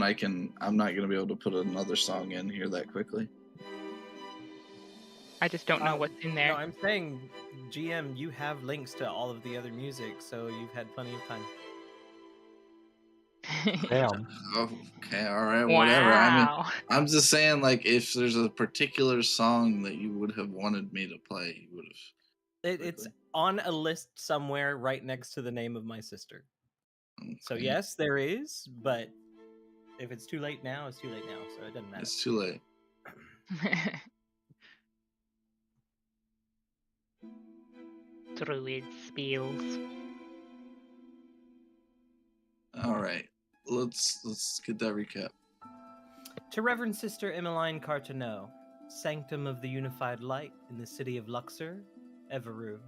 I'm not gonna be able to put another song in here that quickly. I just don't know what's in No, there. I'm saying, GM, you have links to all of the other music, so you've had plenty of time. Damn. Okay, all right, whatever. I mean, Wow. I'm just saying, like, if there's a particular song that you would have wanted me to play, you would have. It's on a list somewhere right next to the name of my sister. So yes, there is, but if it's too late now, it's too late now, so it doesn't matter. It's too late. Druid spells. All right, let's get that recap. To Reverend Sister Emmeline Cartoneau, Sanctum of the Unified Light in the city of Luxor, Everu.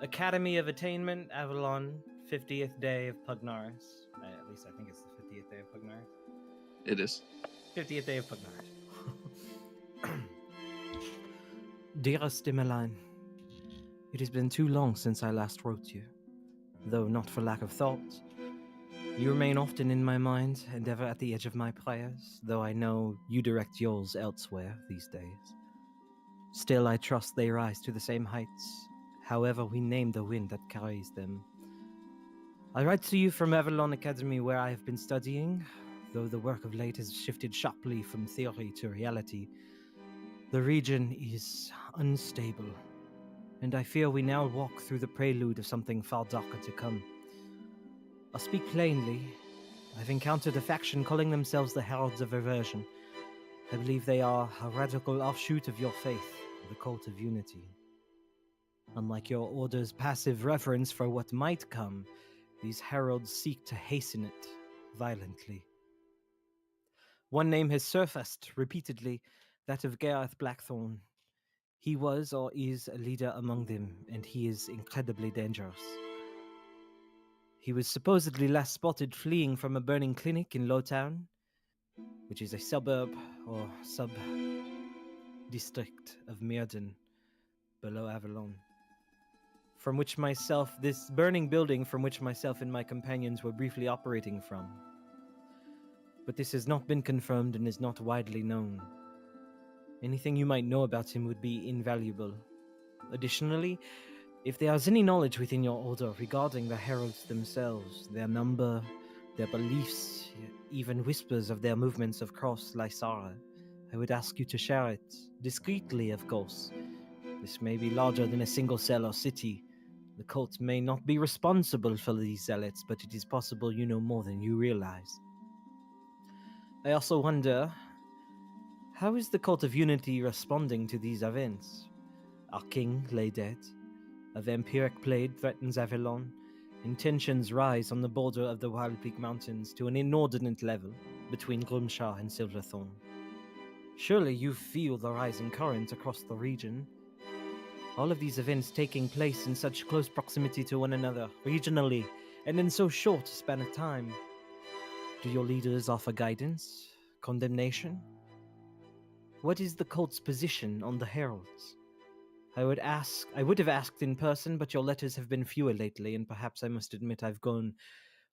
Academy of Attainment, Avalon, 50th day of Pugnaris. At least I think it's the 50th day of Pugnaris. It is. 50th day of Pugnaris. Dearest Emmeline, it has been too long since I last wrote you, though not for lack of thought. You remain often in my mind and ever at the edge of my prayers, though I know you direct yours elsewhere these days. Still, I trust they rise to the same heights, however we name the wind that carries them. I write to you from Avalon Academy, where I have been studying, though the work of late has shifted sharply from theory to reality. The region is unstable, and I fear we now walk through the prelude of something far darker to come. I'll speak plainly. I've encountered a faction calling themselves the Heralds of Reversion. I believe they are a radical offshoot of your faith, the Cult of Unity. Unlike your order's passive reverence for what might come, these heralds seek to hasten it violently. One name has surfaced repeatedly, that of Gareth Blackthorn. He was or is a leader among them, and he is incredibly dangerous. He was supposedly last spotted fleeing from a burning clinic in Lowtown, which is a suburb or sub-district of Mirden, below Avalon. This burning building from which myself and my companions were briefly operating from. But this has not been confirmed and is not widely known. Anything you might know about him would be invaluable. Additionally, if there is any knowledge within your order regarding the heralds themselves, their number, their beliefs, even whispers of their movements across Lysara, I would ask you to share it, discreetly of course. This may be larger than a single cell or city. The cult may not be responsible for these zealots, but it is possible you know more than you realize. I also wonder, how is the Cult of Unity responding to these events? Our king lay dead. A vampiric plague threatens Avalon, and tensions rise on the border of the Wild Peak Mountains to an inordinate level between Grimshaw and Silverthorn. Surely you feel the rising current across the region. All of these events taking place in such close proximity to one another, regionally, and in so short a span of time. Do your leaders offer guidance? Condemnation? What is the cult's position on the heralds? I would have asked in person, but your letters have been fewer lately, and perhaps I must admit I've grown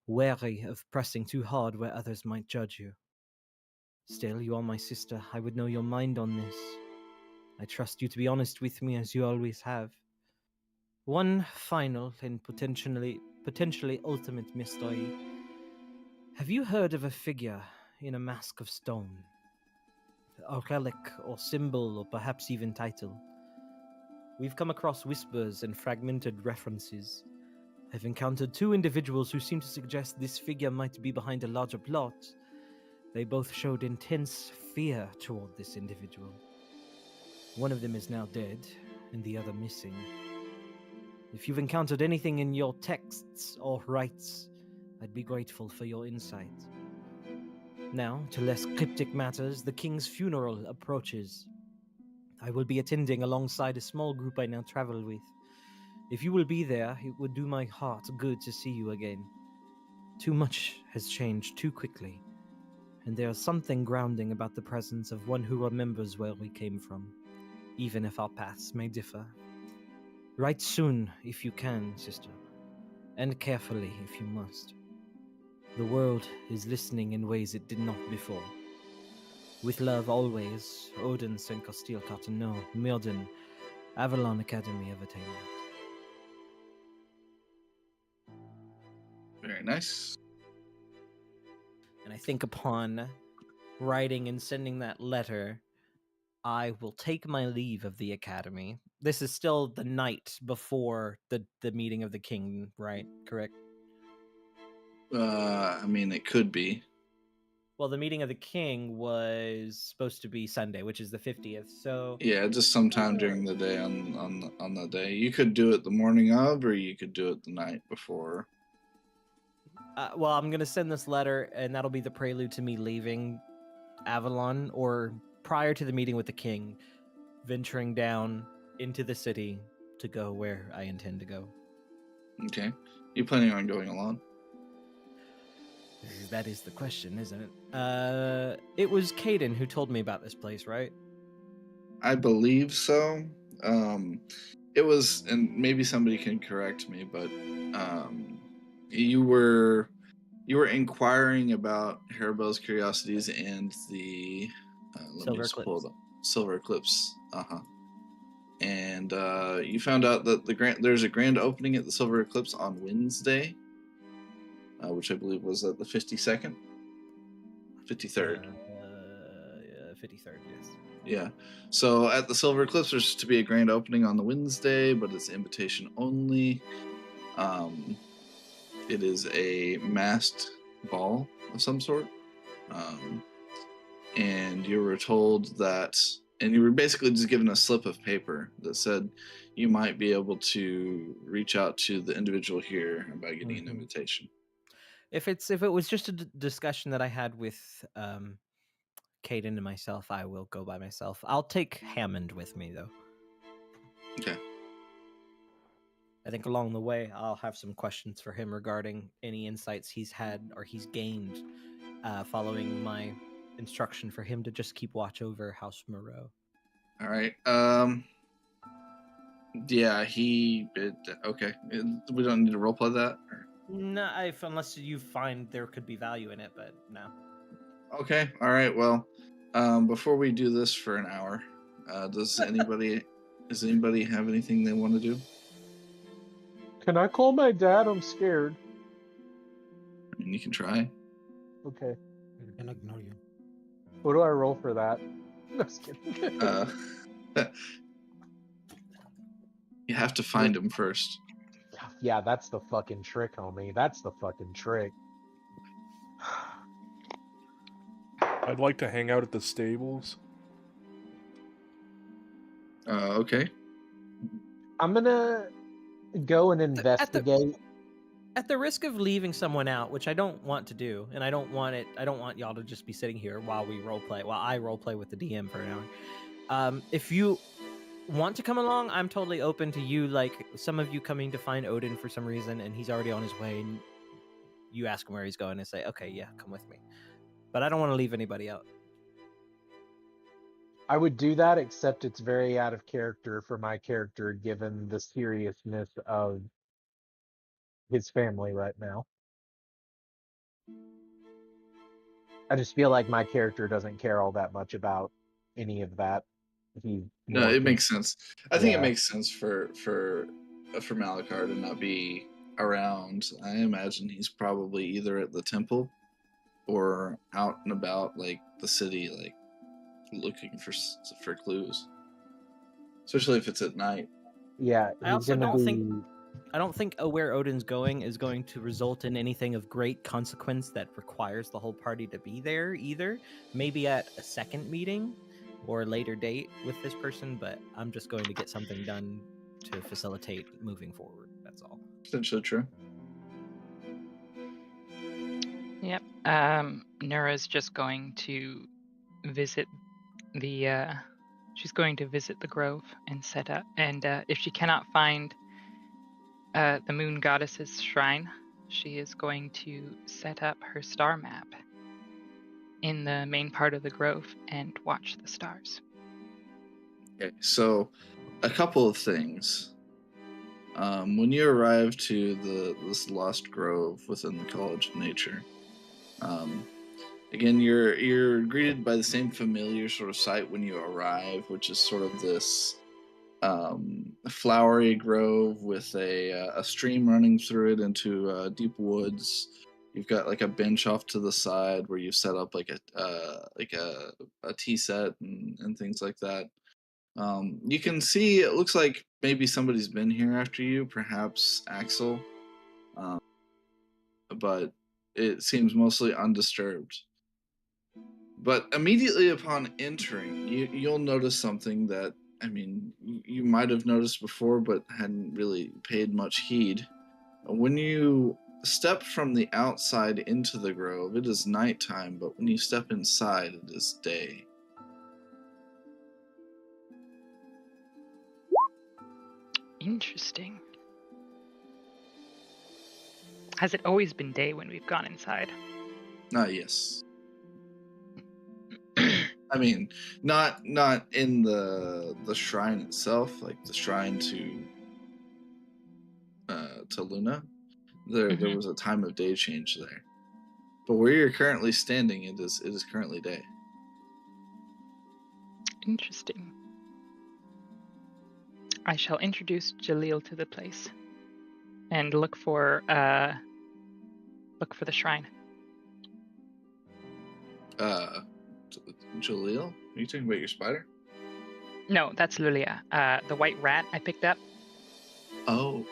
wary of pressing too hard where others might judge you. Still, you are my sister. I would know your mind on this. I trust you to be honest with me, as you always have. One final and potentially ultimate mystery. Have you heard of a figure in a mask of stone? A relic or symbol, or perhaps even title? We've come across whispers and fragmented references. I've encountered two individuals who seem to suggest this figure might be behind a larger plot. They both showed intense fear toward this individual. One of them is now dead, and the other missing. If you've encountered anything in your texts or rites, I'd be grateful for your insight. Now, to less cryptic matters, the king's funeral approaches. I will be attending alongside a small group I now travel with. If you will be there, it would do my heart good to see you again. Too much has changed too quickly, and there is something grounding about the presence of one who remembers where we came from, even if our paths may differ. Write soon, if you can, sister, and carefully, if you must. The world is listening in ways it did not before. With love always, Odin Sen Castile Cottonneau, Milden, Avalon Academy Entertainment. Very nice. And I think upon writing and sending that letter, I will take my leave of the academy. This is still the night before the meeting of the king, right? Correct? I mean, it could be. Well, the meeting of the king was supposed to be Sunday, which is the 50th. So Yeah, just sometime during the day on the day. You could do it the morning of, or you could do it the night before. well, I'm gonna send this letter, and that'll be the prelude to me leaving Avalon, or prior to the meeting with the king, venturing down into the city to go where I intend to go. Okay. You planning on going alone? That is the question, isn't it? It was Caden who told me about this place, right? I believe so. It was, and maybe somebody can correct me, but you were inquiring about Haribel's Curiosities and the let me Silver just pull Eclipse. it up. Silver Eclipse. And you found out that there's a grand opening at the Silver Eclipse on Wednesday, which I believe was at the 52nd, 53rd. 53rd, yes. Yeah. So at the Silver Eclipse, there's to be a grand opening on the Wednesday, but it's invitation only. It is a masked ball of some sort. And you were told that, and you were basically just given a slip of paper that said you might be able to reach out to the individual here by getting an invitation. If it was just a discussion that I had with Caden and myself, I will go by myself. I'll take Hammond with me, though. Okay. I think along the way, I'll have some questions for him regarding any insights he's had or he's gained following my instruction for him to just keep watch over House Moreau. All right. Yeah, okay. We don't need to roleplay that? Or? No, unless you find there could be value in it, but no. Okay. All right. Well, before we do this for an hour, does anybody have anything they want to do? Can I call my dad? I'm scared. I mean, you can try. Okay. I can ignore you. What do I roll for that? No, just kidding. You have to find him first. Yeah, that's the fucking trick, homie. That's the fucking trick. I'd like to hang out at the stables. Okay. I'm gonna go and investigate. At the risk of leaving someone out, which I don't want to do, and I don't want y'all to just be sitting here while I roleplay with the DM for an hour. If you want to come along, I'm totally open to you, like some of you coming to find Odin for some reason, and he's already on his way, and you ask him where he's going and say, okay, yeah, come with me. But I don't want to leave anybody out. I would do that, except it's very out of character for my character, given the seriousness of his family right now. I just feel like my character doesn't care all that much about any of that. No, it makes sense. I think it makes sense for Malachar to not be around. I imagine he's probably either at the temple or out and about, like the city, like looking for clues. Especially if it's at night. Yeah, I also don't think where Odin's going is going to result in anything of great consequence that requires the whole party to be there either. Maybe at a second meeting or a later date with this person, but I'm just going to get something done to facilitate moving forward. That's all. Potentially true. Yep. Nura's just going to visit the grove and set up. And if she cannot find the moon goddess's shrine, she is going to set up her star map in the main part of the grove and watch the stars. Okay, so a couple of things. When you arrive to this lost grove within the College of Nature, Again, you're greeted by the same familiar sort of sight when you arrive, which is sort of this flowery grove with a stream running through it into deep woods. You've got like a bench off to the side where you've set up like a tea set and things like that. You can see it looks like maybe somebody's been here after you, perhaps Axel, um, but it seems mostly undisturbed. But immediately upon entering, you'll notice something that, I mean, you might have noticed before, but hadn't really paid much heed. When you step from the outside into the grove, it is nighttime, but when you step inside, it is day. Interesting. Has it always been day when we've gone inside? Yes. I mean, not in the shrine itself, like the shrine to Luna. There was a time of day change there, but where you're currently standing, it is currently day. Interesting. I shall introduce Jalil to the place and look for the shrine. Jaleel, are you talking about your spider? No, that's Lulia. The white rat I picked up. Oh,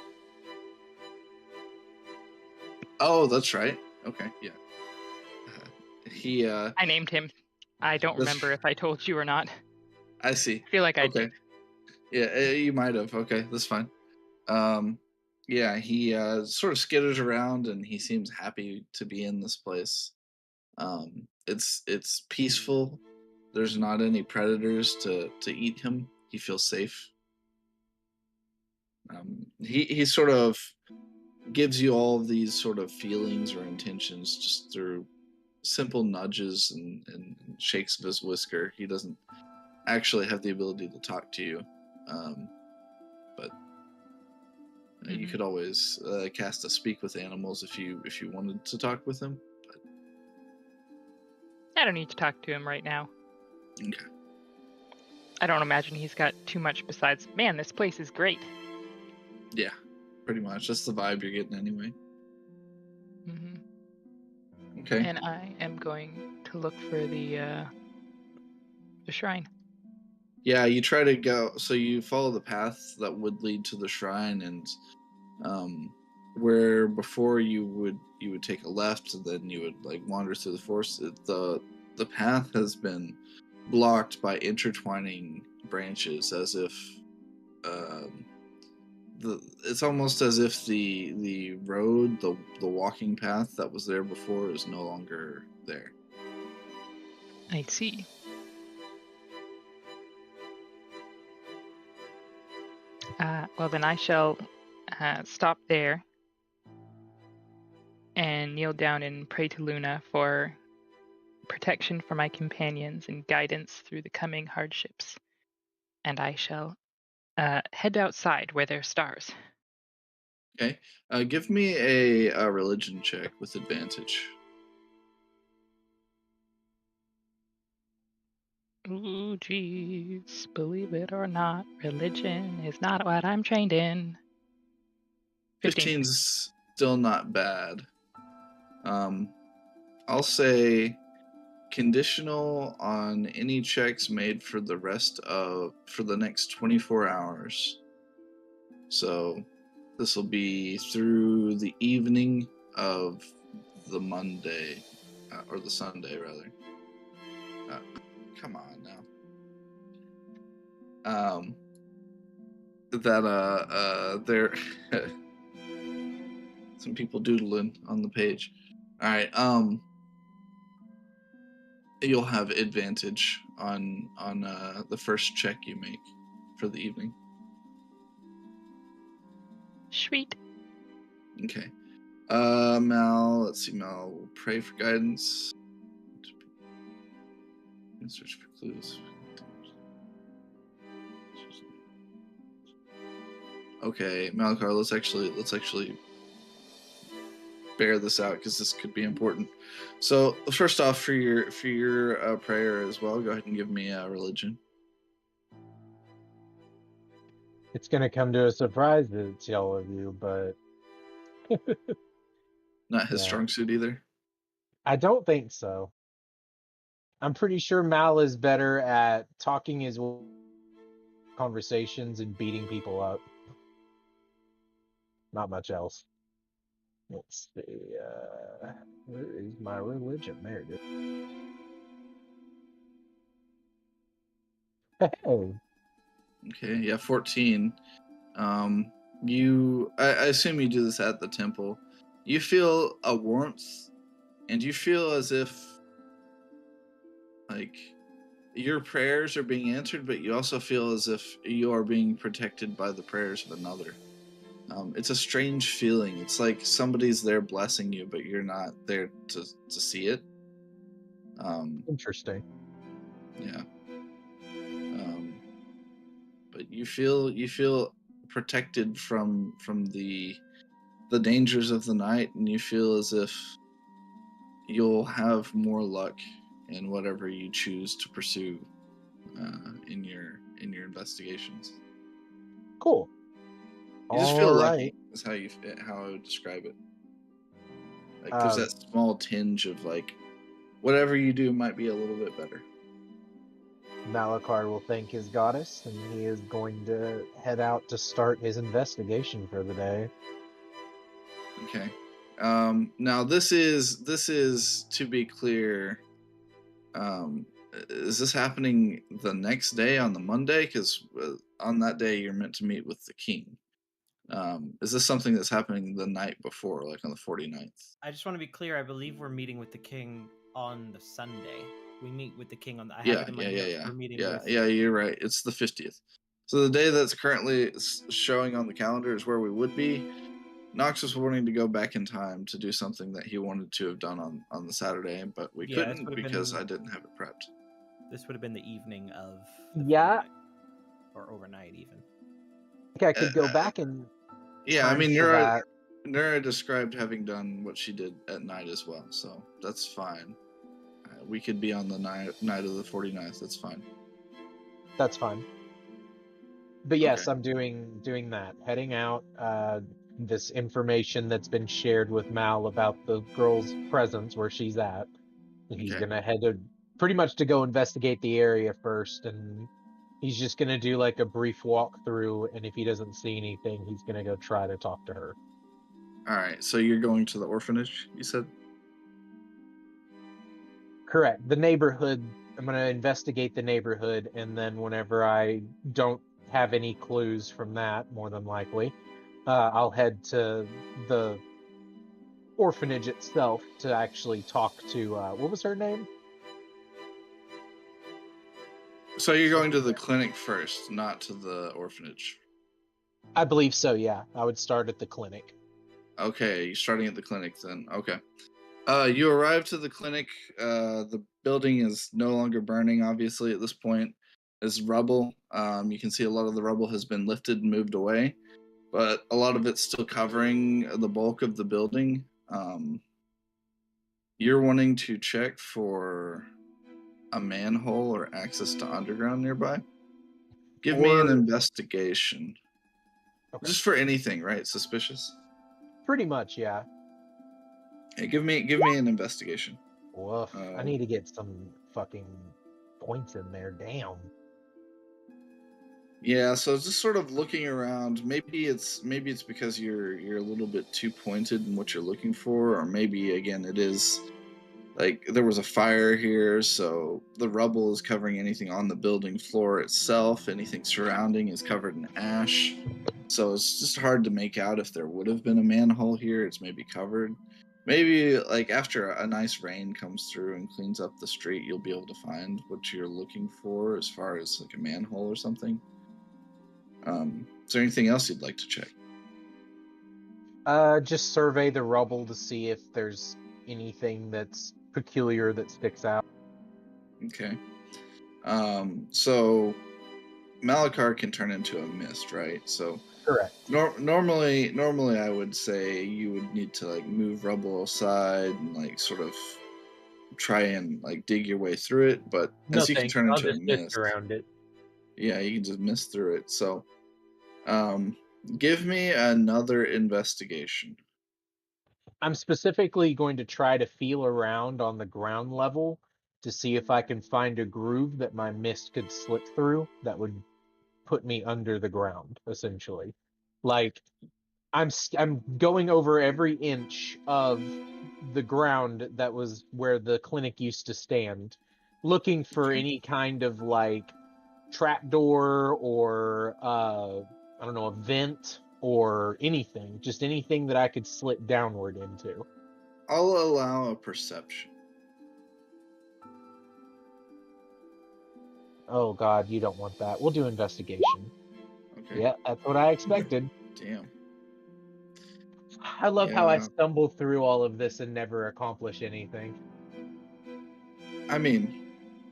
that's right. Okay, yeah. He I named him. I don't remember if I told you or not. I see. I feel like I okay. did. Yeah, you might have. Okay, that's fine. Yeah, he sort of skitters around and he seems happy to be in this place. It's peaceful. There's not any predators to eat him. He feels safe. He sort of gives you all of these sort of feelings or intentions just through simple nudges and shakes of his whisker. He doesn't actually have the ability to talk to you, but you could always cast a speak with animals if you wanted to talk with him. But... I don't need to talk to him right now. Okay. I don't imagine he's got too much besides, man, this place is great. Yeah, pretty much. That's the vibe you're getting anyway. Mm-hmm. Okay. And I am going to look for the shrine. Yeah, you try to go. So you follow the path that would lead to the shrine, and where before you would take a left, and then you would like wander through the forest. The path has been blocked by intertwining branches, as if it's almost as if the road, the walking path that was there before is no longer there. I see. Well, then I shall stop there and kneel down and pray to Luna for protection for my companions and guidance through the coming hardships. And I shall head outside where there are stars. Okay. Give me a religion check with advantage. Ooh, jeez. Believe it or not, religion is not what I'm trained in. 15's still not bad. I'll say conditional on any checks made for the next 24 hours. So this will be through the evening of the Monday, or the Sunday rather. Come on now. There some people doodling on the page. All right. You'll have advantage on the first check you make for the evening. Sweet. Okay. Mal, let's see. Mal will pray for guidance. And search for clues. Okay, Malakar, let's actually bear this out because this could be important. So first off, for your prayer as well, go ahead and give me a religion. It's going to come to a surprise to all of you, but Not his Yeah. strong suit either. I don't think so. I'm pretty sure Mal is better at talking his conversations and beating people up. Not much else. Let's see. Where is my religion? There it is. Hey. Okay, yeah, 14. I assume you do this at the temple. You feel a warmth, and you feel as if like your prayers are being answered, but you also feel as if you are being protected by the prayers of another. It's a strange feeling. It's like somebody's there blessing you, but you're not there to see it. Interesting. Yeah. But you feel protected from the dangers of the night, and you feel as if you'll have more luck in whatever you choose to pursue in your investigations. Cool. You just feel All lucky. right. Is how I would describe it. Like there's that small tinge of like whatever you do might be a little bit better. Malachar will thank his goddess, and he is going to head out to start his investigation for the day. Okay. Now this is to be clear. Is this happening the next day on the Monday? Because on that day you're meant to meet with the king. Is this something that's happening the night before, like on the 49th? I just want to be clear. I believe we're meeting with the king on the Sunday. We meet with the king on the. I have it in my notes. We're meeting with... Yeah, you're right. It's the 50th. So the day that's currently showing on the calendar is where we would be. Knox was wanting to go back in time to do something that he wanted to have done on the Saturday, but we couldn't because I didn't have it prepped. This would have been the evening of the 49th, or overnight even. I think I could go back and... Yeah, I mean, Nura described having done what she did at night as well, so that's fine. We could be on the night of the 49th. That's fine. That's fine. But yes, Okay. I'm doing that. Heading out. This information that's been shared with Mal about the girl's presence, where she's at. He's gonna head pretty much to go investigate the area first, and he's just gonna do like a brief walkthrough. And if he doesn't see anything, he's gonna go try to talk to her. All right. So you're going to the orphanage, you said? Correct. The neighborhood. I'm going to investigate the neighborhood, and then whenever I don't have any clues from that, more than likely, I'll head to the orphanage itself to actually talk to, what was her name? So you're going to the clinic first, not to the orphanage? I believe so, yeah. I would start at the clinic. Okay, you're starting at the clinic then. Okay. You arrive to the clinic. The building is no longer burning, obviously, at this point. It's rubble. You can see a lot of the rubble has been lifted and moved away, but a lot of it's still covering the bulk of the building. You're wanting to check for a manhole or access to underground nearby? Give me an investigation. Okay. Just for anything, right? Suspicious? Pretty much, yeah. Hey, give me an investigation. Woof. I need to get some fucking points in there. Damn. Yeah, so just sort of looking around. Maybe it's because you're a little bit too pointed in what you're looking for, or maybe again it is like there was a fire here, so the rubble is covering anything on the building floor itself. Anything surrounding is covered in ash. So it's just hard to make out if there would have been a manhole here. It's maybe covered. Maybe like after a nice rain comes through and cleans up the street, you'll be able to find what you're looking for as far as like a manhole or something. Is there anything else you'd like to check? Just survey the rubble to see if there's anything that's peculiar that sticks out. Okay. So Malachar can turn into a mist, right? So Correct. Normally, I would say you would need to like move rubble aside and like sort of try and like dig your way through it. But No as you can thanks. turn I'll into a just mist, mist around it. yeah, you can just mist through it. So, give me another investigation. I'm specifically going to try to feel around on the ground level to see if I can find a groove that my mist could slip through that would put me under the ground, essentially. Like I'm going over every inch of the ground that was where the clinic used to stand, looking for Okay. any kind of like trapdoor or I don't know, a vent or anything, just anything that I could slip downward into. I'll allow a perception. Oh God, you don't want that. We'll do investigation. Okay. Yeah, that's what I expected. Damn. I love how I Yeah. stumble through all of this and never accomplish anything. I mean,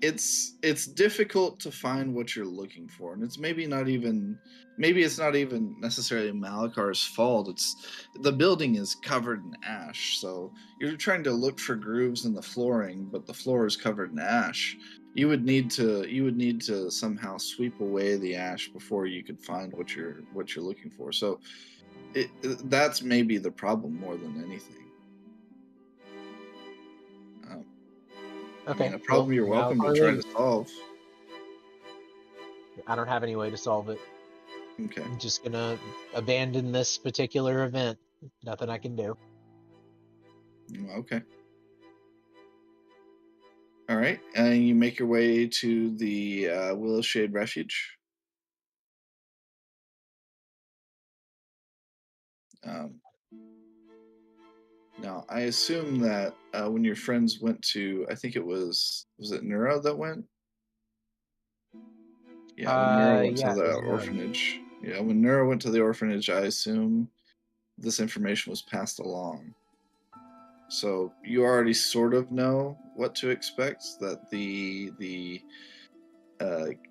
it's difficult to find what you're looking for, and it's maybe not even necessarily Malakar's fault. It's the building is covered in ash, so you're trying to look for grooves in the flooring, but the floor is covered in ash. You would need to somehow sweep away the ash before you could find what you're looking for. So that's maybe the problem more than anything. Okay. I mean, a problem you're welcome to try to solve. I don't have any way to solve it. Okay. I'm just gonna abandon this particular event. Nothing I can do. Okay. All right, and you make your way to the Willow Shade Refuge. Now, I assume that when your friends went to, I think it was it Neuro that went? Yeah, when Neuro went to the orphanage. Yeah, when Neuro went to the orphanage, I assume this information was passed along. So you already sort of know what to expect. That the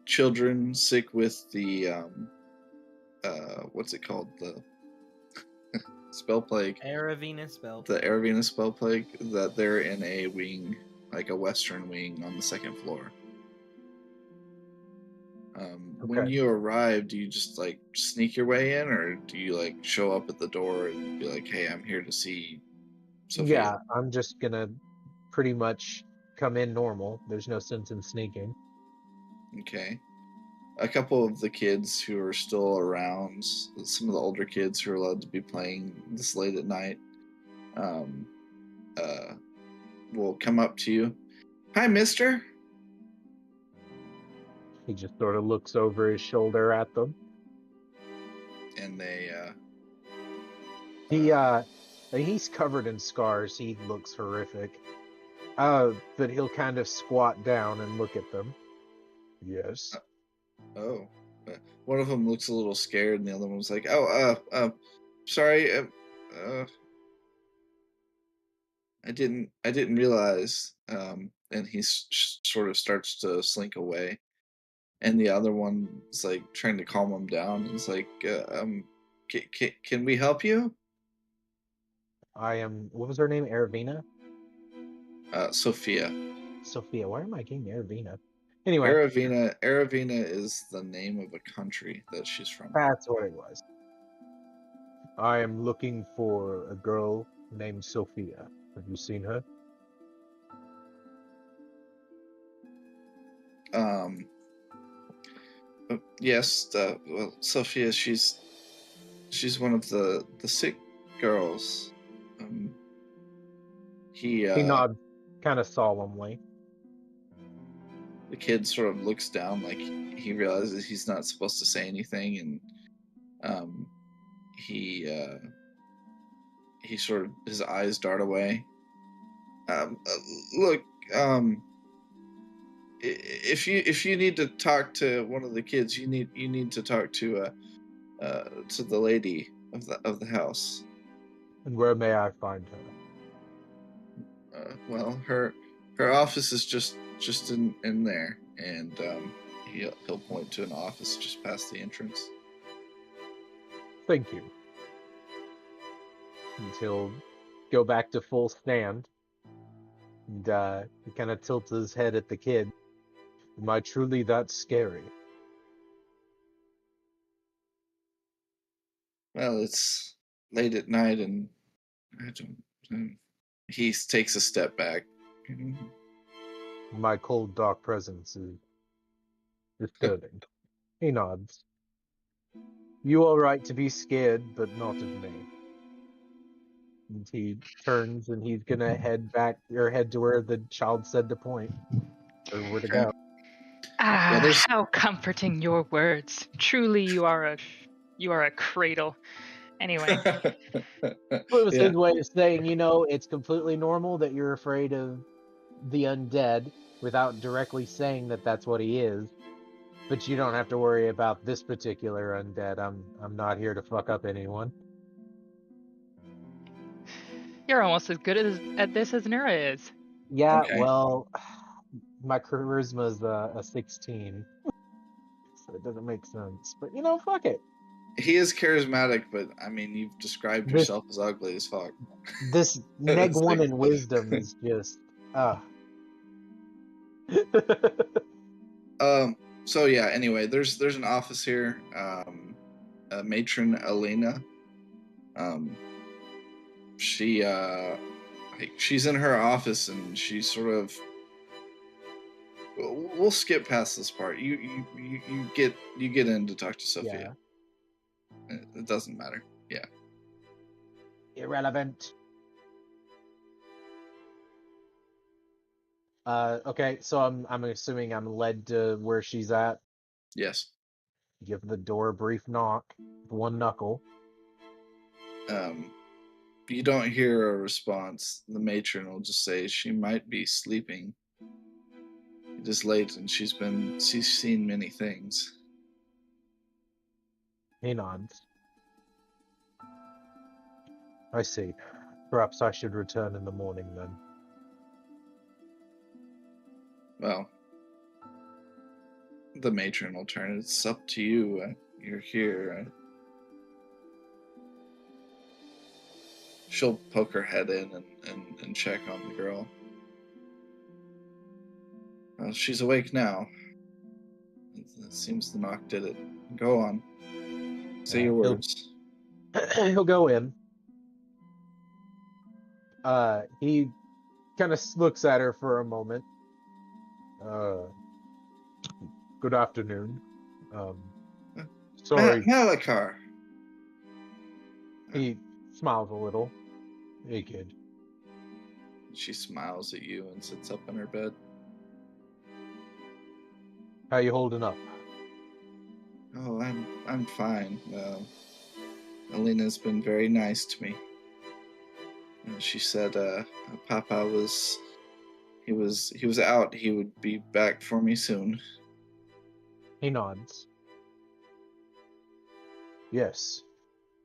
children sick with the what's it called, the spell plague, Aravina spell. the Aravina spell plague, that they're in a wing, like a western wing on the second floor. When you arrive, do you just like sneak your way in, or do you like show up at the door and be like, "Hey, I'm here to see Sophia"? Yeah, I'm just gonna pretty much come in normal. There's no sense in sneaking. Okay. A couple of the kids who are still around, some of the older kids who are allowed to be playing this late at night, will come up to you. "Hi, mister." He just sort of looks over his shoulder at them. And they he's covered in scars. He looks horrific. But he'll kind of squat down and look at them. Yes. Oh, one of them looks a little scared, and the other one's like, sorry, I didn't realize." And he sort of starts to slink away, and the other one's like trying to calm him down. It's like, can we help you? What was her name? Aravina? Sophia. Sophia. Why am I getting Aravina? Anyway. Aravina is the name of a country that she's from. That's what it was. I am looking for a girl named Sophia. Have you seen her? Yes. Well, Sophia, she's one of the sick girls. He nods kind of solemnly. The kid sort of looks down, like he realizes he's not supposed to say anything, and he sort of, his eyes dart away. Look, if you need to talk to one of the kids, you need to talk to the lady of the house. And where may I find her? Well, her office is just in there, and he'll point to an office just past the entrance. Thank you. And he'll go back to full stand. And he kind of tilts his head at the kid. Am I truly that scary? Well, it's late at night, and I don't. He takes a step back. My cold, dark presence is disturbing. He nods. You are right to be scared, but not of me. And he turns and he's gonna head to where the child said to point. Or where to go. Ah, there's- how comforting your words. Truly, you are a cradle. Anyway, It was Yeah. his way of saying, it's completely normal that you're afraid of the undead without directly saying that that's what he is. But you don't have to worry about this particular undead. I'm not here to fuck up anyone. you're almost as good at this as Nura is. Yeah, Okay. well, my charisma's a 16. So it doesn't make sense. But fuck it. He is charismatic, but I mean, you've described This- yourself as ugly as fuck. This neg It's one like- in wisdom is just So yeah. Anyway, there's an office here. Matron Elena. She's in her office, and she's sort of. We'll skip past this part. You get in to talk to Sophia. It doesn't matter. Yeah. irrelevant. Okay, so I'm assuming I'm led to where she's at. Yes. Give the door a brief knock, one knuckle. You don't hear a response. The matron will just say she might be sleeping. It is late, and she's seen many things. He nods. I see. Perhaps I should return in the morning then. Well, the matron will turn. It's up to you. You're here. She'll poke her head in and check on the girl. Well, she's awake now. It seems the knock did it. Go on. Say your words. He'll go in. He kind of looks at her for a moment. Good afternoon. Sorry. Malachar. He smiles a little. Hey, kid. She smiles at you and sits up in her bed. How you holding up? Oh, I'm fine. Elena's been very nice to me. And she said, Papa was out. He would be back for me soon. He nods. Yes,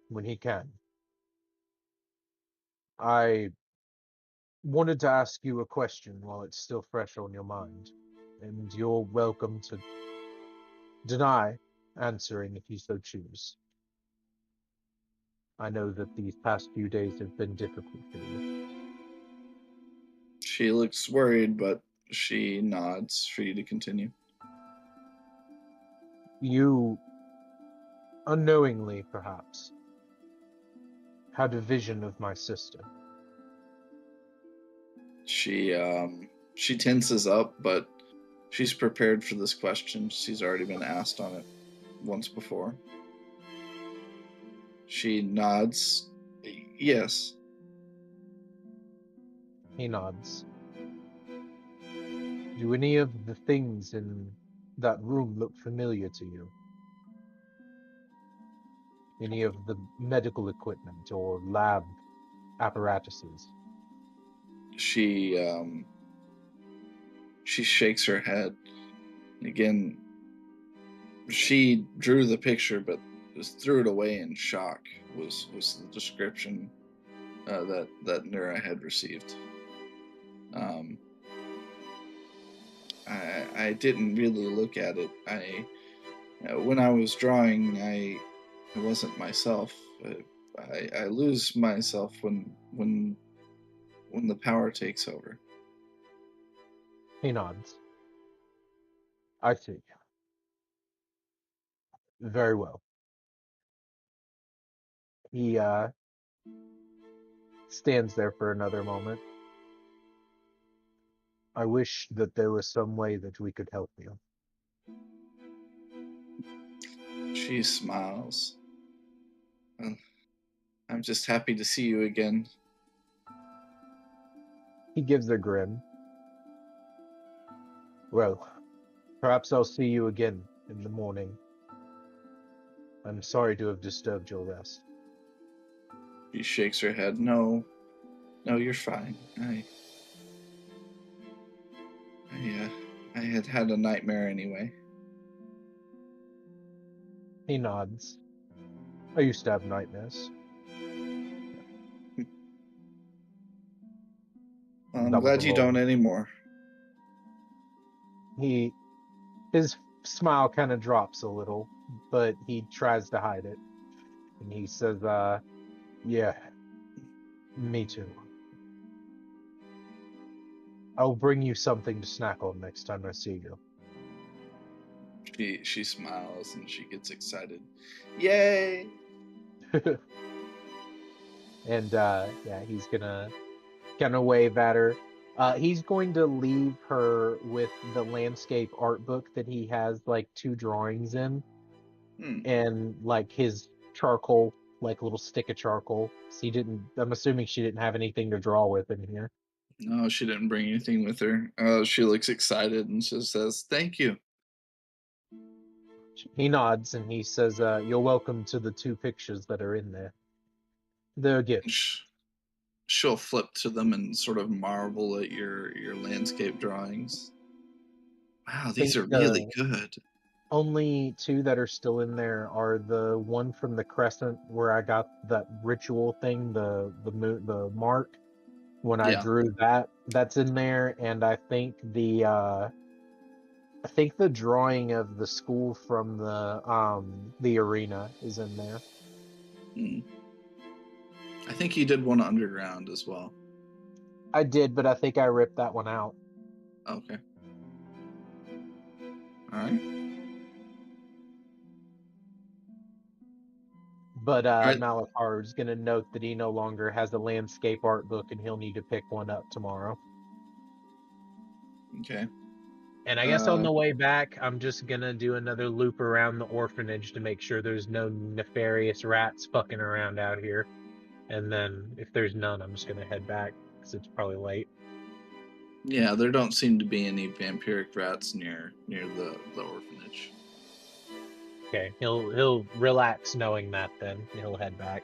when he can. I wanted to ask you a question while it's still fresh on your mind, and you're welcome to deny answering if you so choose. I know that these past few days have been difficult for you. She looks worried, but she nods for you to continue. You, unknowingly perhaps, had a vision of my sister. She tenses up, but she's prepared for this question. She's already been asked on it once before. She nods. Yes. He nods. Do any of the things in that room look familiar to you? Any of the medical equipment or lab apparatuses? She shakes her head. Again, she drew the picture, but just threw it away in shock. Was the description that Nura had received. I didn't really look at it. When I was drawing, I wasn't myself. I lose myself when the power takes over. He nods. I see. Very well. He stands there for another moment. I wish that there was some way that we could help you. She smiles. I'm just happy to see you again. He gives a grin. Well, perhaps I'll see you again in the morning. I'm sorry to have disturbed your rest. She shakes her head. No, you're fine. I had a nightmare anyway. He nods. I used to have nightmares. Well, I'm That was glad a you long- don't anymore. His smile kind of drops a little, but he tries to hide it. And he says, yeah, me too. I'll bring you something to snack on next time I see you. She smiles and she gets excited. Yay! And yeah, he's gonna kind of wave at her. He's going to leave her with the landscape art book that he has like 2 drawings in, and like his charcoal, like little stick of charcoal. So I'm assuming she didn't have anything to draw with in here. No, she didn't bring anything with her. She looks excited and she says, "Thank you." He nods and he says, "You're welcome to the 2 pictures that are in there. They're a gift." She'll flip to them and sort of marvel at your landscape drawings. Wow, these are really good. Only 2 that are still in there are the one from the crescent where I got that ritual thing, the mark when I drew that. That's in there, and I think the drawing of the school from the arena is in there. I think you did one underground as well. I did, but I think I ripped that one out. Okay. All right. But Malachar is going to note that he no longer has a landscape art book and he'll need to pick one up tomorrow. Okay. And I guess on the way back, I'm just going to do another loop around the orphanage to make sure there's no nefarious rats fucking around out here. And then if there's none, I'm just going to head back because it's probably late. Yeah, there don't seem to be any vampiric rats near the orphanage. Okay, he'll relax knowing that then. He'll head back.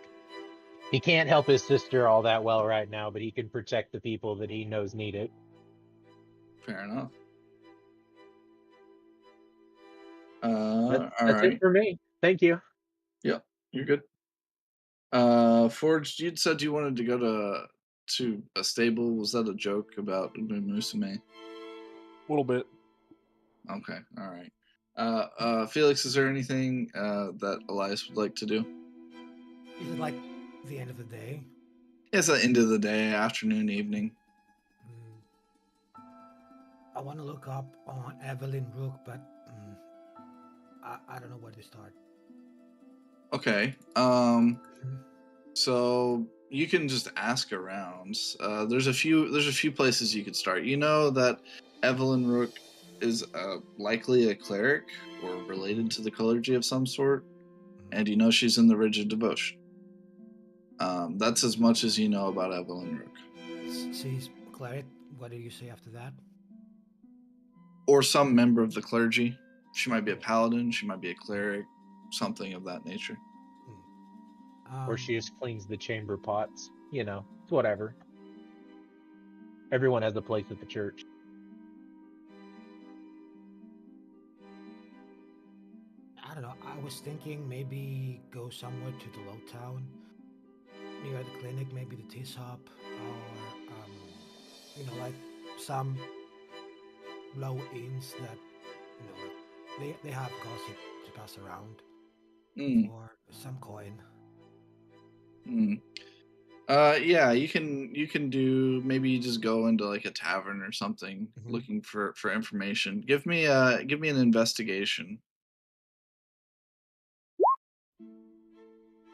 He can't help his sister all that well right now, but he can protect the people that he knows need it. Fair enough. That's it for me. Thank you. Yeah, you're good. Forge, you'd said you wanted to go to a stable. Was that a joke about Musume? A little bit. Okay, all right. Felix, is there anything that Elias would like to do? Is it like the end of the day? It's the end of the day, afternoon, evening. I want to look up on Evelyn Rook, but I don't know where to start. Okay. So you can just ask around. There's a few places you could start. You know that Evelyn Rook is likely a cleric or related to the clergy of some sort, and you know she's in the Rigid Devotion. That's as much as you know about Evelyn Rook. She's a cleric. What do you say after that? Or some member of the clergy. She might be a paladin. She might be a cleric. Something of that nature. Or she just cleans the chamber pots. You know, it's whatever. Everyone has a place at the church. I don't know. I was thinking maybe go somewhere to the low town, near the clinic, maybe the tea shop, or like some low inns that they have gossip to pass around. for some coin. Yeah, you can do, maybe you just go into like a tavern or something looking for information. Give me an investigation.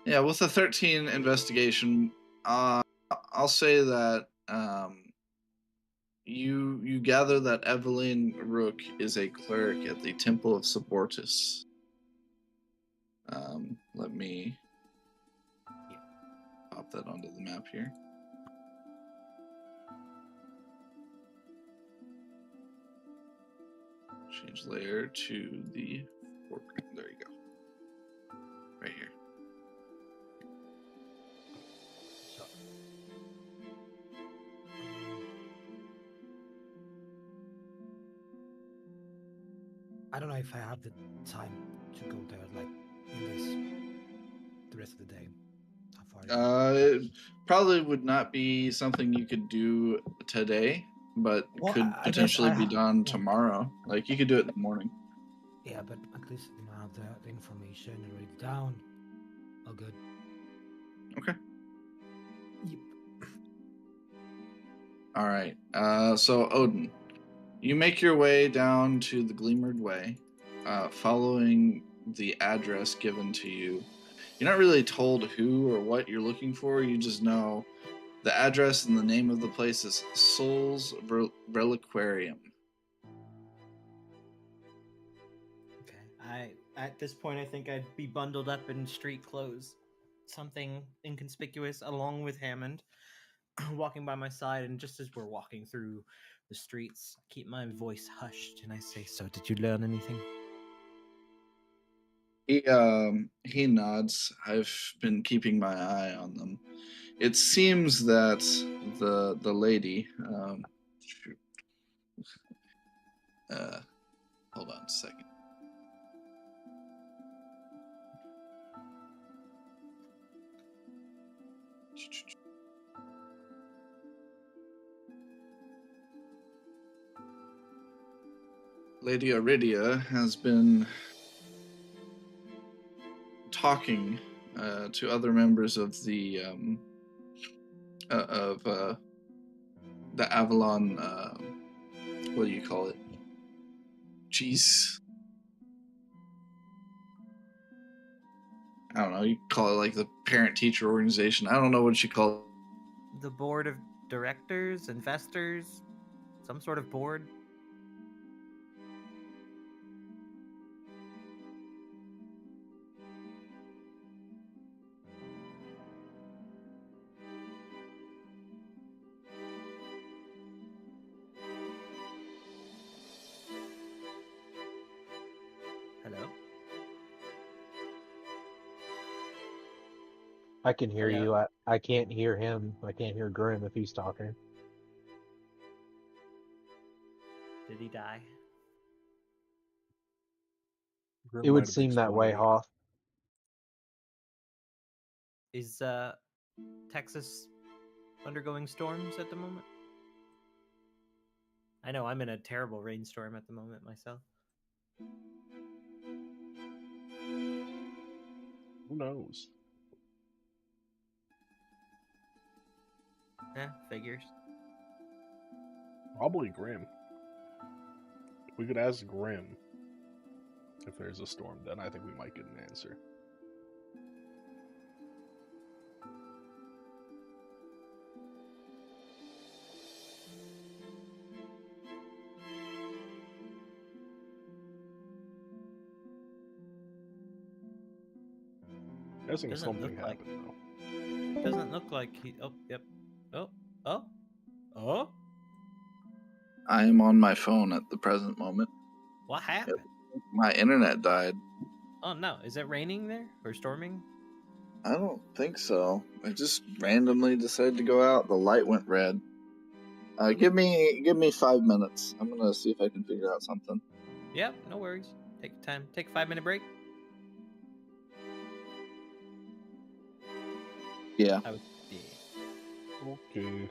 Yeah, with a 13 investigation, I'll say that you gather that Evelyn Rook is a cleric at the Temple of Subortus. Let me pop that onto the map here. Change layer to the foreground. There you go. Right here. So, I don't know if I have the time to go there, like the rest of the day. How far is it? It probably would not be something you could do today, but Well, could I guess potentially be done tomorrow. Like, you could do it in the morning. Yeah, but at least I have the information and write it down. All good. Okay. Yep. All right. So Odin, you make your way down to the Gleamered Way, following the address given to you. You're not really told who or what you're looking for. You just know the address and the name of the place is Soul's Reliquarium. Okay. At this point, I think I'd be bundled up in street clothes, something inconspicuous, along with Hammond, walking by my side. And just as we're walking through the streets, I keep my voice hushed, and I say, "So, did you learn anything?" He nods. I've been keeping my eye on them. It seems that the lady. Shoot. Hold on a second. Lady Aridia has been talking to other members of the Avalon. What do you call it? Jeez. I don't know. You call it like the parent-teacher organization. I don't know what you call it. The board of directors, investors, some sort of board. Hello? I can hear Hello? you. I can't hear him. I can't hear Grim if he's talking. Did he die? Grim It might would have seem that way, exploded. Hoff. Is Texas undergoing storms at the moment? I know I'm in a terrible rainstorm at the moment myself. Who knows? Figures. Probably Grim. We could ask Grim if there's a storm. Then I think we might get an answer. Guessing Doesn't something look like- happened though. Doesn't look like he. Oh, yep. Oh. I am on my phone at the present moment. What happened? My internet died. Oh no! Is it raining there or storming? I don't think so. I just randomly decided to go out. The light went red. Give me 5 minutes. I'm gonna see if I can figure out something. Yep. No worries. Take your time. Take a 5-minute break. Yeah. Yeah. Okay.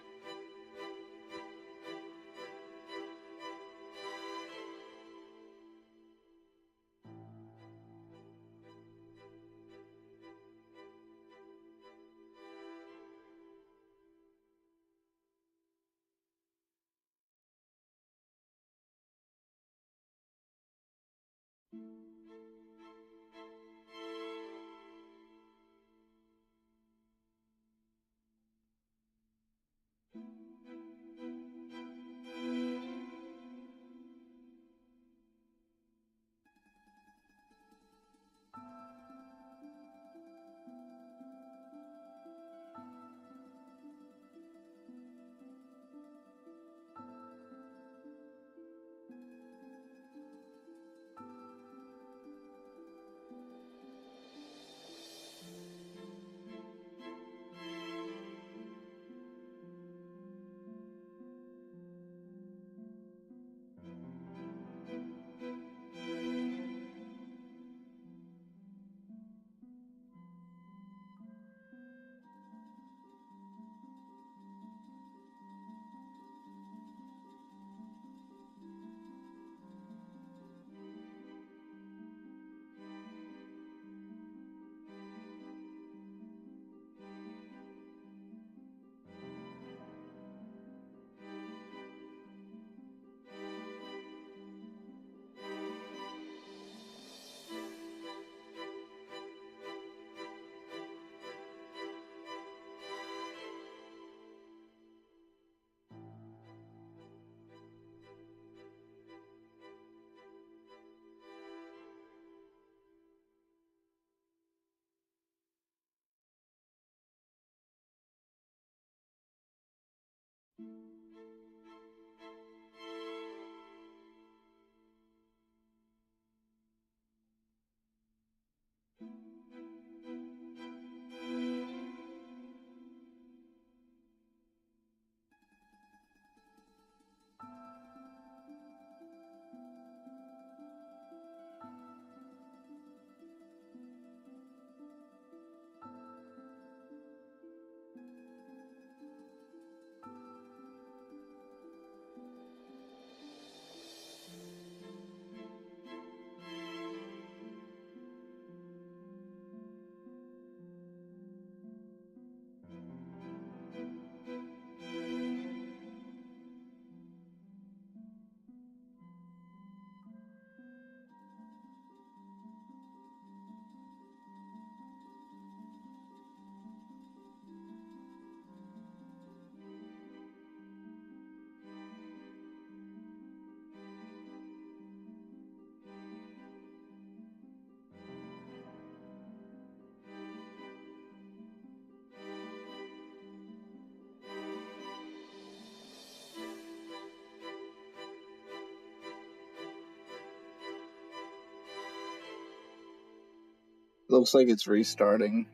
Looks like it's restarting.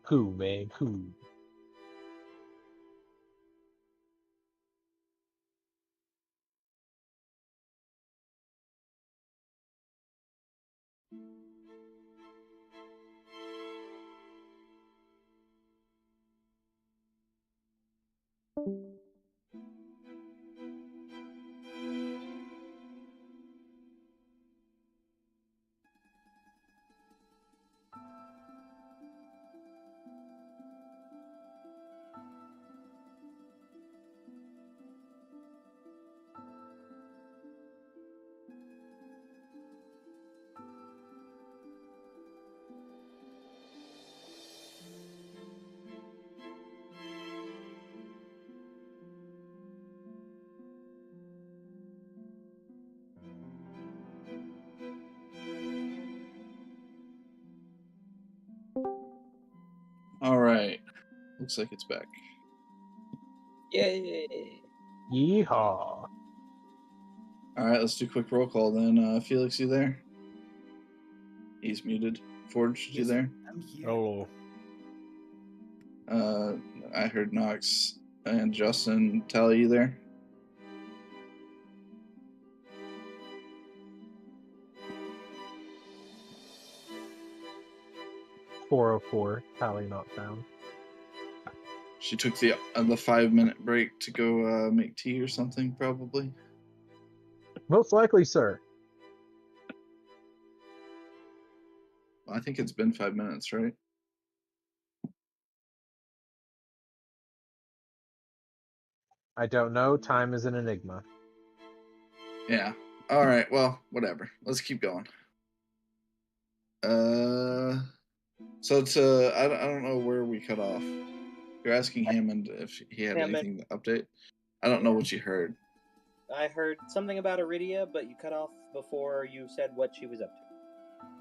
Who, man? Who? All right. Looks like it's back. Yay! Yeehaw! All right, let's do a quick roll call then. Felix, you there? He's muted. Forge, you Yes, there? I'm here. Oh, I heard Knox and Justin. Tally, you there? .404, tally not found. She took the 5-minute break to go make tea or something, probably. Most likely, sir. I think it's been 5 minutes, right? I don't know. Time is an enigma. Yeah. All right. Well, whatever. Let's keep going. So it's I don't know where we cut off. You're asking Hammond if he had Hammond. anything to update. I don't know what you heard. I heard something about Iridia, but you cut off before you said what she was up to.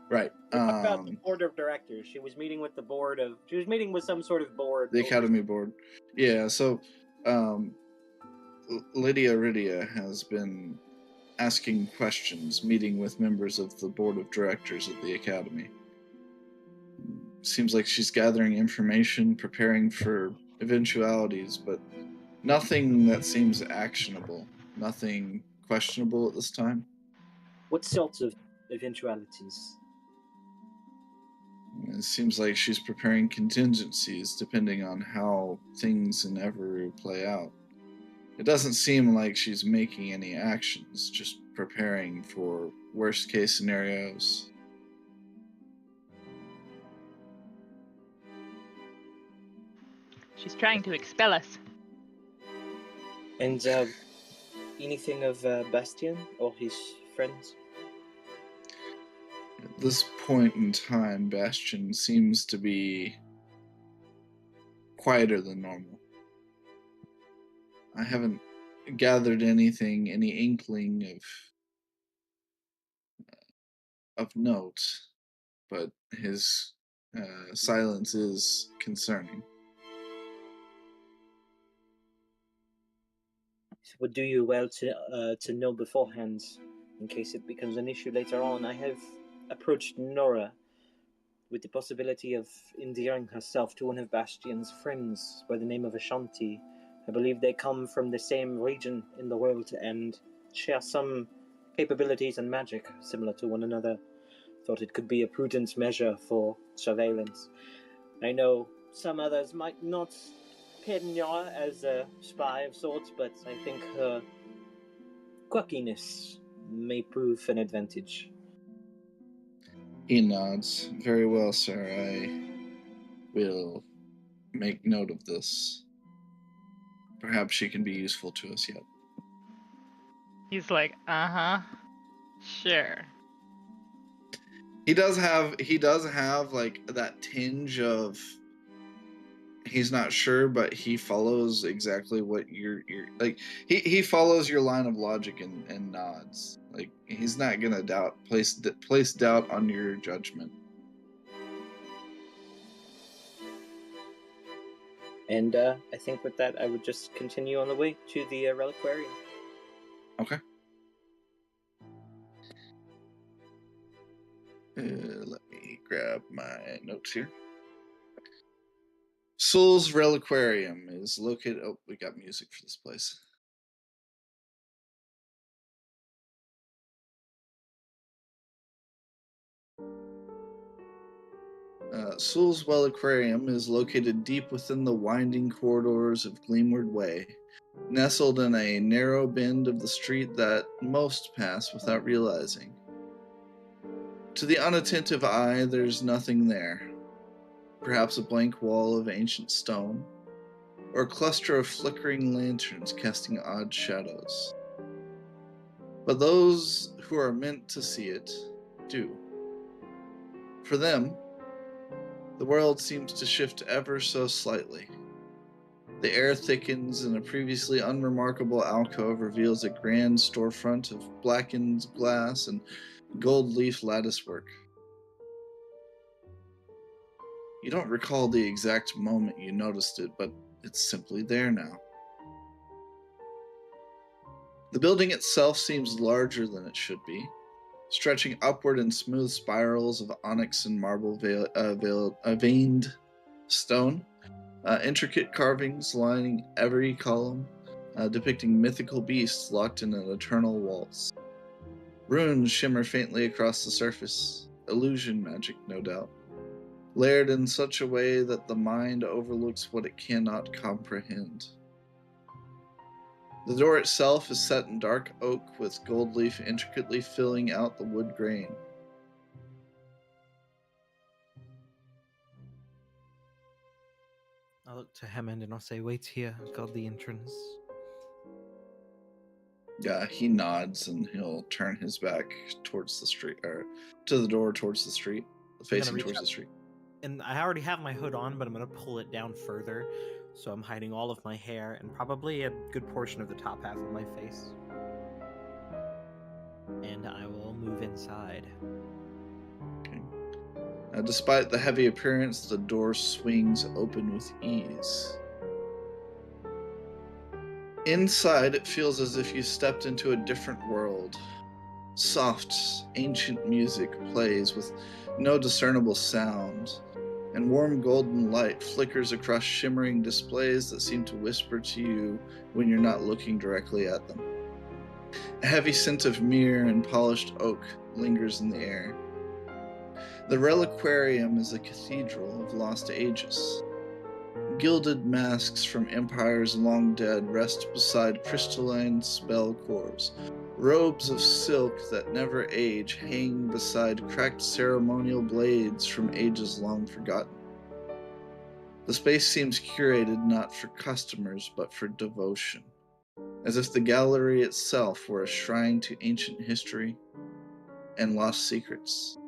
Right. We talked about the board of directors. She was meeting with the board of. She was meeting with some sort of board. The Academy board. Yeah. So, Lydia Iridia has been asking questions, meeting with members of the board of directors at the Academy. Seems like she's gathering information, preparing for eventualities, but nothing that seems actionable. Nothing questionable at this time. What sorts of eventualities? It seems like she's preparing contingencies depending on how things in Everu play out. It doesn't seem like she's making any actions, just preparing for worst case scenarios. She's trying to expel us. And anything of Bastian or his friends? At this point in time, Bastion seems to be quieter than normal. I haven't gathered anything, any inkling of note, but his silence is concerning. would do you well to know beforehand, in case it becomes an issue later on. I have approached Nora with the possibility of endearing herself to one of Bastion's friends by the name of Ashanti. I believe they come from the same region in the world and share some capabilities and magic similar to one another. Thought it could be a prudent measure for surveillance. I know some others might not pin Nora as a spy of sorts, but I think her quirkiness may prove an advantage. He nods. Very well, sir. I will make note of this. Perhaps she can be useful to us yet. He's like, sure. He does have like that tinge of he's not sure, but he follows exactly what you're like. He follows your line of logic and nods. Like he's not gonna place doubt on your judgment. And I think with that, I would just continue on the way to the reliquarium. Okay. Let me grab my notes here. Soul's Reliquarium is located... Oh, we got music for this place. Soul's Reliquarium is located deep within the winding corridors of Gleamward Way, nestled in a narrow bend of the street that most pass without realizing. To the unattentive eye, there's nothing there. Perhaps a blank wall of ancient stone, or a cluster of flickering lanterns casting odd shadows. But those who are meant to see it do. For them, the world seems to shift ever so slightly. The air thickens and a previously unremarkable alcove reveals a grand storefront of blackened glass and gold leaf latticework. You don't recall the exact moment you noticed it, but it's simply there now. The building itself seems larger than it should be, stretching upward in smooth spirals of onyx and marble veined stone, intricate carvings lining every column, depicting mythical beasts locked in an eternal waltz. Runes shimmer faintly across the surface, illusion magic, no doubt, layered in such a way that the mind overlooks what it cannot comprehend. The door itself is set in dark oak with gold leaf intricately filling out the wood grain. I'll look to Hammond and I'll say, wait here, guard the entrance. Yeah, he nods and he'll turn his back towards the street, or to the door towards the street, facing towards the street. And I already have my hood on, but I'm going to pull it down further. So I'm hiding all of my hair and probably a good portion of the top half of my face. And I will move inside. Okay. Despite the heavy appearance, the door swings open with ease. Inside, it feels as if you stepped into a different world. Soft, ancient music plays with no discernible sound, and warm golden light flickers across shimmering displays that seem to whisper to you when you're not looking directly at them. A heavy scent of myrrh and polished oak lingers in the air. The reliquarium is a cathedral of lost ages. Gilded masks from empires long dead rest beside crystalline spell cores. Robes of silk that never age hang beside cracked ceremonial blades from ages long forgotten. The space seems curated not for customers, but for devotion, as if the gallery itself were a shrine to ancient history and lost secrets.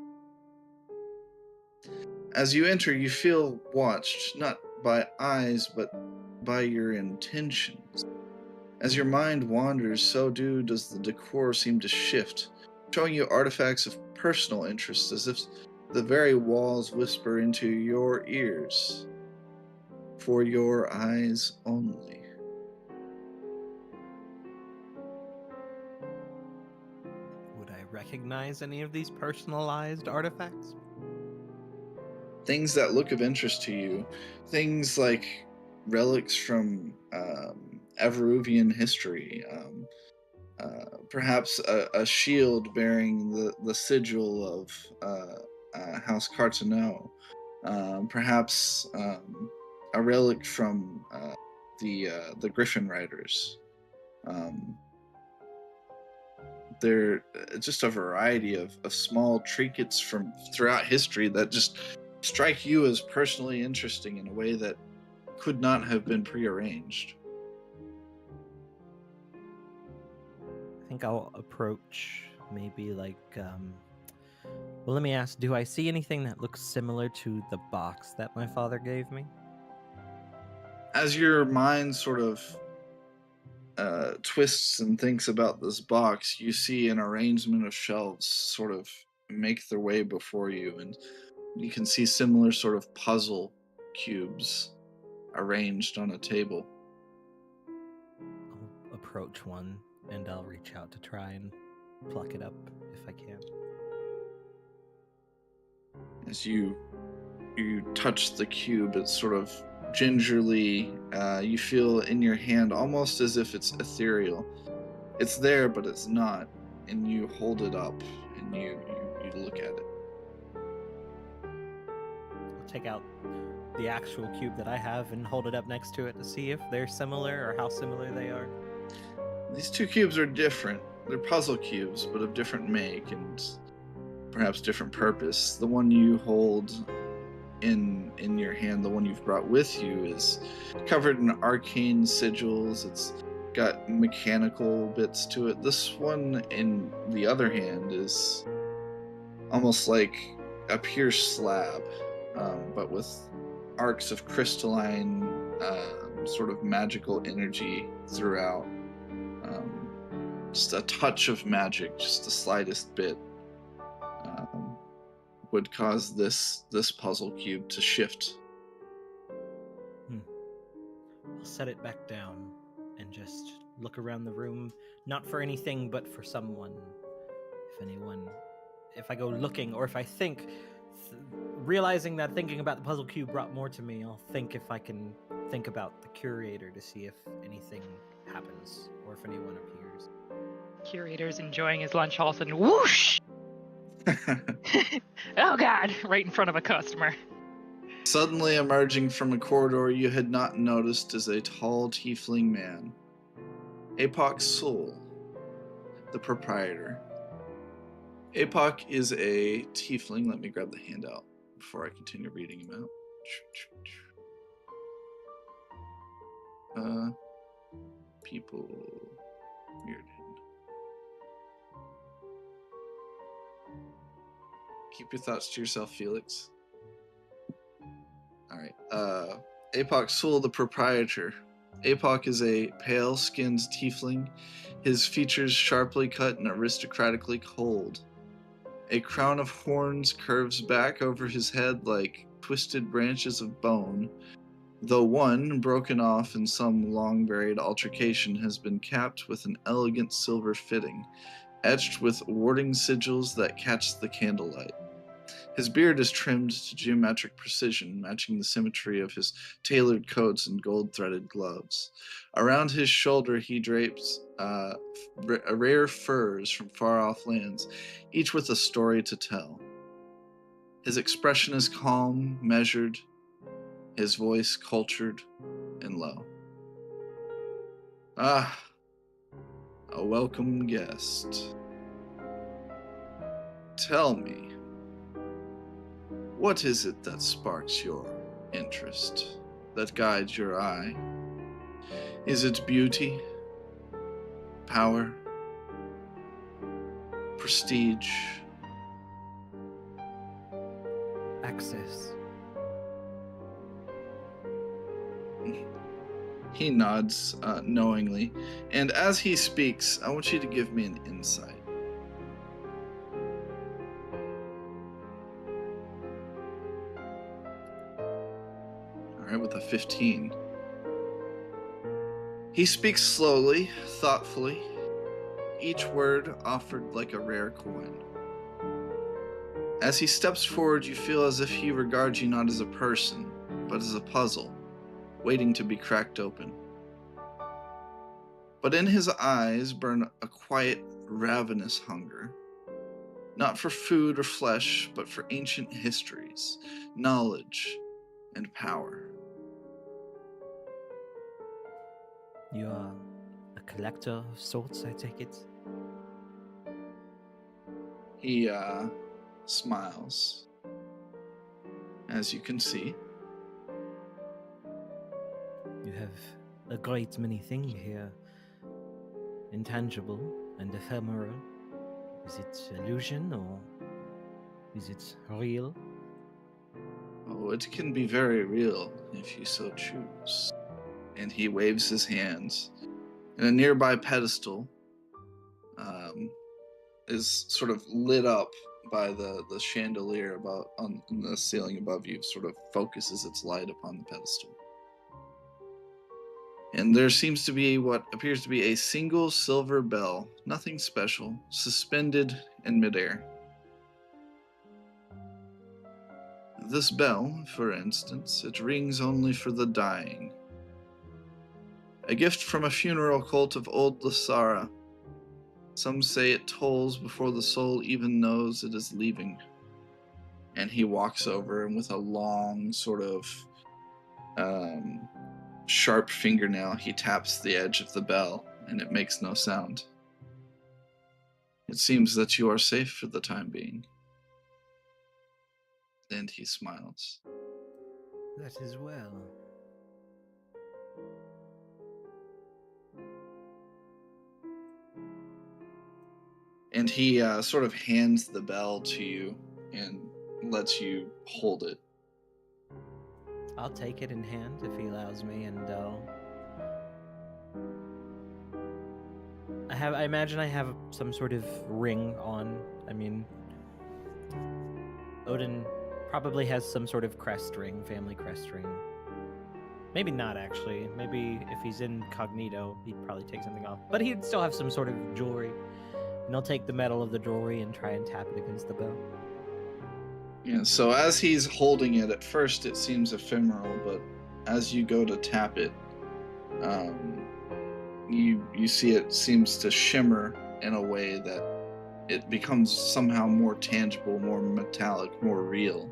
As you enter, you feel watched, not by eyes, but by your intentions. As your mind wanders, so does the decor seem to shift, showing you artifacts of personal interest, as if the very walls whisper into your ears, for your eyes only. recognize any of these personalized artifacts? Things that look of interest to you, things like relics from Averuvian history, perhaps a shield bearing the sigil of House Cartoneau, perhaps a relic from the Griffin Riders. They're just a variety of small trinkets from throughout history that just strike you as personally interesting in a way that could not have been prearranged. I think I'll approach maybe like, well, let me ask, do I see anything that looks similar to the box that my father gave me? As your mind sort of twists and thinks about this box, you see an arrangement of shelves sort of make their way before you, and you can see similar sort of puzzle cubes arranged on a table. I'll approach one and I'll reach out to try and pluck it up if I can. As you touch the cube, it's sort of gingerly, you feel in your hand almost as if it's ethereal. It's there, but it's not. And you hold it up and you look at it. I'll take out the actual cube that I have and hold it up next to it to see if they're similar or how similar they are. These two cubes are different. They're puzzle cubes, but of different make and perhaps different purpose. The one you hold in your hand, the one you've brought with you, is covered in arcane sigils. It's got mechanical bits to it. This one in the other hand is almost like a pure slab, but with arcs of crystalline sort of magical energy throughout. Just a touch of magic, just the slightest bit, would cause this puzzle cube to shift. I'll set it back down and just look around the room, not for anything, but for someone. If I go looking, or if I think, realizing that thinking about the puzzle cube brought more to me, I'll think if I can think about the curator to see if anything happens, or if anyone appears. Curator's enjoying his lunch, all of a sudden, whoosh! Oh god, right in front of a customer. Suddenly emerging from a corridor you had not noticed is a tall tiefling man. Apoc Soul, the proprietor. Apoc is a tiefling. Let me grab the handout before I continue reading him out. People. Weird. Keep your thoughts to yourself, Felix. Alright. Apoc Soul, the proprietor. Apoc is a pale-skinned tiefling, his features sharply cut and aristocratically cold. A crown of horns curves back over his head like twisted branches of bone, though one, broken off in some long-buried altercation, has been capped with an elegant silver fitting, etched with warding sigils that catch the candlelight. His beard is trimmed to geometric precision, matching the symmetry of his tailored coats and gold-threaded gloves. Around his shoulder he drapes rare furs from far-off lands, each with a story to tell. His expression is calm, measured, his voice cultured and low. Ah, a welcome guest. Tell me, what is it that sparks your interest, that guides your eye? Is it beauty, power, prestige? Access. He nods knowingly, and as he speaks, I want you to give me an insight. Alright, with a 15. He speaks slowly, thoughtfully. each word offered like a rare coin. As he steps forward, you feel as if he regards you not as a person, but as a puzzle, waiting to be cracked open. But in his eyes burn a quiet, ravenous hunger, not for food or flesh, but for ancient histories, knowledge, and power. You are a collector of sorts, I take it? He smiles, as you can see. You have a great many things here. Intangible and ephemeral. Is it illusion or is it real? Oh, it can be very real if you so choose. And he waves his hands. And a nearby pedestal is sort of lit up by the chandelier on the ceiling above you, sort of focuses its light upon the pedestal. And there seems to be what appears to be a single silver bell, nothing special, suspended in midair. This bell, for instance, it rings only for the dying. A gift from a funeral cult of old Lasara. Some say it tolls before the soul even knows it is leaving. And he walks over, and with a long sort of sharp fingernail, he taps the edge of the bell, and it makes no sound. It seems that you are safe for the time being. And he smiles. That is well. And he sort of hands the bell to you and lets you hold it. I'll take it in hand if he allows me, and I imagine I have some sort of ring on. I mean, Odin probably has some sort of crest ring, family crest ring. Maybe not, actually. Maybe if he's incognito, he'd probably take something off. But he'd still have some sort of jewelry. And I'll take the metal of the jewelry and try and tap it against the bell. Yeah, so as he's holding it, at first it seems ephemeral, but as you go to tap it, you see it seems to shimmer in a way that it becomes somehow more tangible, more metallic, more real.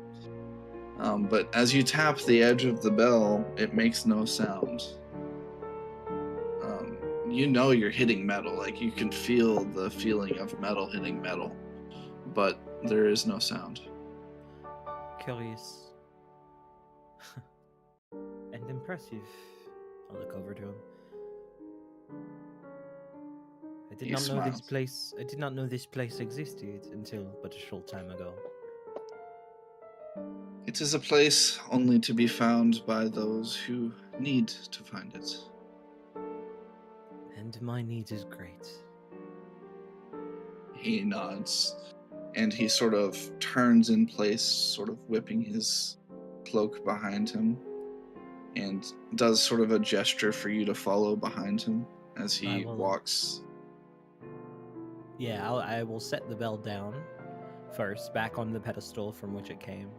But as you tap the edge of the bell, it makes no sound. You know you're hitting metal, like you can feel the feeling of metal hitting metal, but there is no sound. Curious. And impressive. I'll look over to him. I did not know this place existed until but a short time ago. It is a place only to be found by those who need to find it. And my need is great. He nods, and he sort of turns in place, sort of whipping his cloak behind him, and does sort of a gesture for you to follow behind him as he walks. Yeah, I will set the bell down first, back on the pedestal from which it came,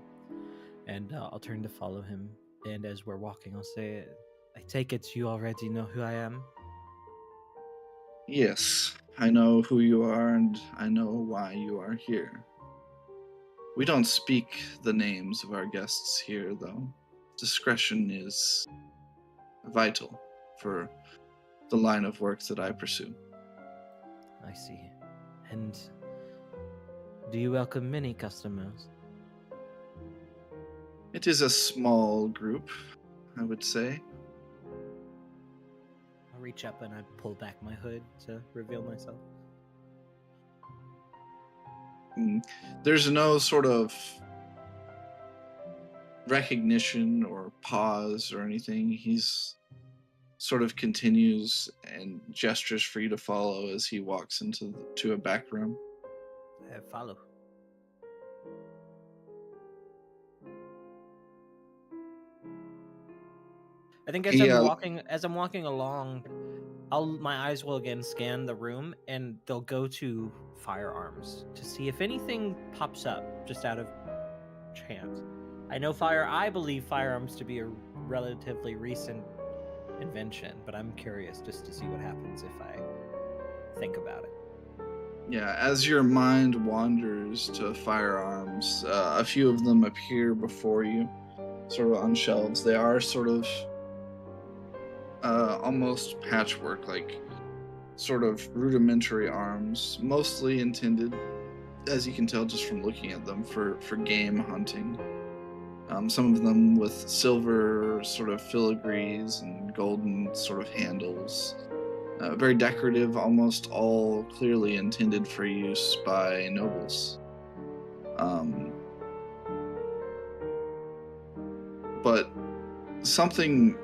and I'll turn to follow him. And as we're walking, I'll say, I take it you already know who I am? Yes, I know who you are, and I know why you are here. We don't speak the names of our guests here, though. Discretion is vital for the line of work that I pursue. I see. And do you welcome many customers? It is a small group, I would say. I reach up and I pull back my hood to reveal myself. There's no sort of recognition or pause or anything. He's sort of continues and gestures for you to follow as he walks to a back room. Follow. I think as I'm walking along, My eyes will again scan the room, and they'll go to firearms to see if anything pops up just out of chance. I believe firearms to be a relatively recent invention, but I'm curious just to see what happens if I think about it. Yeah, as your mind wanders to firearms, a few of them appear before you, sort of on shelves. They are sort of almost patchwork, like sort of rudimentary arms, mostly intended, as you can tell just from looking at them, for game hunting. Some of them with silver sort of filigrees and golden sort of handles. Very decorative, almost all clearly intended for use by nobles. But something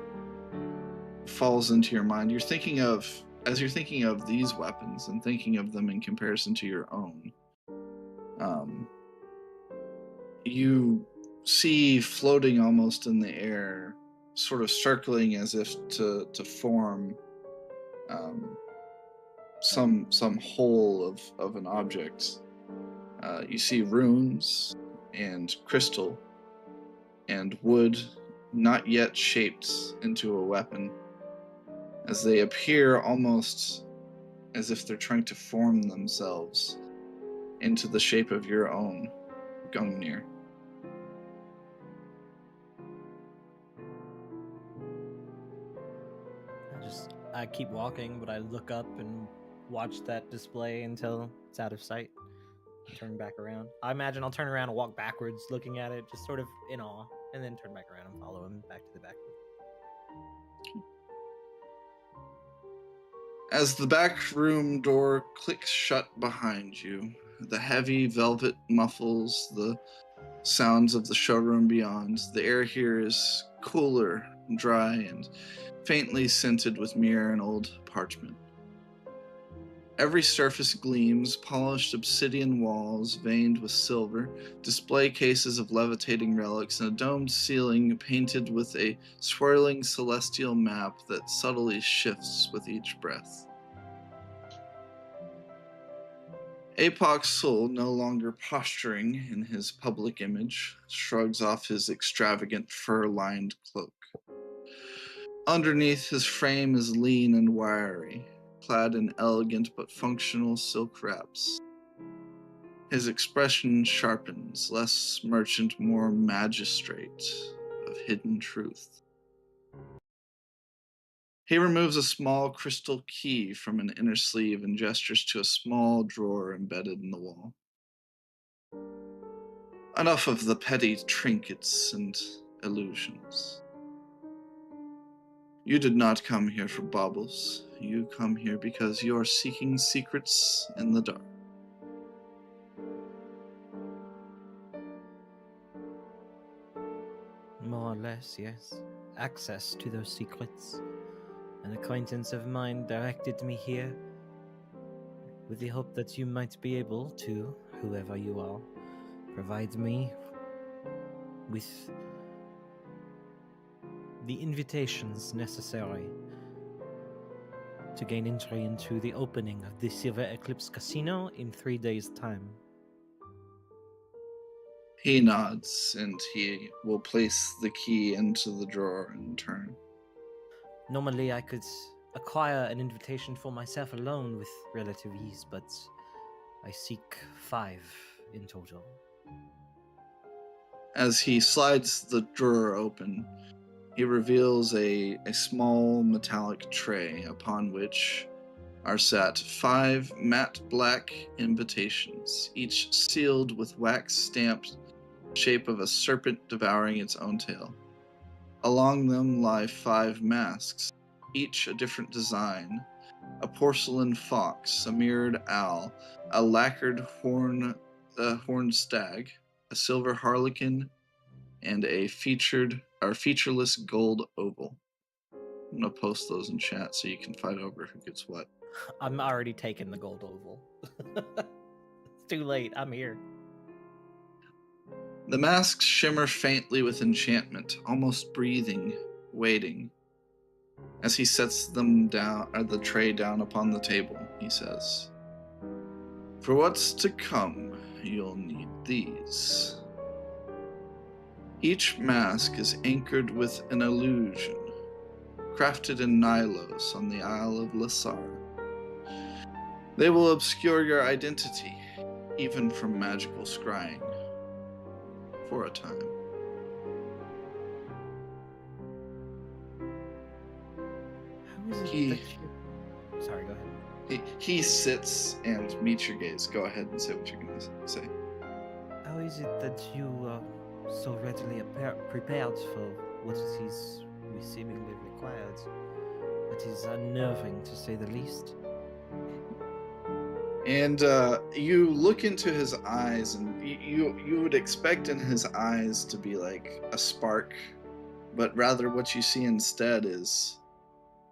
falls into your mind. As you're thinking of these weapons and thinking of them in comparison to your own, you see floating almost in the air, sort of circling as if to form some whole of an object. You see runes and crystal and wood not yet shaped into a weapon, as they appear almost as if they're trying to form themselves into the shape of your own Gungnir. I keep walking, but I look up and watch that display until it's out of sight. Turn back around. I imagine I'll turn around and walk backwards, looking at it, just sort of in awe, and then turn back around and follow him back to the back room. As the back room door clicks shut behind you, the heavy velvet muffles the sounds of the showroom beyond. The air here is cooler, dry, and faintly scented with myrrh and old parchment. Every surface gleams, polished obsidian walls veined with silver, display cases of levitating relics, and a domed ceiling painted with a swirling celestial map that subtly shifts with each breath. Apoc's soul, no longer posturing in his public image, shrugs off his extravagant fur-lined cloak. Underneath, his frame is lean and wiry, clad in elegant but functional silk wraps. His expression sharpens, less merchant, more magistrate of hidden truth. He removes a small crystal key from an inner sleeve and gestures to a small drawer embedded in the wall. Enough of the petty trinkets and illusions. You did not come here for baubles. You come here because you are seeking secrets in the dark. More or less, yes. Access to those secrets. An acquaintance of mine directed me here with the hope that you might be able to, whoever you are, provide me with the invitations necessary to gain entry into the opening of the Silver Eclipse Casino in 3 days' time. He nods, and he will place the key into the drawer in turn. Normally I could acquire an invitation for myself alone with relative ease, but I seek 5 in total. As he slides the drawer open, he reveals a small metallic tray upon which are set 5 matte black invitations, each sealed with wax-stamped shape of a serpent devouring its own tail. Along them lie 5 masks, each a different design: a porcelain fox, a mirrored owl, a lacquered horned stag, a silver harlequin, and a featureless gold oval. I'm gonna post those in chat so you can fight over who gets what. I'm already taking the gold oval. It's too late. I'm here. The masks shimmer faintly with enchantment, almost breathing, waiting. As he sets them down, or the tray down upon the table, he says, "For what's to come, you'll need these. Each mask is anchored with an illusion, crafted in Nilos on the Isle of Lasar. They will obscure your identity, even from magical scrying, for a time." How is it He- that you... Sorry, go ahead. He sits and meets your gaze. Go ahead and say what you're going to say. How is it that you are so readily prepared for what it is we seemingly required? It is unnerving, to say the least. And you look into his eyes, and you would expect in his eyes to be like a spark, but rather what you see instead is,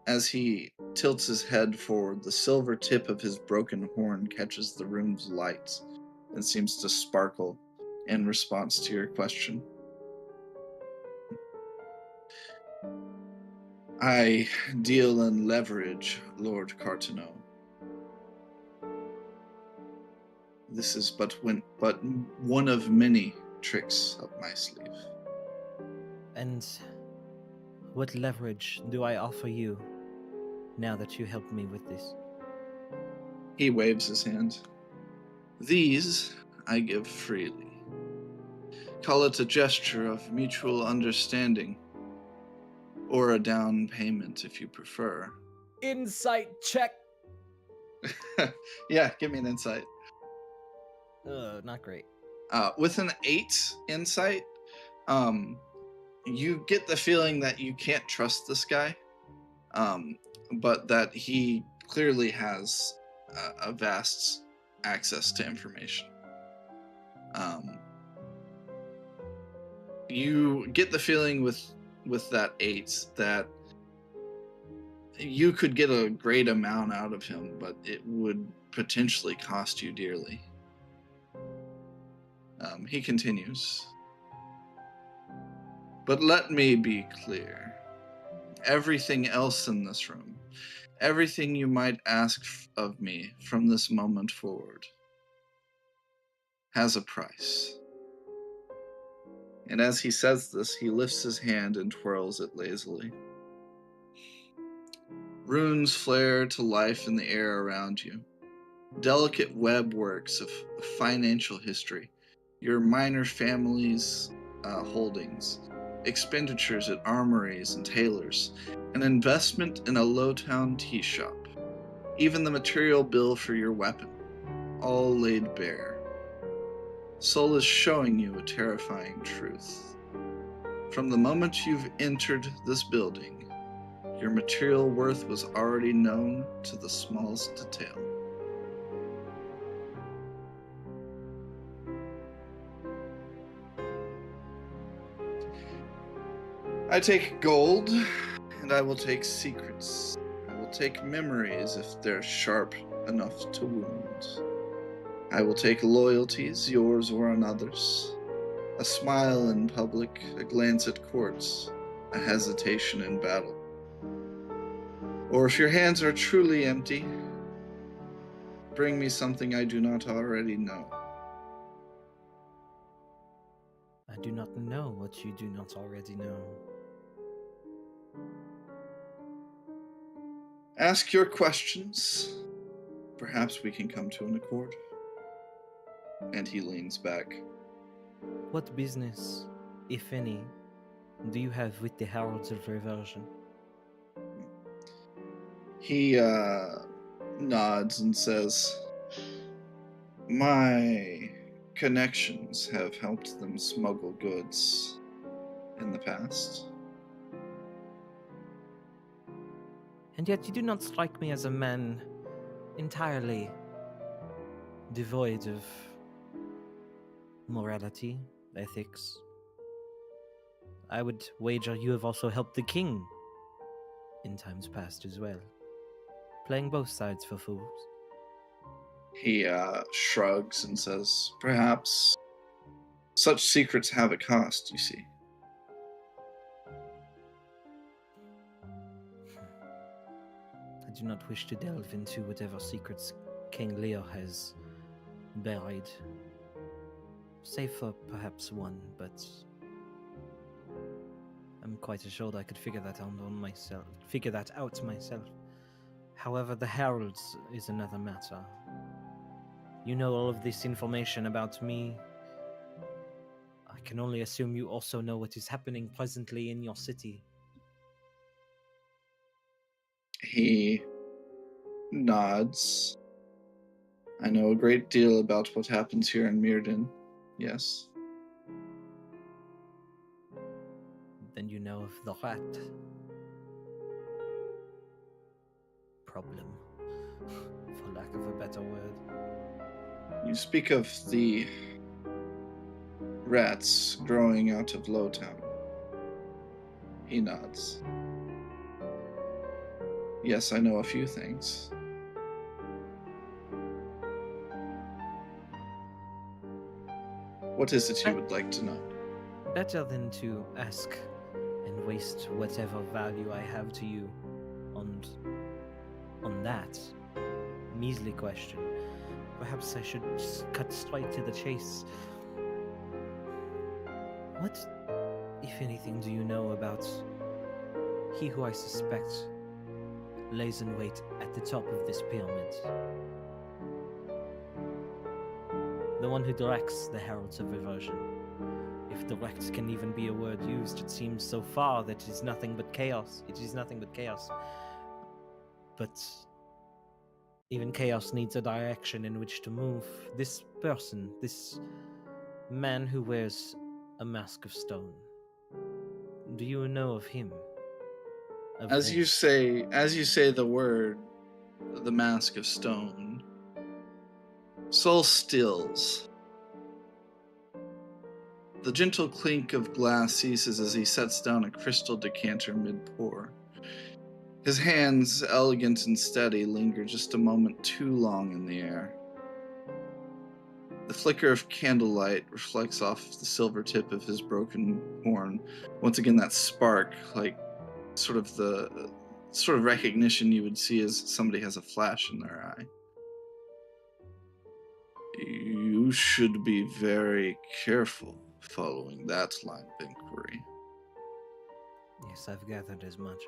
as he tilts his head forward, the silver tip of his broken horn catches the room's light and seems to sparkle in response to your question. "I deal in leverage, Lord Cartano. This is but one of many tricks up my sleeve." And what leverage do I offer you now that you helped me with this? He waves his hand. "These I give freely. Call it a gesture of mutual understanding, or a down payment if you prefer." Insight check! Yeah, give me an insight. Not great. With an 8 insight, you get the feeling that you can't trust this guy, but that he clearly has a vast access to information. You get the feeling with that 8 that you could get a great amount out of him, but it would potentially cost you dearly. He continues, "But let me be clear. Everything else in this room, everything you might ask of me from this moment forward, has a price." And as he says this, he lifts his hand and twirls it lazily. Runes flare to life in the air around you. Delicate web works of financial history, your minor family's holdings, expenditures at armories and tailors, an investment in a low-town tea shop, even the material bill for your weapon, all laid bare. Sol is showing you a terrifying truth. From the moment you've entered this building, your material worth was already known to the smallest detail. I take gold, and I will take secrets. I will take memories if they're sharp enough to wound. I will take loyalties, yours or another's. A smile in public, a glance at courts, a hesitation in battle. Or if your hands are truly empty, bring me something I do not already know. I do not know what you do not already know. Ask your questions. Perhaps we can come to an accord. And he leans back. What business, if any, do you have with the Heralds of Reversion? He nods and says, "My connections have helped them smuggle goods in the past." And yet you do not strike me as a man entirely devoid of morality, ethics. I would wager you have also helped the king in times past as well, playing both sides for fools. He shrugs and says, "Perhaps such secrets have a cost, you see." I do not wish to delve into whatever secrets King Leo has buried. Save for perhaps one, but I'm quite assured I could figure that out myself. However, the Heralds is another matter. You know all of this information about me. I can only assume you also know what is happening presently in your city. He nods. I know a great deal about what happens here in Mirrodin. Yes. Then you know of the rat problem, for lack of a better word. You speak of the rats growing out of Lowtown. He nods. Yes, I know a few things. What is it you would like to know? Better than to ask and waste whatever value I have to you on that measly question. Perhaps I should cut straight to the chase. What, if anything, do you know about he who I suspect lays in wait at the top of this pyramid? The one who directs the Heralds of Reversion. If direct can even be a word used, it seems so far that it is nothing but chaos. It is nothing but chaos. But even chaos needs a direction in which to move. This person, this man who wears a mask of stone, do you know of him? As you say the word, the mask of stone, Soul stills. The gentle clink of glass ceases as he sets down a crystal decanter mid-pour. His hands, elegant and steady, linger just a moment too long in the air. The flicker of candlelight reflects off the silver tip of his broken horn. Once again, that spark, like sort of recognition you would see as somebody has a flash in their eye. You should be very careful following that line of inquiry. Yes, I've gathered as much.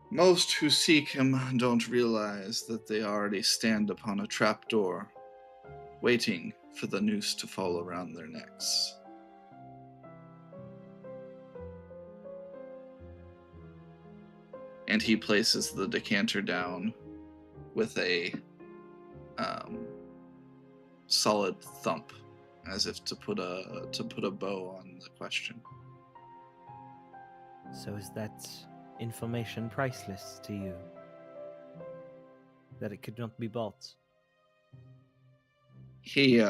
Most who seek him don't realize that they already stand upon a trapdoor, waiting for the noose to fall around their necks. And he places the decanter down with a solid thump, as if to put a bow on the question. So is that information priceless to you? That it could not be bought? He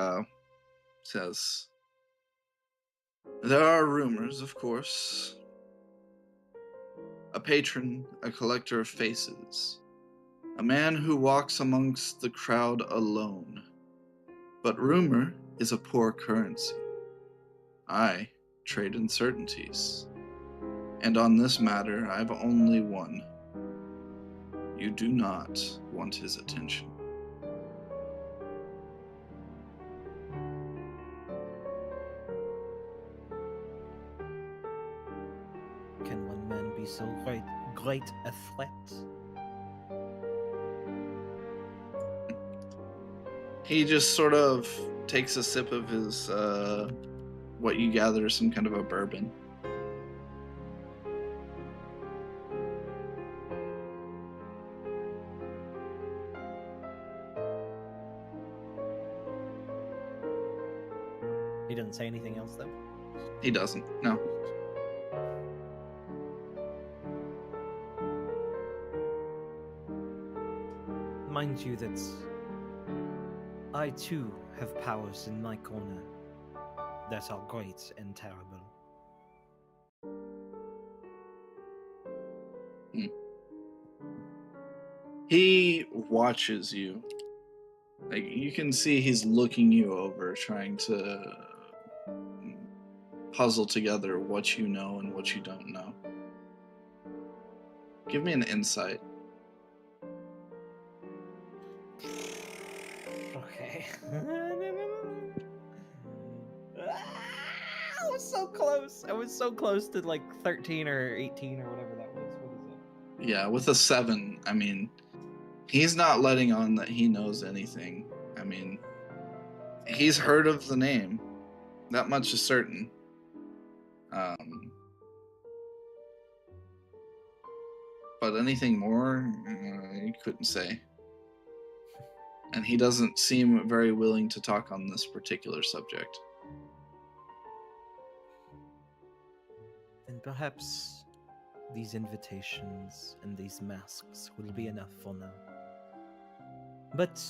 says, there are rumors, of course. A patron, a collector of faces, a man who walks amongst the crowd alone. But rumor is a poor currency. I trade uncertainties. And on this matter, I've only one. You do not want his attention. Can one man be so great a threat? He just sort of takes a sip of his, what you gather is some kind of a bourbon. He doesn't say anything else, though? He doesn't, no. Mind you that I too have powers in my corner that are great and terrible. He watches you. Like, you can see he's looking you over, trying to puzzle together what you know and what you don't know. Give me an insight. Okay. I was so close. I was so close to like 13 or 18 or whatever that was. What is it? Yeah, with a 7, I mean, he's not letting on that he knows anything. I mean, he's heard of the name. That much is certain. But anything more, he couldn't say. And he doesn't seem very willing to talk on this particular subject. Then perhaps these invitations and these masks will be enough for now. But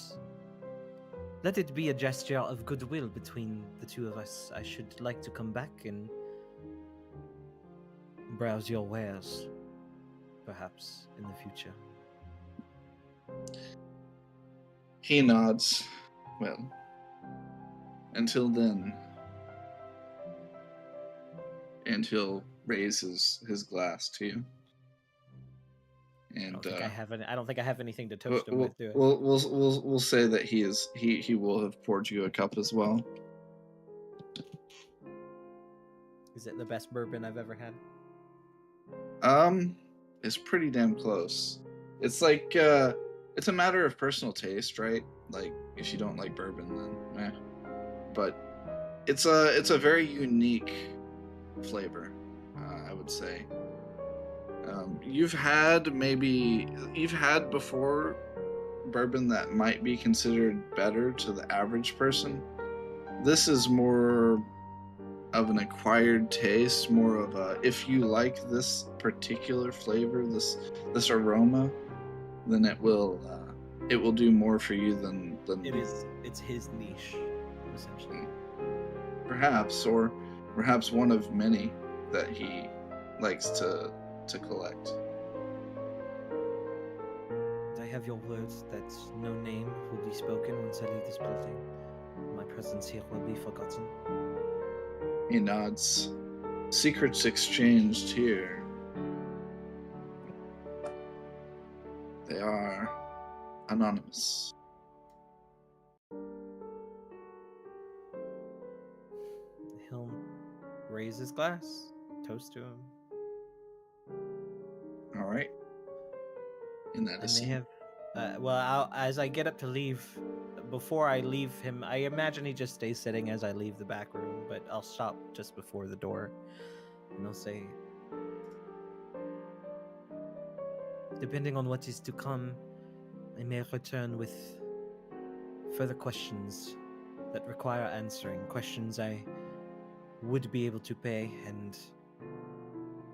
let it be a gesture of goodwill between the two of us. I should like to come back and browse your wares, perhaps, in the future. He nods. Well, until then. And he'll raise his glass to you. And I don't think I have anything to toast him with, do I? We'll say that he will have poured you a cup as well. Is it the best bourbon I've ever had? It's pretty damn close. It's like it's a matter of personal taste, right? Like if you don't like bourbon, then but it's a very unique flavor, I would say. You've had before bourbon that might be considered better to the average person. This is more of an acquired taste, more of a, if you like this particular flavor, this aroma, then it will do more for you than it's his niche, essentially. Perhaps one of many that he likes to collect. I have your words that no name will be spoken once I leave this building. My presence here will be forgotten. He nods. Secrets exchanged here. They are anonymous. He'll raise his glass, toast to him. All right. And that is. I may have. As I get up to leave, before I leave him, I imagine he just stays sitting as I leave the back room. But I'll stop just before the door, and I'll say, depending on what is to come, I may return with further questions that require answering. Questions I would be able to pay, and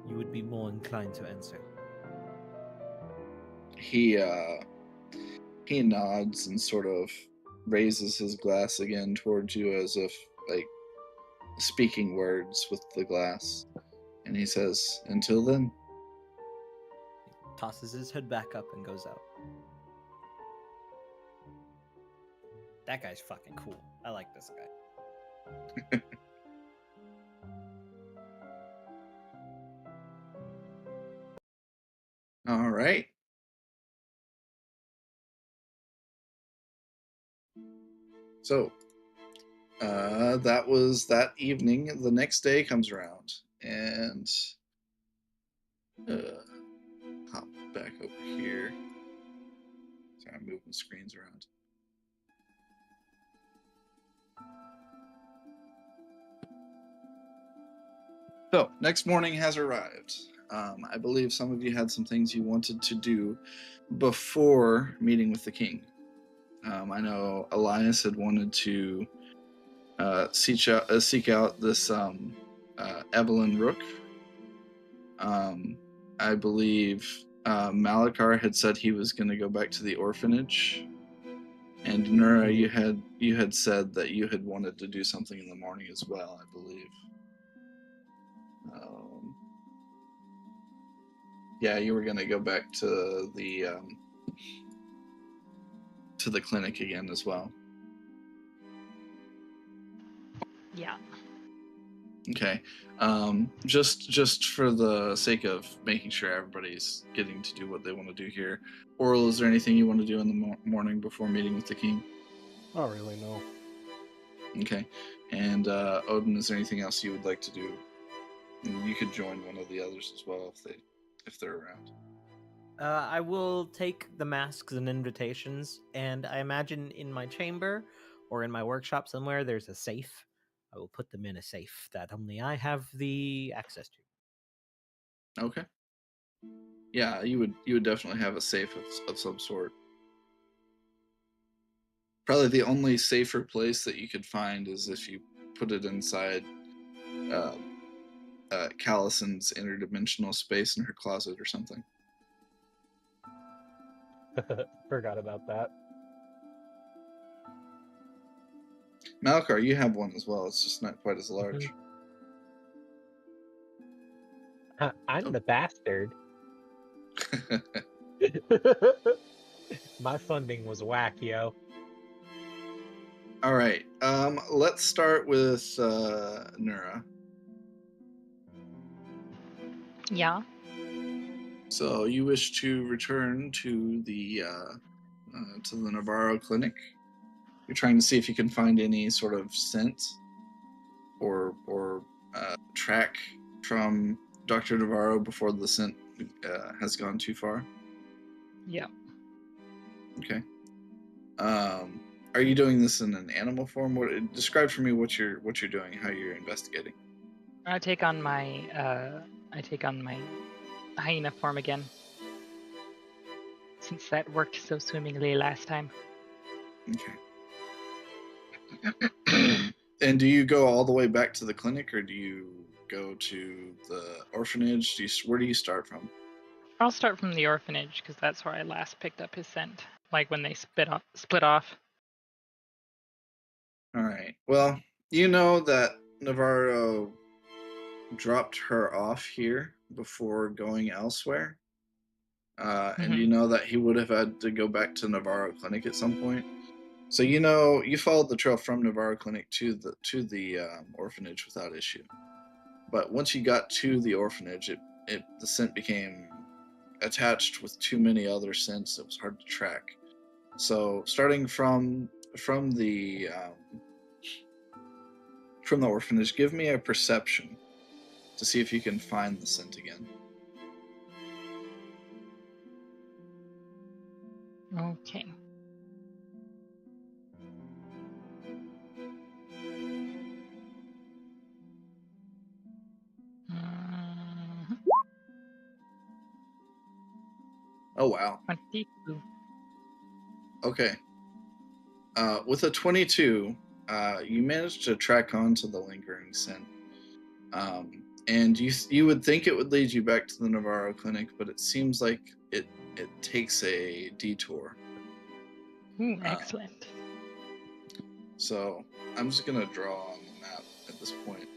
you would be more inclined to answer. He nods and sort of raises his glass again towards you as if like speaking words with the glass, and he says, "Until then." He tosses his hood back up and goes out. That guy's fucking cool. I like this guy. All right. So, that was that evening. The next day comes around, and hop back over here. Sorry, I'm moving screens around. So, next morning has arrived. I believe some of you had some things you wanted to do before meeting with the king. I know Elias had wanted to seek out this Evelyn Rook. I believe Malachar had said he was going to go back to the orphanage, and Nura, you had said that you had wanted to do something in the morning as well, I believe. Yeah, you were going to go back to the clinic again as well. Yeah. Okay. Just for the sake of making sure everybody's getting to do what they want to do here, Oral, is there anything you want to do in the morning before meeting with the king? Not really, no. Okay. And Odin, is there anything else you would like to do? And you could join one of the others as well if they're around. I will take the masks and invitations, and I imagine in my chamber or in my workshop somewhere there's a safe. I will put them in a safe that only I have the access to. Okay. Yeah, you would definitely have a safe of some sort. Probably the only safer place that you could find is if you put it inside Callison's interdimensional space in her closet or something. Forgot about that. Malakar, you have one as well. It's just not quite as large. I'm the bastard. My funding was whack, yo. All right. Let's start with Nura. Yeah. So you wish to return to the Navarro clinic. You're trying to see if you can find any sort of scent or track from Dr. Navarro before the scent has gone too far. Yeah. Okay. Are you doing this in an animal form? Describe for me what you're doing, how you're investigating. I take on my hyena form again, since that worked so swimmingly last time. Okay. And do you go all the way back to the clinic, or do you go to the orphanage? Where do you start from? I'll start from the orphanage, because that's where I last picked up his scent, like when they split off. All right. Well, you know that Navarro dropped her off here before going elsewhere. And you know that he would have had to go back to Navarro Clinic at some point. So you followed the trail from Navarro Clinic to the orphanage without issue. But once you got to the orphanage, the scent became attached with too many other scents. It was hard to track. So starting from the orphanage, give me a perception to see if you can find the scent again. Okay. Oh wow. 22. Okay. With a 22, you managed to track on to the lingering scent. And you would think it would lead you back to the Navarro Clinic, but it seems like it takes a detour. Ooh, excellent. So I'm just gonna draw on the map at this point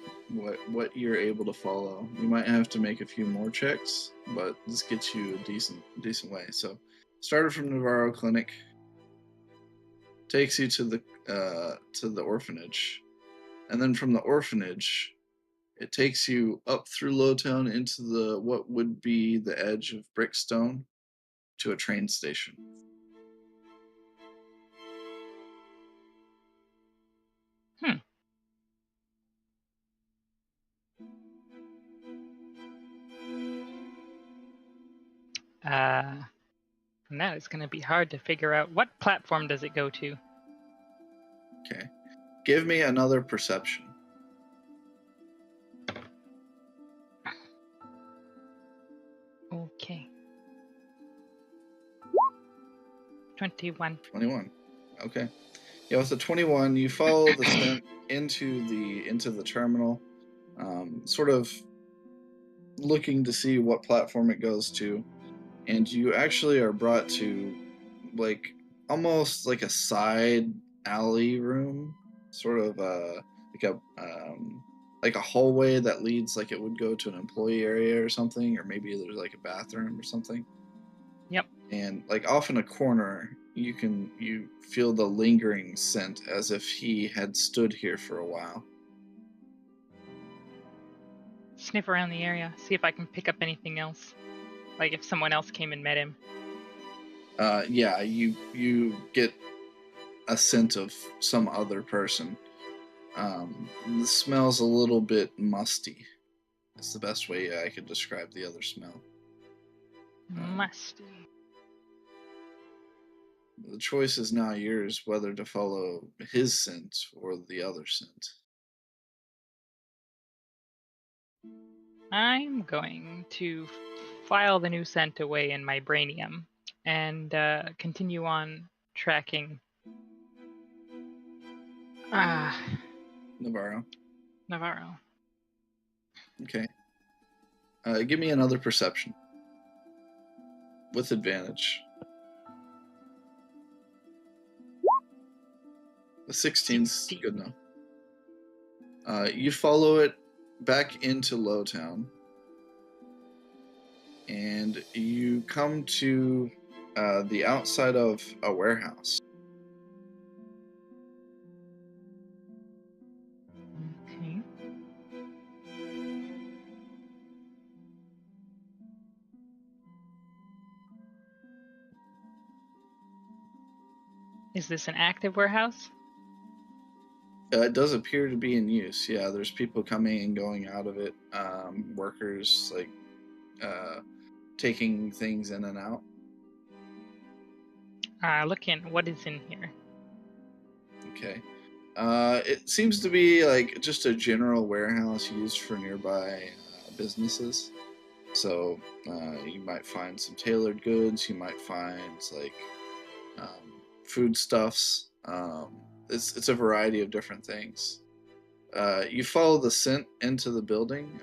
what you're able to follow. You might have to make a few more checks, but this gets you a decent way. So started from Navarro Clinic, takes you to the orphanage, and then from the orphanage, it takes you up through Lowtown into what would be the edge of Brickstone to a train station. Now it's going to be hard to figure out what platform does it go to. Okay. Give me another perception. Okay. 21. 21. Okay. Yeah, with the 21, you follow the scent into the terminal, sort of looking to see what platform it goes to, and you actually are brought to almost like a side alley room, sort of like a hallway that leads like it would go to an employee area or something, or maybe there's like a bathroom or something. Yep. And like off in a corner, you feel the lingering scent as if he had stood here for a while. Sniff around the area, see if I can pick up anything else. Like if someone else came and met him. Yeah, you get a scent of some other person. The smell's a little bit musty. It's the best way I could describe the other smell. Musty. The choice is now yours whether to follow his scent or the other scent. I'm going to file the new scent away in my brainium and continue on tracking Navarro. Okay. Give me another perception. With advantage. The 16's good enough. You follow it back into Lowtown. And you come to the outside of a warehouse. Okay. Is this an active warehouse? It does appear to be in use. Yeah, there's people coming and going out of it. Workers like taking things in and out. Look in. What is in here? Okay. It seems to be like just a general warehouse used for nearby businesses. So you might find some tailored goods. You might find like foodstuffs. It's a variety of different things. You follow the scent into the building.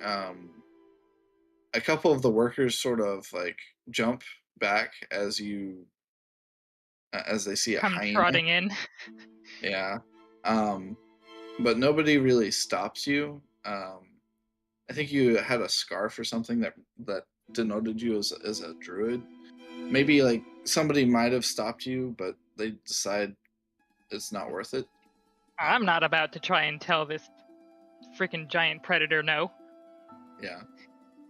A couple of the workers sort of like jump back as they see a Come hyena. trotting in. Yeah. But nobody really stops you. I think you had a scarf or something that denoted you as a druid. Maybe like somebody might have stopped you, but they decide it's not worth it. I'm not about to try and tell this freaking giant predator no. Yeah.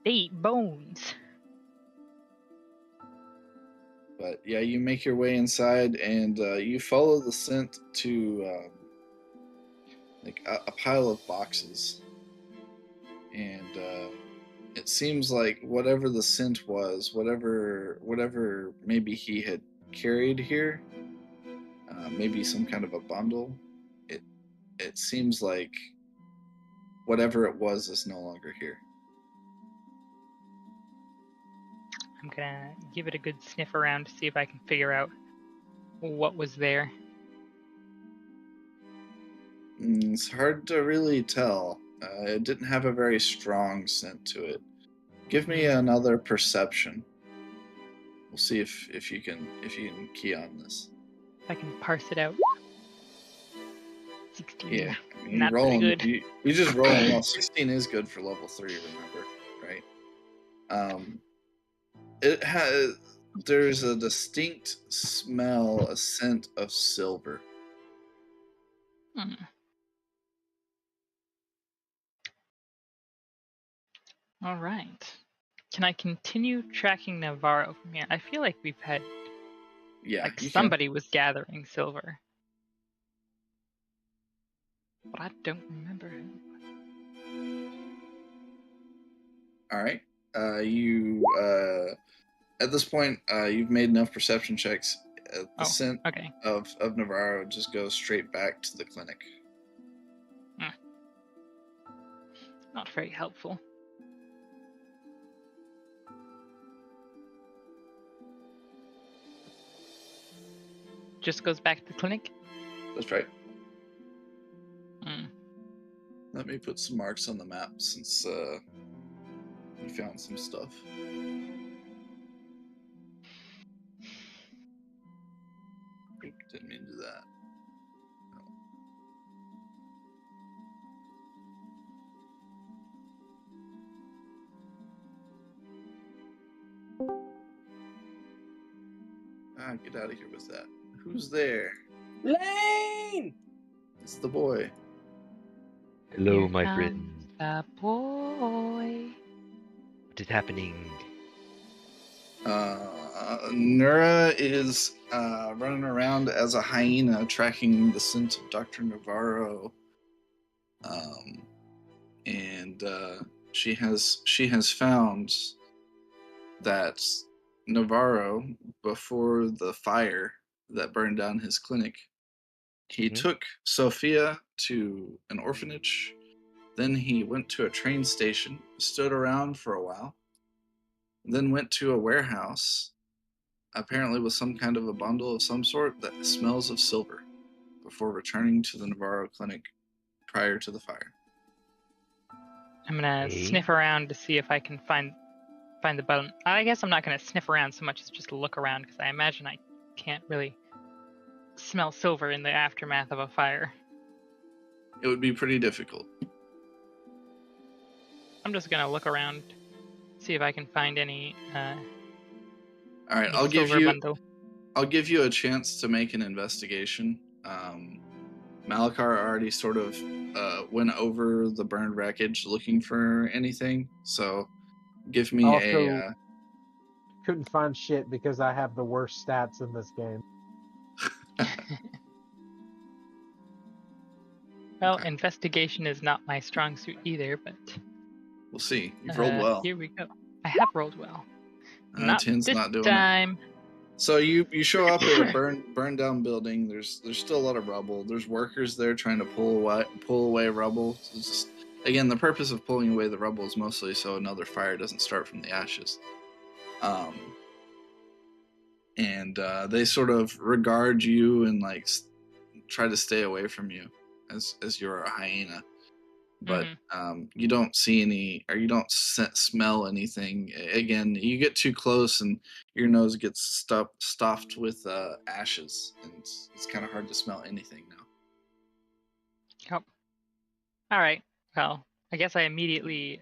They eat bones. But yeah, you make your way inside and you follow the scent to like a pile of boxes. And it seems like whatever the scent was, whatever maybe he had carried here, maybe some kind of a bundle, it seems like whatever it was is no longer here. I'm gonna give it a good sniff around to see if I can figure out what was there. It's hard to really tell. It didn't have a very strong scent to it. Give me another perception. We'll see if you can key on this. If I can parse it out. 16. Yeah, I mean, Not rolling, very good. You just roll well. 16 is good for level 3. Remember, right? There's a distinct smell, a scent of silver. All right. Can I continue tracking Navarro from here? I feel like we've had like somebody was gathering silver, but I don't remember who. All right. You at this point you've made enough perception checks. The scent of Navarro just goes straight back to the clinic. Not very helpful. Just goes back to the clinic? That's right. Let me put some marks on the map since you found some stuff. Didn't mean to do that. No. Get out of here with that. Who's there? Lane! It's the boy. Hello, Here my comes friend. The boy. What is happening? Nura is running around as a hyena, tracking the scent of Dr. Navarro. And she has found that Navarro, before the fire that burned down his clinic, he took Sophia to an orphanage. Then he went to a train station, stood around for a while, then went to a warehouse, apparently with some kind of a bundle of some sort that smells of silver, before returning to the Navarro clinic prior to the fire. I'm gonna sniff around to see if I can find the bone. I guess I'm not gonna sniff around so much as just look around, because I imagine I can't really smell silver in the aftermath of a fire. It would be pretty difficult. I'm just gonna look around, see if I can find any. All right, I'll give you a chance to make an investigation. Malakar already sort of went over the burned wreckage looking for anything, so give me also, couldn't find shit because I have the worst stats in this game. Well, investigation is not my strong suit either, but we'll see. You've rolled well. Here we go. I have rolled well. Not Ten's this not doing time. it. So you show up at a burned down building. There's still a lot of rubble. There's workers there trying to pull away rubble. It's just, again, the purpose of pulling away the rubble is mostly so another fire doesn't start from the ashes. And they sort of regard you and like try to stay away from you as you're a hyena. But you don't see any, or you don't smell anything. Again, you get too close and your nose gets stuffed with ashes, and it's kind of hard to smell anything now. Yep. All right. Well, I guess I immediately,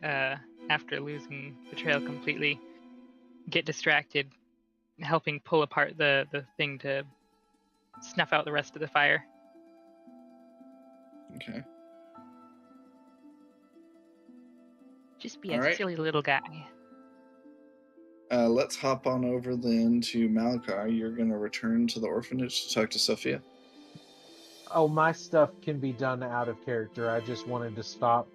after losing the trail completely, get distracted, helping pull apart the thing to snuff out the rest of the fire. Okay. Just be a silly little guy. Let's hop on over then to Malakar. You're going to return to the orphanage to talk to Sophia. Oh, my stuff can be done out of character. I just wanted to stop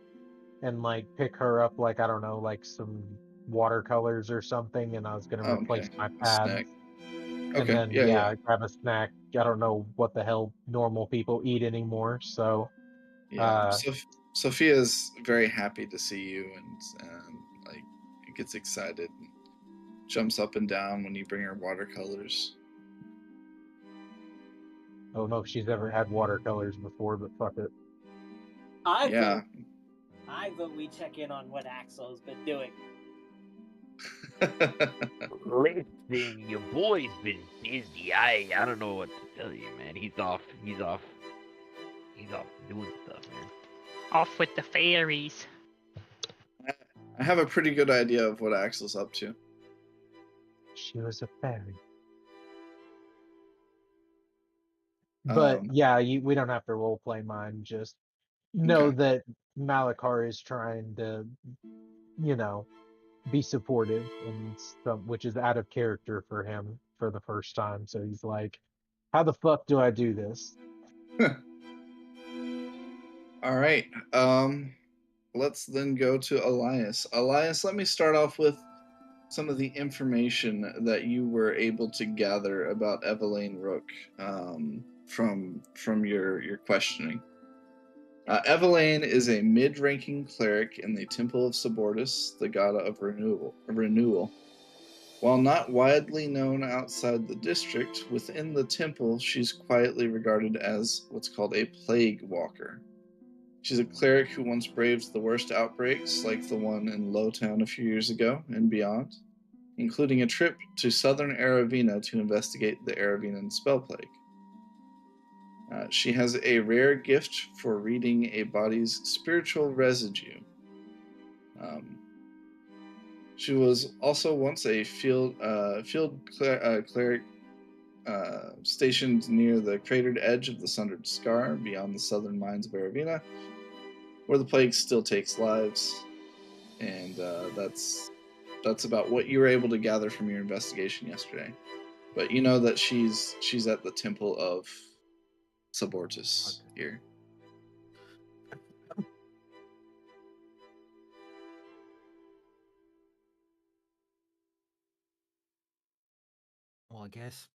and like pick her up, like, I don't know, like some watercolors or something, and I was going to replace my pad. And then, grab a snack. I don't know what the hell normal people eat anymore, so... Yeah, Sophia's very happy to see you, and like gets excited and jumps up and down when you bring her watercolors. I don't know if she's ever had watercolors before, but fuck it. I vote we check in on what Axel's been doing. Listen, your boy's been busy. I don't know what to tell you, man. He's off doing stuff, man. Off with the fairies. I have a pretty good idea of what Axel's up to. She was a fairy. But we don't have to roleplay mine. Just know that Malakar is trying to, be supportive, and which is out of character for him for the first time. So he's like, "How the fuck do I do this?" All right. Let's then go to Elias. Elias, let me start off with some of the information that you were able to gather about Evelyn Rook from your questioning. Evelyn is a mid-ranking cleric in the Temple of Sabordus, the god of renewal. While not widely known outside the district, within the temple, she's quietly regarded as what's called a plague walker. She's a cleric who once braved the worst outbreaks, like the one in Lowtown a few years ago and beyond, including a trip to southern Aravina to investigate the Aravinan spell plague. She has a rare gift for reading a body's spiritual residue. She was also once a field cleric stationed near the cratered edge of the Sundered Scar beyond the southern mines of Aravina, where the plague still takes lives, and that's that's about what you were able to gather from your investigation yesterday. But you know that she's at the temple of Subortus here. Well, I guess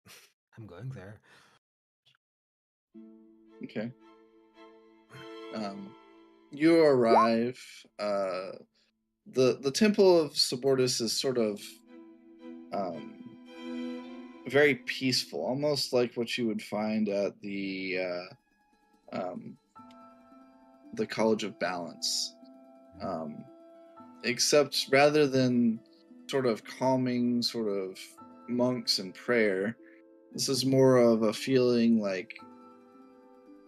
I'm going there. Okay. You arrive. The temple of Subortus is sort of very peaceful, almost like what you would find at the College of Balance. Except rather than sort of calming sort of monks and prayer, this is more of a feeling like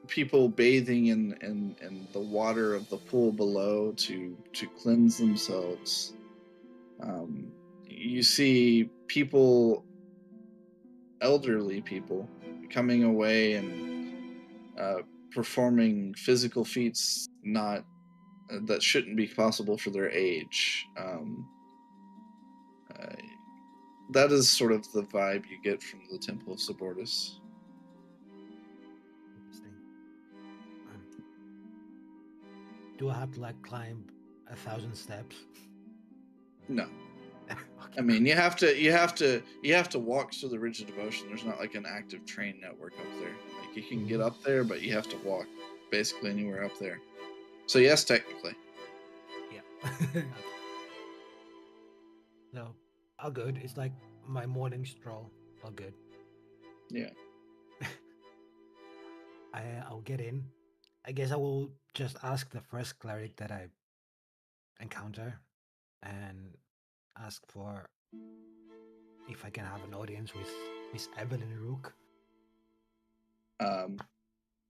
people bathing in the water of the pool below to cleanse themselves. You see people, elderly people, coming away and performing physical feats not that shouldn't be possible for their age. That is sort of the vibe you get from the Temple of Subortus. Interesting. Do I have to like climb 1,000 steps? No. Okay. I mean, you have to walk through the Ridge of Devotion. There's not like an active train network up there. Like you can get up there, but you have to walk basically anywhere up there. So yes, technically. Yeah. No, all good. It's like my morning stroll. All good. Yeah. I'll get in. I guess I will just ask the first cleric that I encounter and ask for if I can have an audience with Miss Evelyn Rook.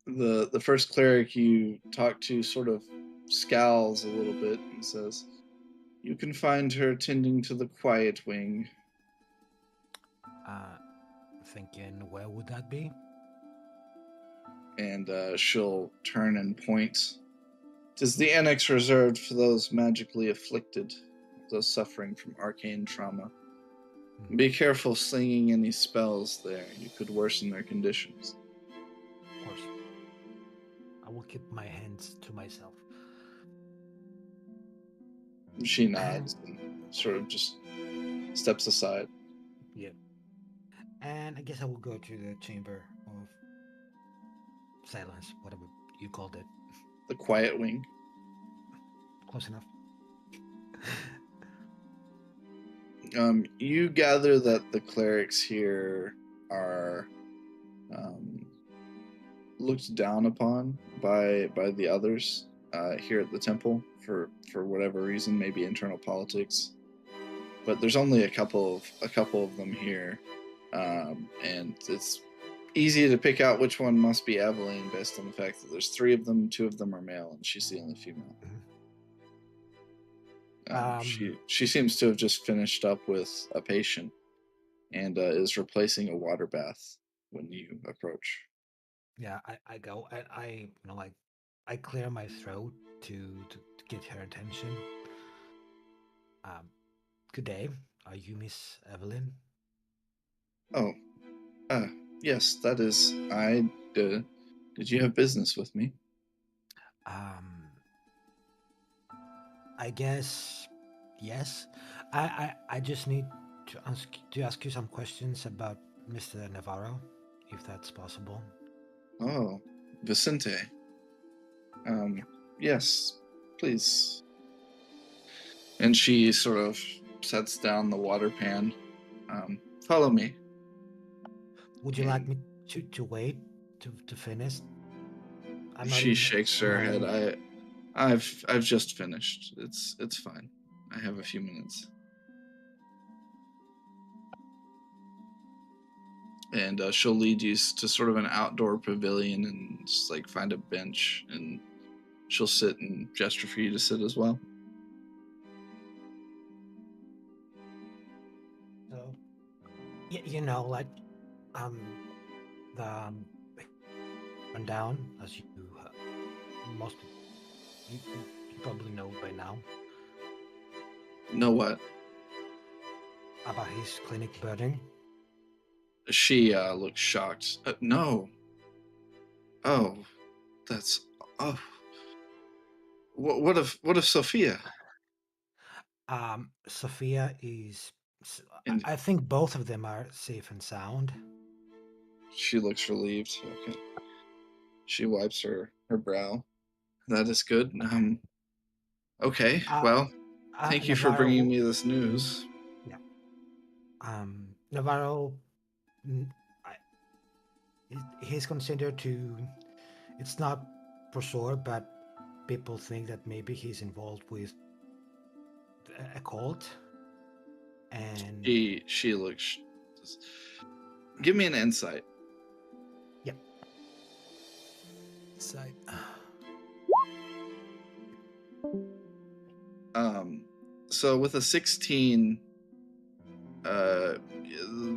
The first cleric you talk to sort of scowls a little bit and says, "You can find her tending to the quiet wing." Thinking, where would that be? And she'll turn and point. "'Tis the annex reserved for those magically afflicted, those suffering from arcane trauma. Be careful slinging any spells there. You could worsen their conditions." Of course. I will keep my hands to myself. She nods and sort of just steps aside. Yeah. And I guess I will go to the chamber of silence, whatever you called it. The quiet wing. Close enough. You gather that the clerics here are looked down upon by the others here at the temple for whatever reason, maybe internal politics. But there's only a couple of them here, and it's easy to pick out which one must be Evelyn based on the fact that there's 3 of them, 2 of them are male, and she's the only female. She seems to have just finished up with a patient and is replacing a water bath when you approach. Yeah, I go and I clear my throat to get her attention. Good day. Are you Miss Evelyn? Oh, yes, that is I. Did you have business with me? I guess yes. I just need to ask you some questions about Mr. Navarro, if that's possible. Oh, Vicente. Yes, please. And she sort of sets down the water pan. Follow me. Would you like me to wait to finish? She shakes her head. I've just finished. It's fine. I have a few minutes. And she'll lead you to sort of an outdoor pavilion and just like find a bench, and she'll sit and gesture for you to sit as well. So, you know, like the rundown, as you you probably know by now. Know what? about his clinic burning? She looks shocked. No. Oh, that's oh. What if Sophia? Sophia is. And I think both of them are safe and sound. she looks relieved. Okay. She wipes her brow. That is good. Okay. Well, thank you for bringing me this news. Yeah. Navarro. mm, I- he's considered to. It's not for sure, but people think that maybe he's involved with a cult. And She looks. Give me an insight. yep. Side. So with a 16, the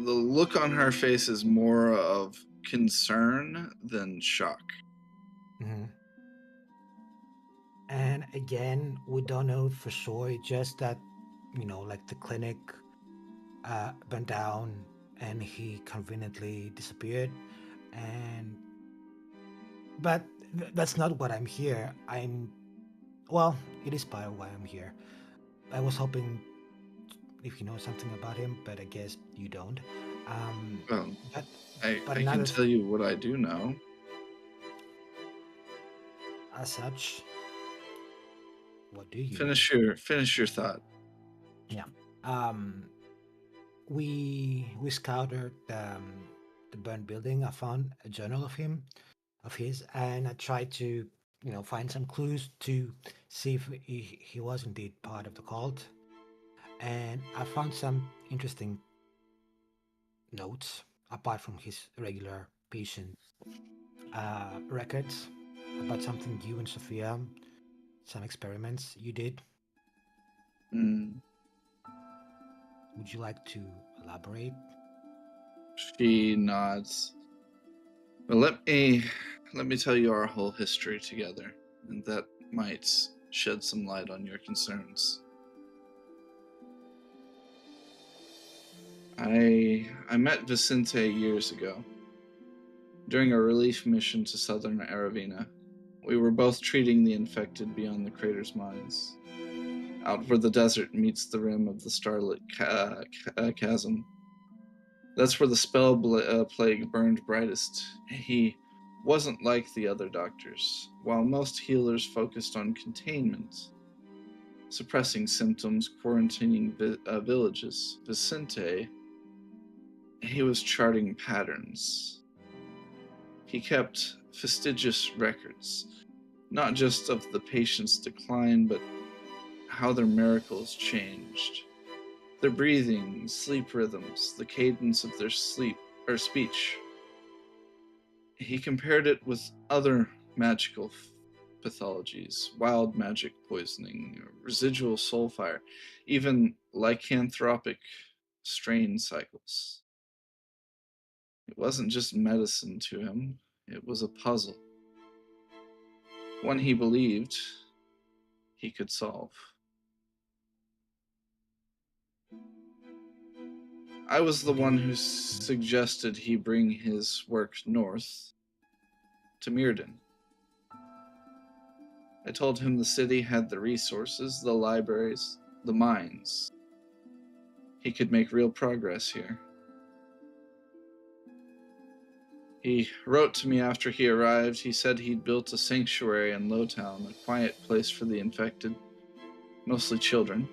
look on her face is more of concern than shock. Mm-hmm. And again, we don't know for sure. It's just that, like the clinic burned down and he conveniently disappeared. But that's not what I'm here. Well, it is part of why I'm here. I was hoping if you know something about him, but I guess you don't. Well, But I can tell you what I do know. As such, what do you finish your thought? Yeah. We scouted the burned building. I found a journal of his, and I tried to find some clues to see if he was indeed part of the cult. And I found some interesting notes apart from his regular patient records about something you and Sophia, some experiments you did. Would you like to elaborate? She nods. Well, let me tell you our whole history together, and that might shed some light on your concerns. I met Vicente years ago during a relief mission to southern Aravina. We were both treating the infected beyond the crater's mines, out where the desert meets the rim of the starlit chasm. That's where the spell plague burned brightest. He wasn't like the other doctors. While most healers focused on containment, suppressing symptoms, quarantining villages, Vicente, he was charting patterns. He kept fastidious records, not just of the patient's decline, but how their miracles changed. Their breathing, sleep rhythms, the cadence of their speech. He compared it with other magical pathologies, wild magic poisoning, residual soul fire, even lycanthropic strain cycles. It wasn't just medicine to him, it was a puzzle. One he believed he could solve. I was the one who suggested he bring his work north to Mirrodin. I told him the city had the resources, the libraries, the mines. He could make real progress here. He wrote to me after he arrived. He said he'd built a sanctuary in Lowtown, a quiet place for the infected, mostly children.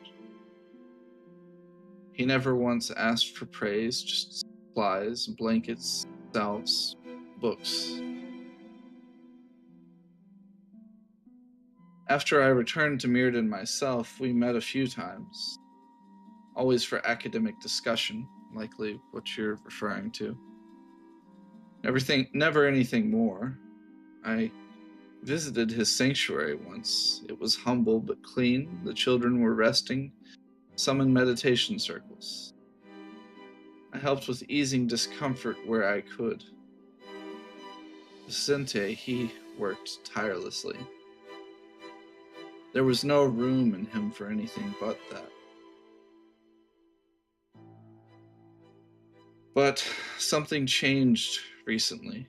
He never once asked for praise, just supplies, blankets, salves, books. After I returned to Mirrodin myself, we met a few times, always for academic discussion, likely what you're referring to. Never anything more. I visited his sanctuary once. It was humble but clean. The children were resting, some in meditation circles. I helped with easing discomfort where I could. Vicente, he worked tirelessly. There was no room in him for anything but that. But something changed recently.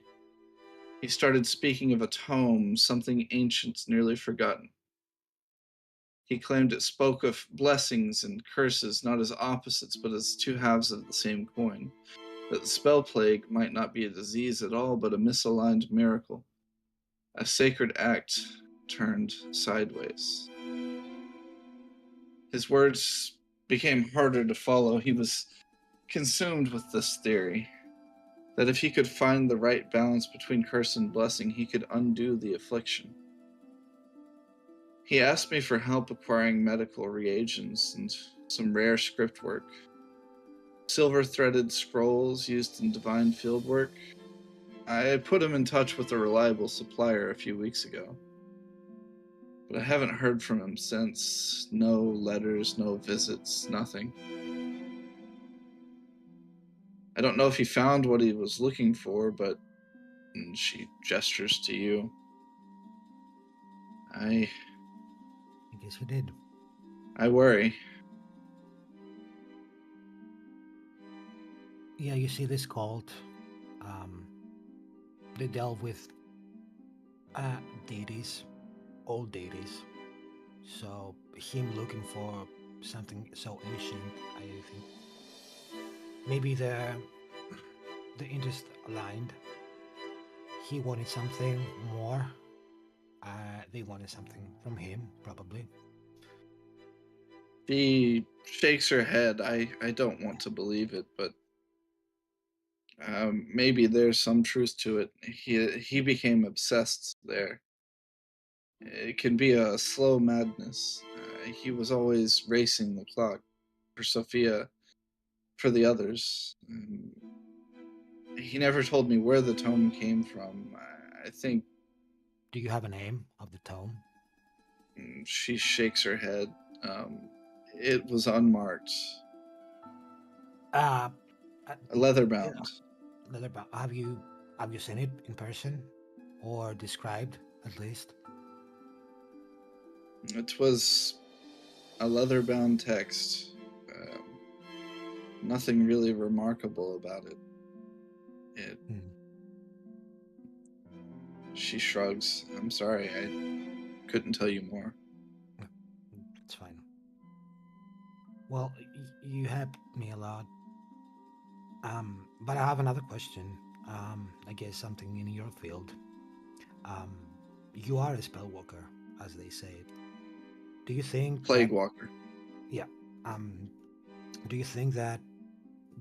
He started speaking of a tome, something ancient, nearly forgotten. He claimed it spoke of blessings and curses, not as opposites, but as two halves of the same coin. That the spell plague might not be a disease at all, but a misaligned miracle, a sacred act turned sideways. His words became harder to follow. He was consumed with this theory that if he could find the right balance between curse and blessing, he could undo the affliction. He asked me for help acquiring medical reagents and some rare script work. Silver-threaded scrolls used in divine fieldwork. I put him in touch with a reliable supplier a few weeks ago, but I haven't heard from him since. No letters, no visits, nothing. I don't know if he found what he was looking for, but she gestures to you. I guess you did. I worry. Yeah, you see this cult. They delve with deities, old deities. So him looking for something so ancient, I think maybe the interest aligned. He wanted something more. They wanted something from him, probably. She shakes her head. I don't want to believe it, but maybe there's some truth to it. He became obsessed there. It can be a slow madness. He was always racing the clock for Sophia, for the others. He never told me where the tome came from. I think. Do you have a name of the tome? She shakes her head. It was unmarked. Leather bound. Yeah. Leather bound. Have you seen it in person, or described at least? It was a leather bound text. Nothing really remarkable about it. She shrugs. I'm sorry, I couldn't tell you more. It's fine. Well, you helped me a lot. But I have another question. I guess something in your field. You are a spell walker, as they say. Do you think plague walker? Yeah. Do you think that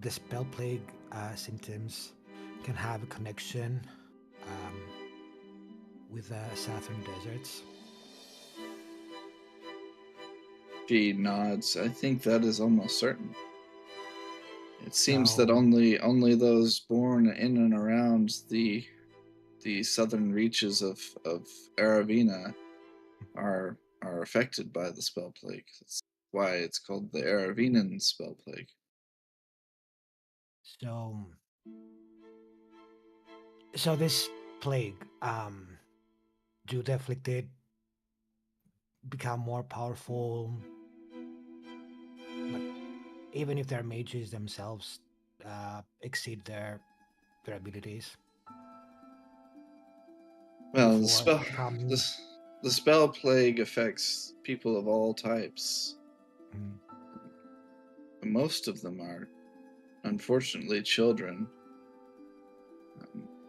the spell plague symptoms can have a connection with the southern deserts? She nods. I think that is almost certain. It seems that only those born in and around the southern reaches of Aravina are affected by the spell plague. That's why it's called the Aravinan spell plague. So this plague, do the afflicted become more powerful? Like, even if their mages themselves exceed their abilities? Well, the spell plague affects people of all types. Most of them are, unfortunately, children.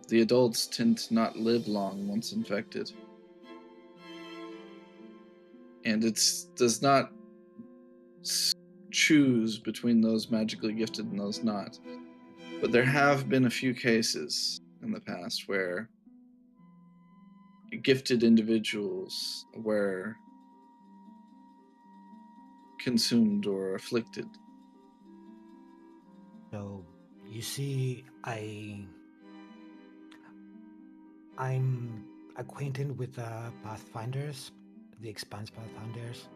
The adults tend to not live long once infected. And it does not choose between those magically gifted and those not. But there have been a few cases in the past where gifted individuals were consumed or afflicted. So you see, I'm acquainted with the Pathfinders, the Expanse Pathfinders.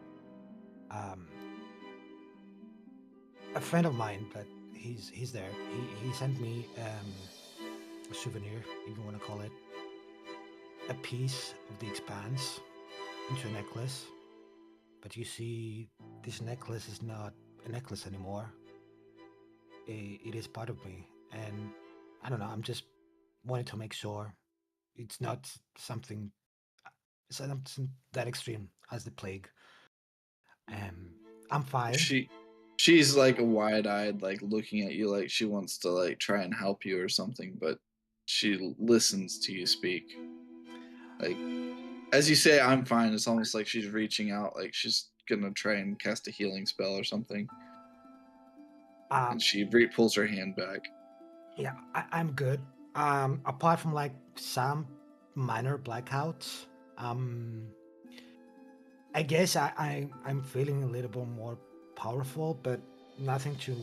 A friend of mine, but he's there. He sent me a souvenir, if you want to call it, a piece of the Expanse into a necklace. But you see, this necklace is not a necklace anymore. It is part of me, and I don't know. I'm just wanting to make sure it's not something that extreme as the plague. I'm fine. She's like wide-eyed, like looking at you like she wants to like try and help you or something, but she listens to you speak. Like as you say, I'm fine. It's almost like she's reaching out, like she's gonna try and cast a healing spell or something. And she pulls her hand back. Yeah, I'm good. Apart from like some minor blackouts, I guess I'm feeling a little bit more powerful, but nothing to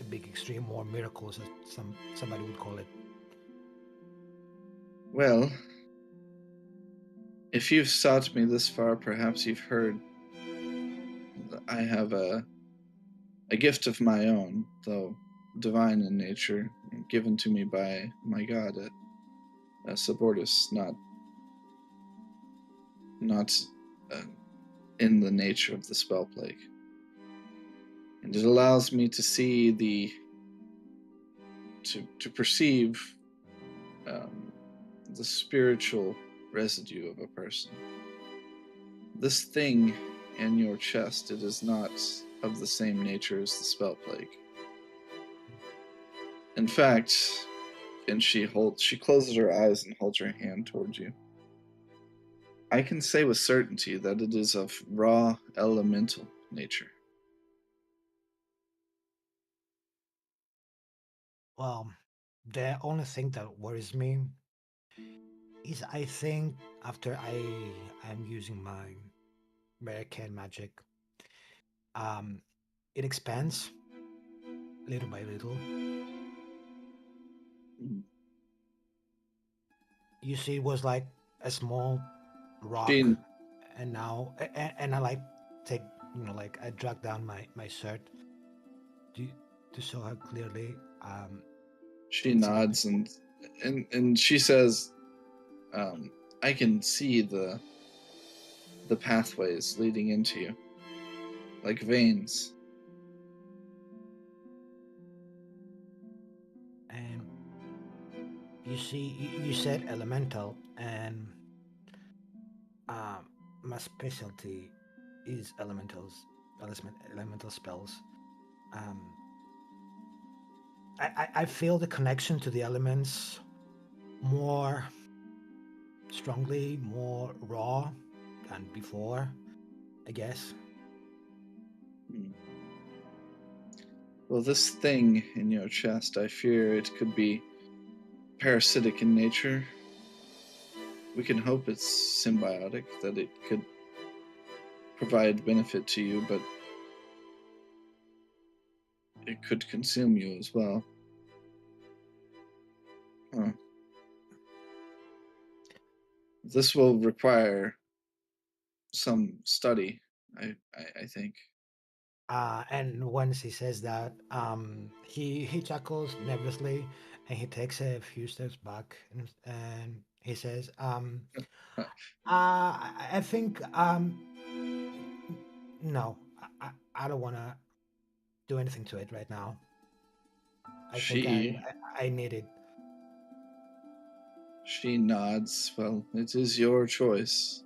a big extreme or miracles as somebody would call it. Well, if you've sought me this far, perhaps you've heard that I have a gift of my own, though divine in nature, given to me by my god, Subortus, not in the nature of the spell plague. And it allows me to see to perceive the spiritual residue of a person. This thing in your chest, it is not of the same nature as the spell plague. In fact, and she closes her eyes and holds her hand towards you. I can say with certainty that it is of raw elemental nature. Well, the only thing that worries me is I think after I'm using my American magic, it expands little by little. You see, it was like a small rock, and now and I like take like I drag down my shirt to show her clearly. She nods and she says, I can see the pathways leading into you, like veins. And you see, you said elemental, and my specialty is elemental spells. I feel the connection to the elements more strongly, more raw than before, I guess. Well, this thing in your chest, I fear it could be parasitic in nature. We can hope it's symbiotic, that it could provide benefit to you, but it could consume you as well. Huh. This will require some study, I think. And once he says that, he chuckles nervously, and he takes a few steps back, and he says, I think, no, I don't want to do anything to it right now. I think I need it. She nods. Well, it is your choice.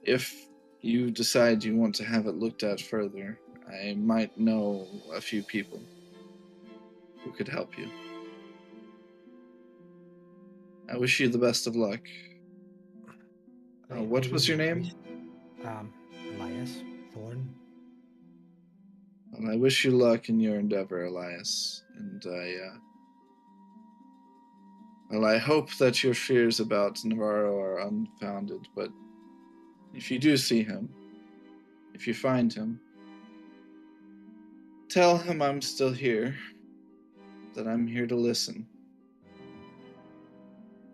If you decide you want to have it looked at further, I might know a few people who could help you. I wish you the best of luck. What was your name? Elias Thorn. Well, I wish you luck in your endeavor, Elias, and I hope that your fears about Navarro are unfounded, but if you do see him, if you find him, tell him I'm still here, that I'm here to listen.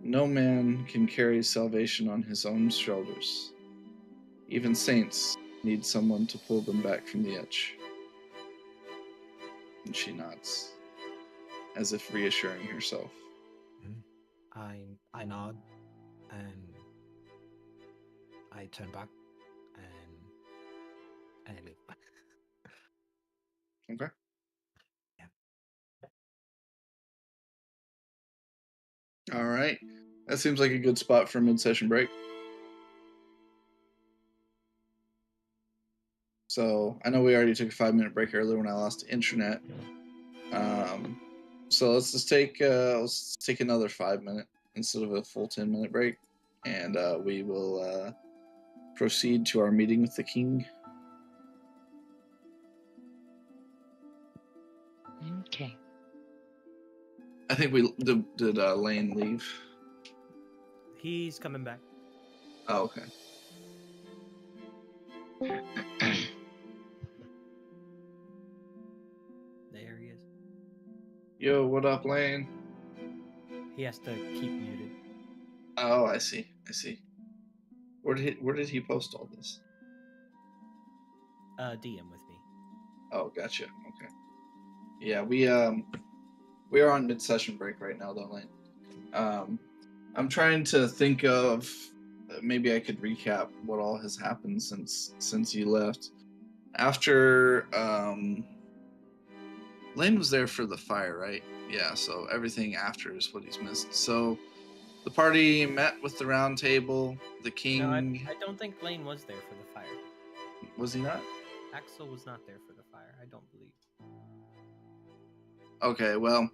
No man can carry salvation on his own shoulders. Even saints need someone to pull them back from the edge. And she nods, as if reassuring herself. I nod, and I turn back, and I leave. Okay. All right. That seems like a good spot for a mid-session break. So I know we already took a 5-minute break earlier when I lost internet. So let's just take another 5-minute instead of a full 10-minute break, and we will proceed to our meeting with the king. Okay. I think we did Lane leave? He's coming back. Oh, okay. There he is. Yo, what up, Lane? He has to keep muted. Oh, I see. Where did he post all this? DM with me. Oh, gotcha. Okay. Yeah, we are on mid-session break right now, though, Lane. I'm trying to think of maybe I could recap what all has happened since you left. After Lane was there for the fire, right? Yeah, so everything after is what he's missed. So the party met with the round table. The king. No, I don't think Lane was there for the fire. Was he not? Axel was not there for the fire. I don't believe. Okay, well,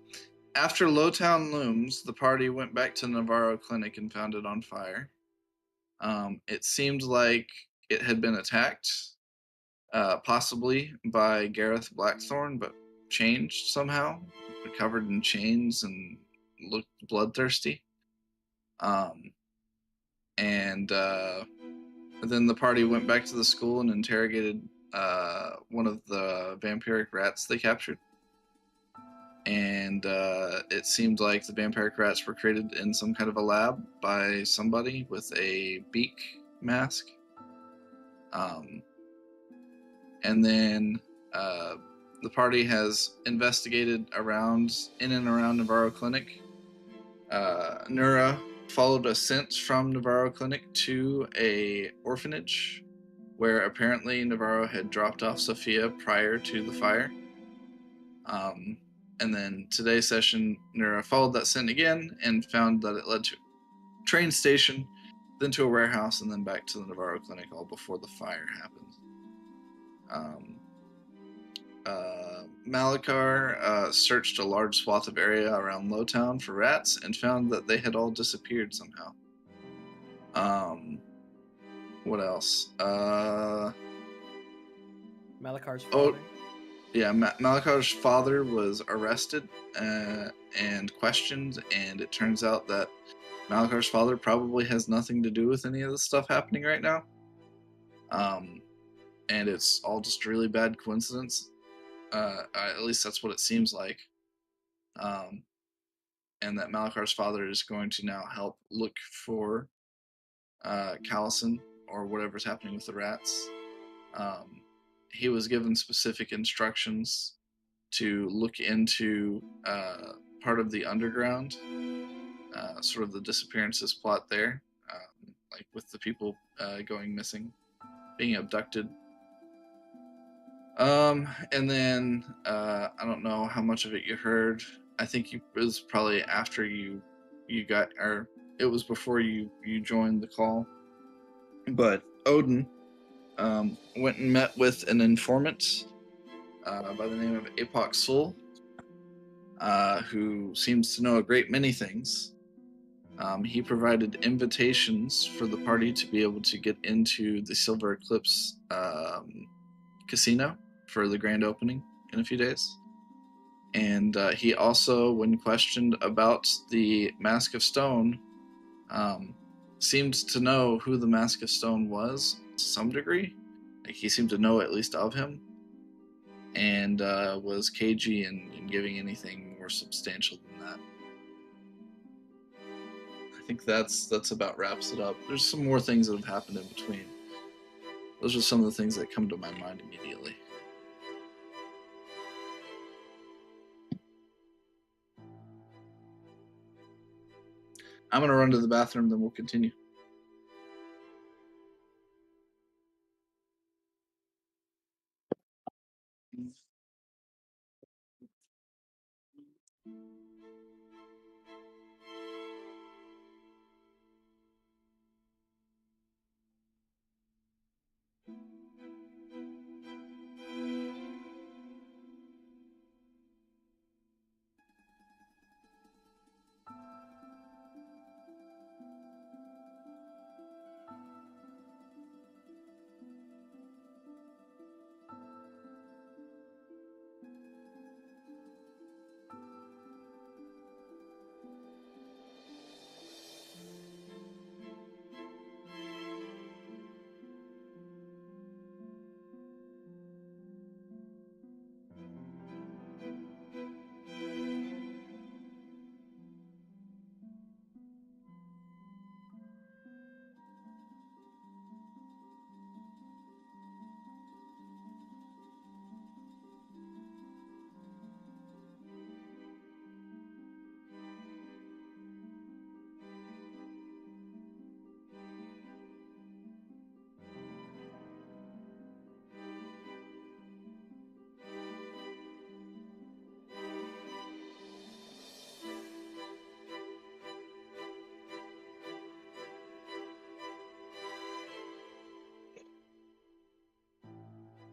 after Lowtown looms, the party went back to Navarro Clinic and found it on fire. It seemed like it had been attacked, possibly by Gareth Blackthorn, but changed somehow, covered in chains and looked bloodthirsty. And then the party went back to the school and interrogated one of the vampiric rats they captured. And it seemed like the vampiric rats were created in some kind of a lab by somebody with a beak mask. And then the party has investigated in and around Navarro Clinic. Nura followed a scent from Navarro Clinic to a orphanage where apparently Navarro had dropped off Sophia prior to the fire. And then today's session, Nura followed that scent again and found that it led to a train station, then to a warehouse, and then back to the Navarro Clinic, all before the fire happened. Malachar searched a large swath of area around Lowtown for rats and found that they had all disappeared somehow. What else? Malachar's father. Yeah, Malachar's father was arrested and questioned, and it turns out that Malachar's father probably has nothing to do with any of the stuff happening right now. And it's all just a really bad coincidence. At least that's what it seems like. And that Malachar's father is going to now help look for Callison or whatever's happening with the rats. He was given specific instructions to look into part of the underground, sort of the disappearances plot there, like with the people going missing, being abducted. And then I don't know how much of it you heard. I think it was probably after you got, or it was before you joined the call. But Odin went and met with an informant by the name of Apoc Sul, who seems to know a great many things. He provided invitations for the party to be able to get into the Silver Eclipse casino for the grand opening in a few days. And he also, when questioned about the Mask of Stone, seemed to know who the Mask of Stone was to some degree. Like, he seemed to know at least of him, and was cagey in giving anything more substantial than that. I think that's about wraps it up. There's some more things that have happened in between. Those are some of the things that come to my mind immediately. I'm going to run to the bathroom, then we'll continue.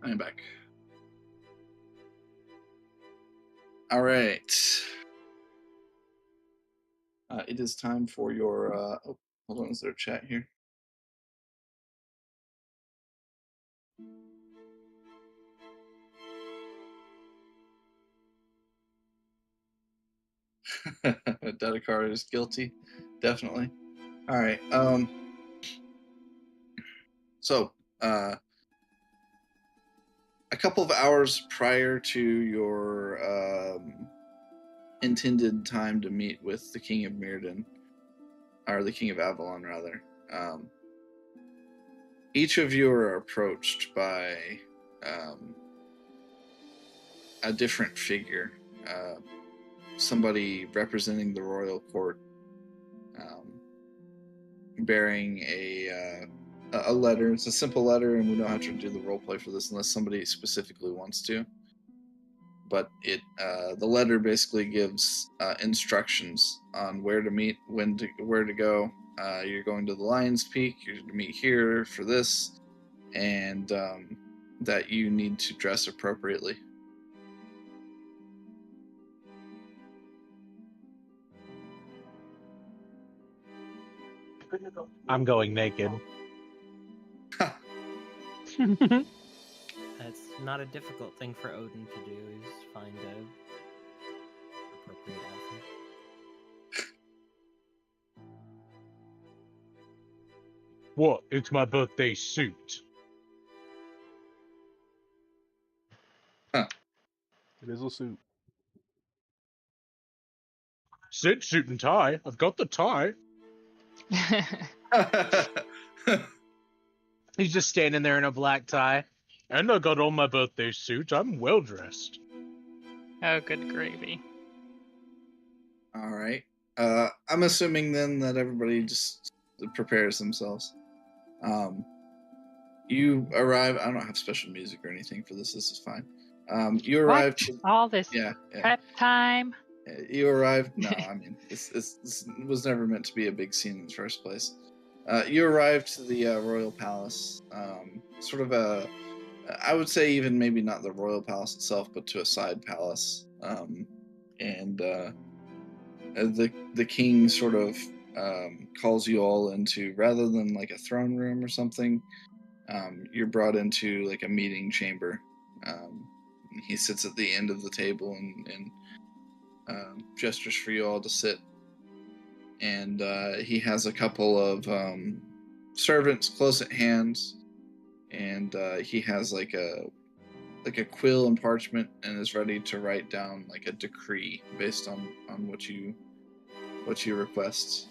I am back. All right. It is time for your. Oh, hold on. Is there a chat here? Dedekar is guilty. Definitely. All right. So, a couple of hours prior to your intended time to meet with the King of Mirrodin, or the King of Avalon, rather, each of you are approached by a different figure, somebody representing the royal court, bearing a letter. It's a simple letter, and we don't have to do the roleplay for this unless somebody specifically wants to. But the letter basically gives instructions on where to meet, where to go. You're going to the Lion's Peak. You're to meet here for this, and that you need to dress appropriately. I'm going naked. That's not a difficult thing for Odin to do, is find a appropriate outfit. What? It's my birthday suit. It is a suit. Suit and tie. I've got the tie. He's just standing there in a black tie. And I got on my birthday suit. I'm well dressed. Oh, good gravy. All right. I'm assuming then that everybody just prepares themselves. You arrive. I don't have special music or anything for this. This is fine. You arrive. All this prep time. You arrive. No, I mean this was never meant to be a big scene in the first place. You arrive to the royal palace. Sort of I would say even maybe not the royal palace itself, but to a side palace. And the king sort of calls you all into, rather than like a throne room or something, you're brought into like a meeting chamber. He sits at the end of the table and gestures for you all to sit. And he has a couple of servants close at hand, and he has like a quill and parchment, and is ready to write down like a decree based on what you request.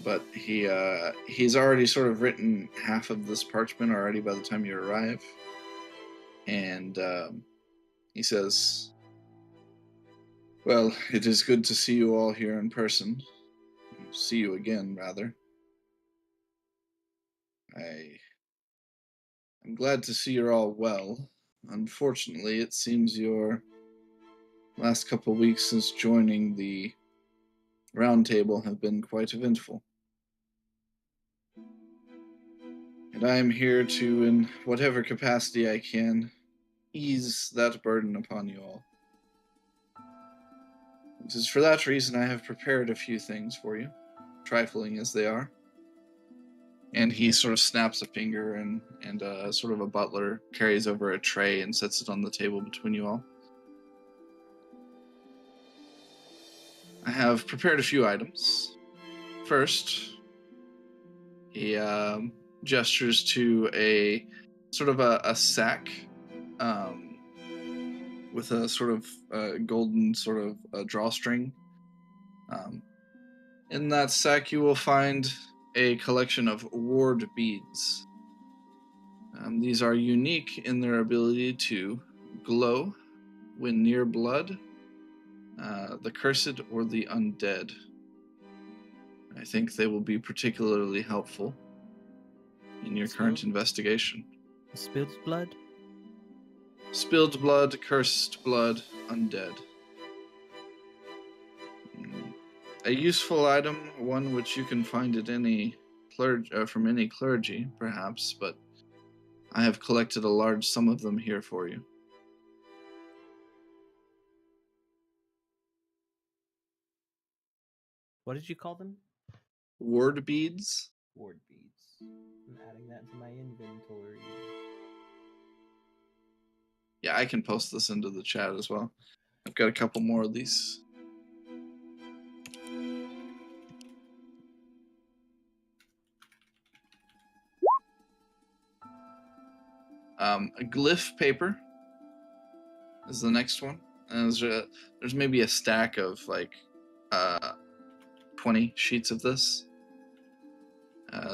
But he's already sort of written half of this parchment already by the time you arrive, and he says, "Well, it is good to see you all here in person. See you again, rather. I'm glad to see you're all well. Unfortunately, it seems your last couple of weeks since joining the Round Table have been quite eventful. And I am here to, in whatever capacity I can, ease that burden upon you all. It is for that reason I have prepared a few things for you, trifling as they are." And he sort of snaps a finger, and sort of a butler carries over a tray and sets it on the table between you all. I have prepared a few items. First, he gestures to a sort of a sack with a sort of golden sort of drawstring. In that sack, you will find a collection of ward beads. These are unique in their ability to glow when near blood, the cursed, or the undead. I think they will be particularly helpful in your current investigation. Spilled blood? Spilled blood, cursed blood, undead. A useful item, one which you can find at any from any clergy, perhaps, but I have collected a large sum of them here for you. What did you call them? Ward beads? Ward beads. I'm adding that to my inventory. Yeah, I can post this into the chat as well. I've got a couple more of these. A glyph paper is the next one. And there's maybe a stack of like 20 sheets of this.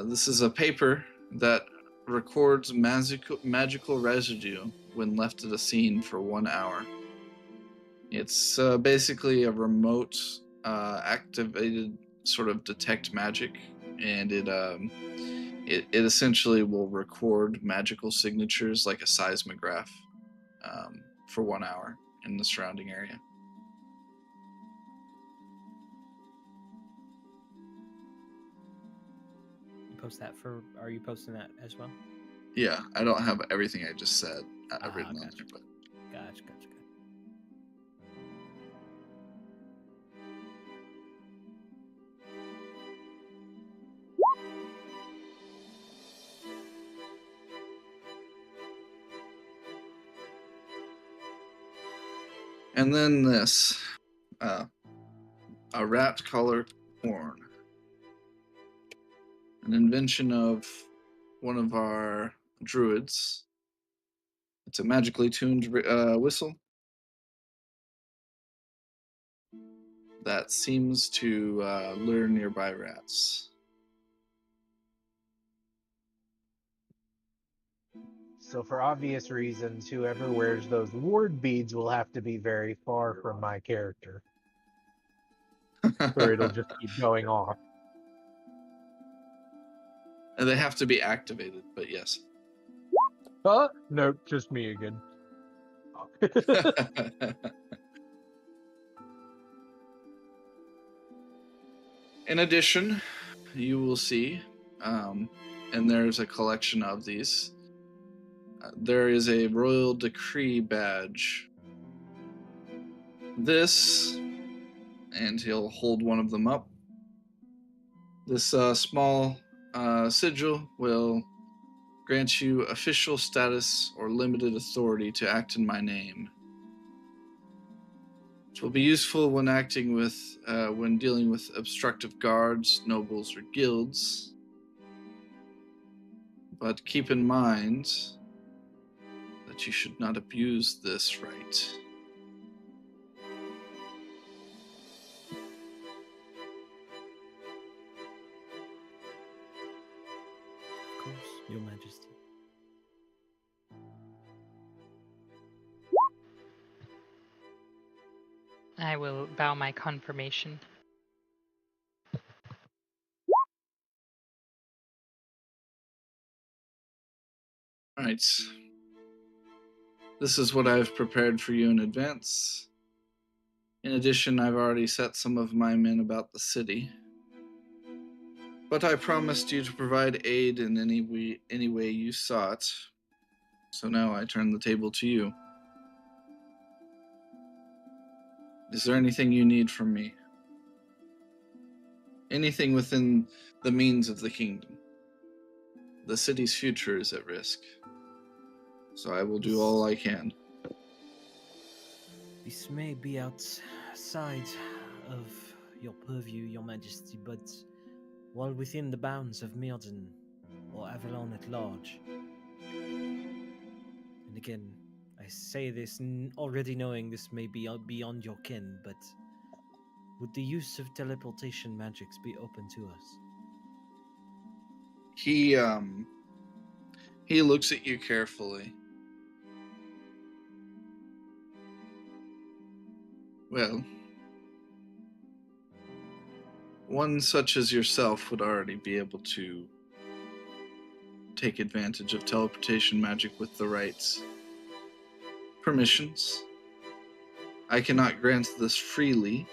This is a paper that records magical residue when left at a scene for 1 hour. It's basically a remote activated sort of detect magic, and it essentially will record magical signatures like a seismograph for 1 hour in the surrounding area. Are you posting that as well? Yeah, I don't have everything I just said written on Gotcha. there, but Gotcha. and then this, a rat collar horn, an invention of one of our druids. It's a magically tuned whistle that seems to lure nearby rats. So for obvious reasons, whoever wears those ward beads will have to be very far from my character, or it'll just keep going off. And they have to be activated, but yes. Nope, just me again. In addition, you will see, and there's a collection of these, there is a royal decree badge. This, and he'll hold one of them up. This small sigil will grant you official status or limited authority to act in my name. It will be useful when when dealing with obstructive guards, nobles, or guilds. But keep in mind that you should not abuse this right. Of course, Your Majesty. I will bow my confirmation. All right. This is what I've prepared for you in advance. In addition, I've already set some of my men about the city. But I promised you to provide aid in any way you sought. So now I turn the table to you. Is there anything you need from me? Anything within the means of the kingdom? The city's future is at risk. So I will do all I can. This may be outside of your purview, Your Majesty, but while within the bounds of Mirden, or Avalon at large. And again, I say this already knowing this may be beyond your ken, but would the use of teleportation magics be open to us? He looks at you carefully. Well, one such as yourself would already be able to take advantage of teleportation magic with the right permissions. I cannot grant this freely,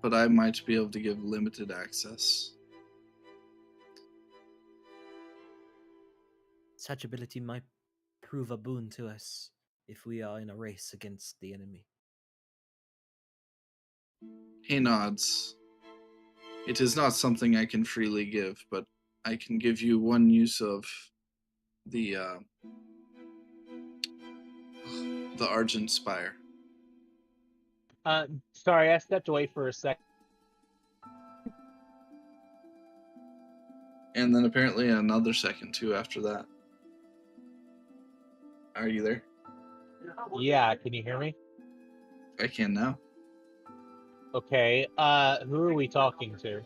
but I might be able to give limited access. Such ability might prove a boon to us if we are in a race against the enemy. He nods. It is not something I can freely give, but I can give you one use of the Argent Spire. Sorry, I stepped away for a sec. And then apparently another second too after that. Are you there? Yeah, can you hear me? I can now. Okay, who are we talking to?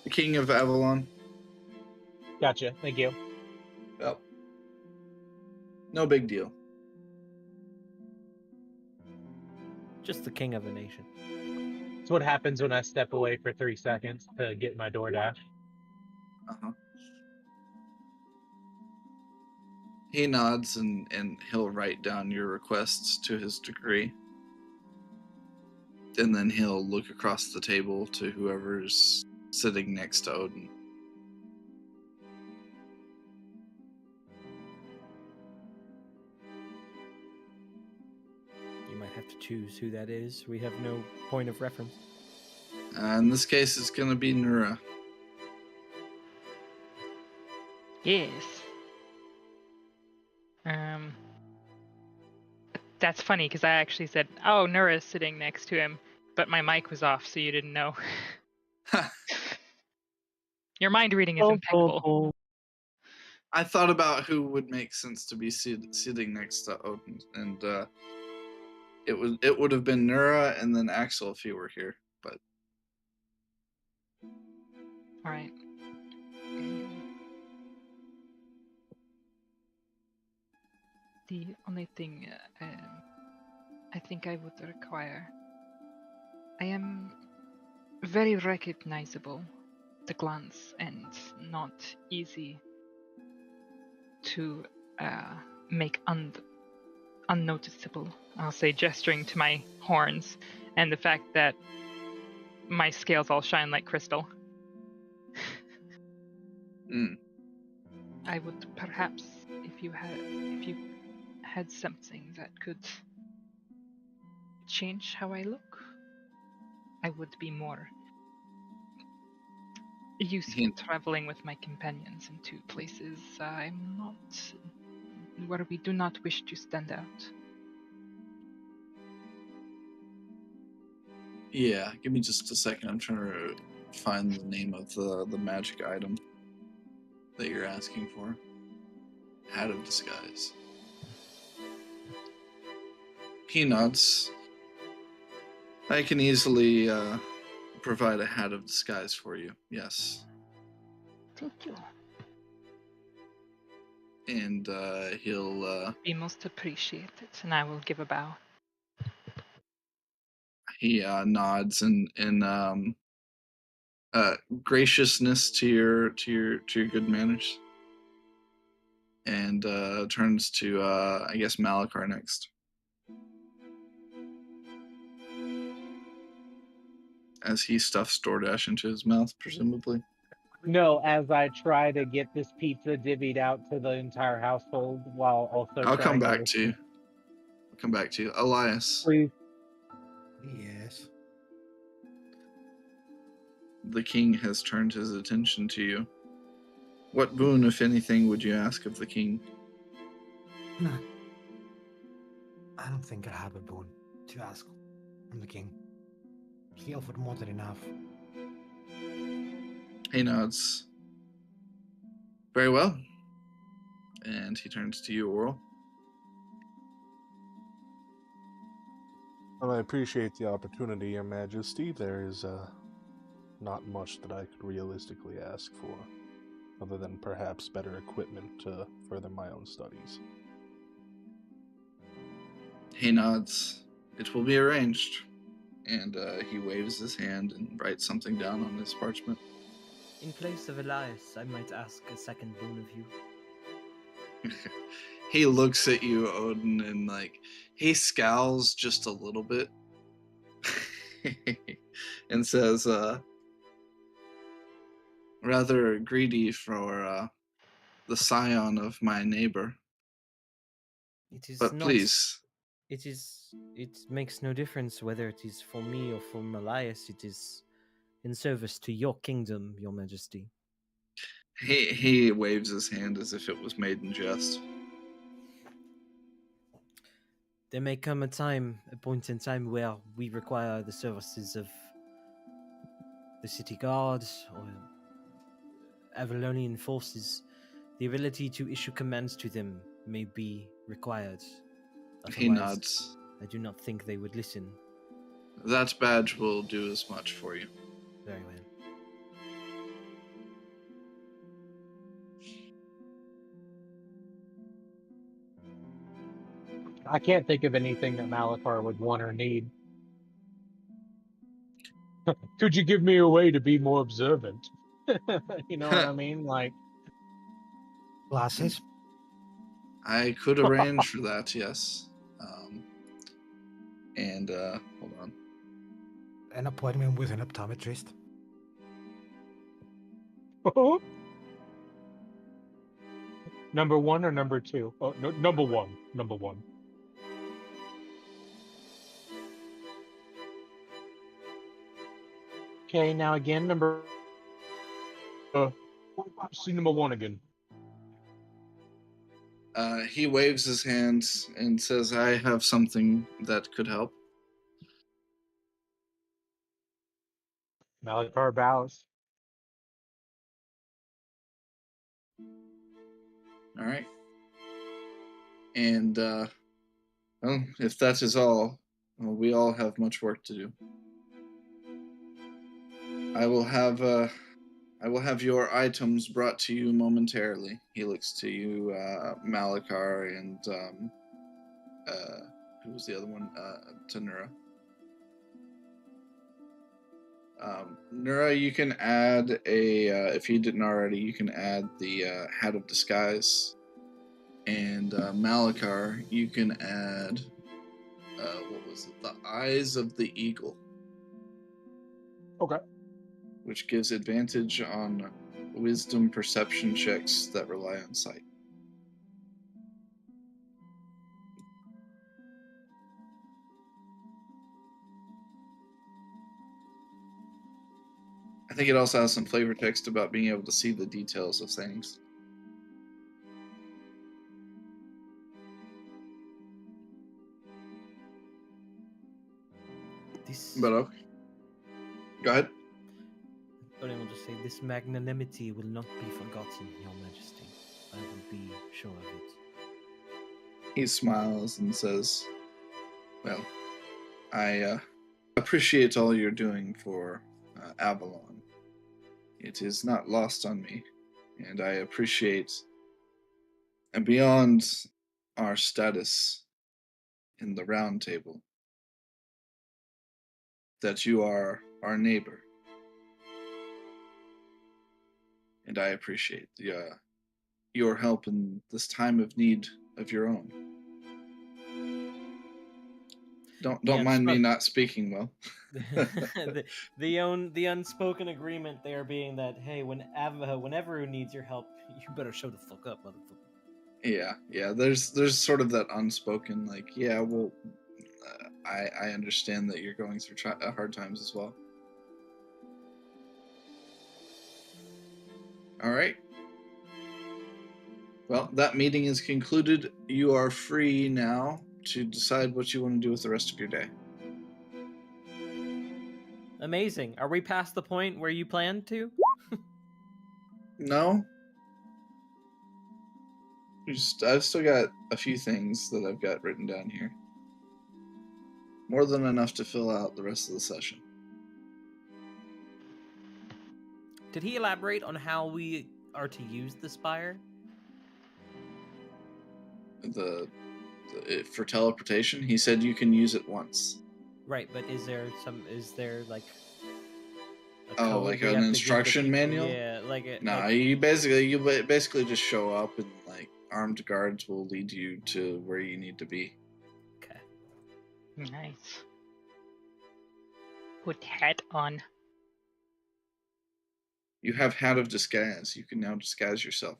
The King of Avalon. Gotcha, thank you. Yep. No big deal. Just the king of a nation. That's what happens when I step away for 3 seconds to get my DoorDash. Uh-huh. He nods and he'll write down your requests to his degree. And then he'll look across the table to whoever's sitting next to Odin. You might have to choose who that is. We have no point of reference. In this case, it's going to be Nura. Yes. That's funny because I actually said, "Oh, Nura's sitting next to him," but my mic was off, so you didn't know. Your mind reading is impeccable. I thought about who would make sense to be sitting next to Odin, and it would have been Nura and then Axel if he were here, but All right. The only thing I think I would require, I am very recognizable at a glance and not easy to make unnoticeable. I'll say, gesturing to my horns and the fact that my scales all shine like crystal. I would perhaps, if you had something that could change how I look, I would be more useful traveling with my companions into places I'm not, where we do not wish to stand out. yeah, give me just a second. I'm trying to find the name of the magic item that you're asking for. Hat of Disguise. He nods. I can easily provide a Hat of Disguise for you. Yes. Thank you. And he'll be most appreciated, and I will give a bow. He nods and graciousness to your good manners, and turns to I guess Malachar next. As he stuffs DoorDash into his mouth, presumably. No, as I try to get this pizza divvied out to the entire household while also I'll come trying back to you. I'll come back to you. Elias. Please. Yes. The king has turned his attention to you. What boon, if anything, would you ask of the king? No. I don't think I have a boon to ask from the king. He offered more than enough. He nods. Very well. And he turns to you, Oral. Well, I appreciate the opportunity, Your Majesty. There is not much that I could realistically ask for, other than perhaps better equipment to further my own studies. He nods. It will be arranged. And he waves his hand and writes something down on his parchment. In place of Elias, I might ask a second boon of you. He looks at you, Odin, and he scowls just a little bit and says, rather greedy for the scion of my neighbor. It is But not. please, It makes no difference whether it is for me or for Malias. It is in service to your kingdom, Your Majesty. he waves his hand as if it was made in jest. There may come a point in time where we require the services of the city guards or Avalonian forces. The ability to issue commands to them may be required. He Otherwise, nods. I do not think they would listen. That badge will do as much for you. Very well. I can't think of anything that Malachar would want or need. Could you give me a way to be more observant? You know what I mean? Like, Glasses. I could arrange for that, yes. Hold on. An appointment with an optometrist. number one or number two? Oh, no, number one. Number one. Okay, now again, see number one again. He waves his hand and says, I have something that could help. Malachar bows. All right. And, well, if that is all, well, we all have much work to do. I will have your items brought to you momentarily. He looks to you, Malachar, and who was the other one? To Nura. Nura, you can add if you didn't already, you can add the Hat of Disguise. And Malachar, you can add, what was it? The Eyes of the Eagle. Okay. Which gives advantage on wisdom perception checks that rely on sight. I think it also has some flavor text about being able to see the details of things. But okay. Go ahead. But I will just say, this magnanimity will not be forgotten, Your Majesty. I will be sure of it. He smiles and says, well, I appreciate all you're doing for Avalon. It is not lost on me, and I appreciate, and beyond our status in the round table, that you are our neighbor. And I appreciate your help in this time of need of your own. Don't mind me not speaking well. the unspoken agreement there being that, hey, whenever who needs your help, you better show the fuck up, motherfucker. Yeah. There's sort of that unspoken, like, yeah, well, I understand that you're going through hard times as well. All right. Well, that meeting is concluded. You are free now to decide what you want to do with the rest of your day. Amazing. Are we past the point where you planned to? No. I've still got a few things that I've got written down here. More than enough to fill out the rest of the session. Did he elaborate on how we are to use the spire? For teleportation, he said you can use it once. Right, but is there like like an instruction manual? Yeah, You basically just show up and like armed guards will lead you to where you need to be. Okay. Nice. Put hat on. You have Hat of Disguise. You can now disguise yourself.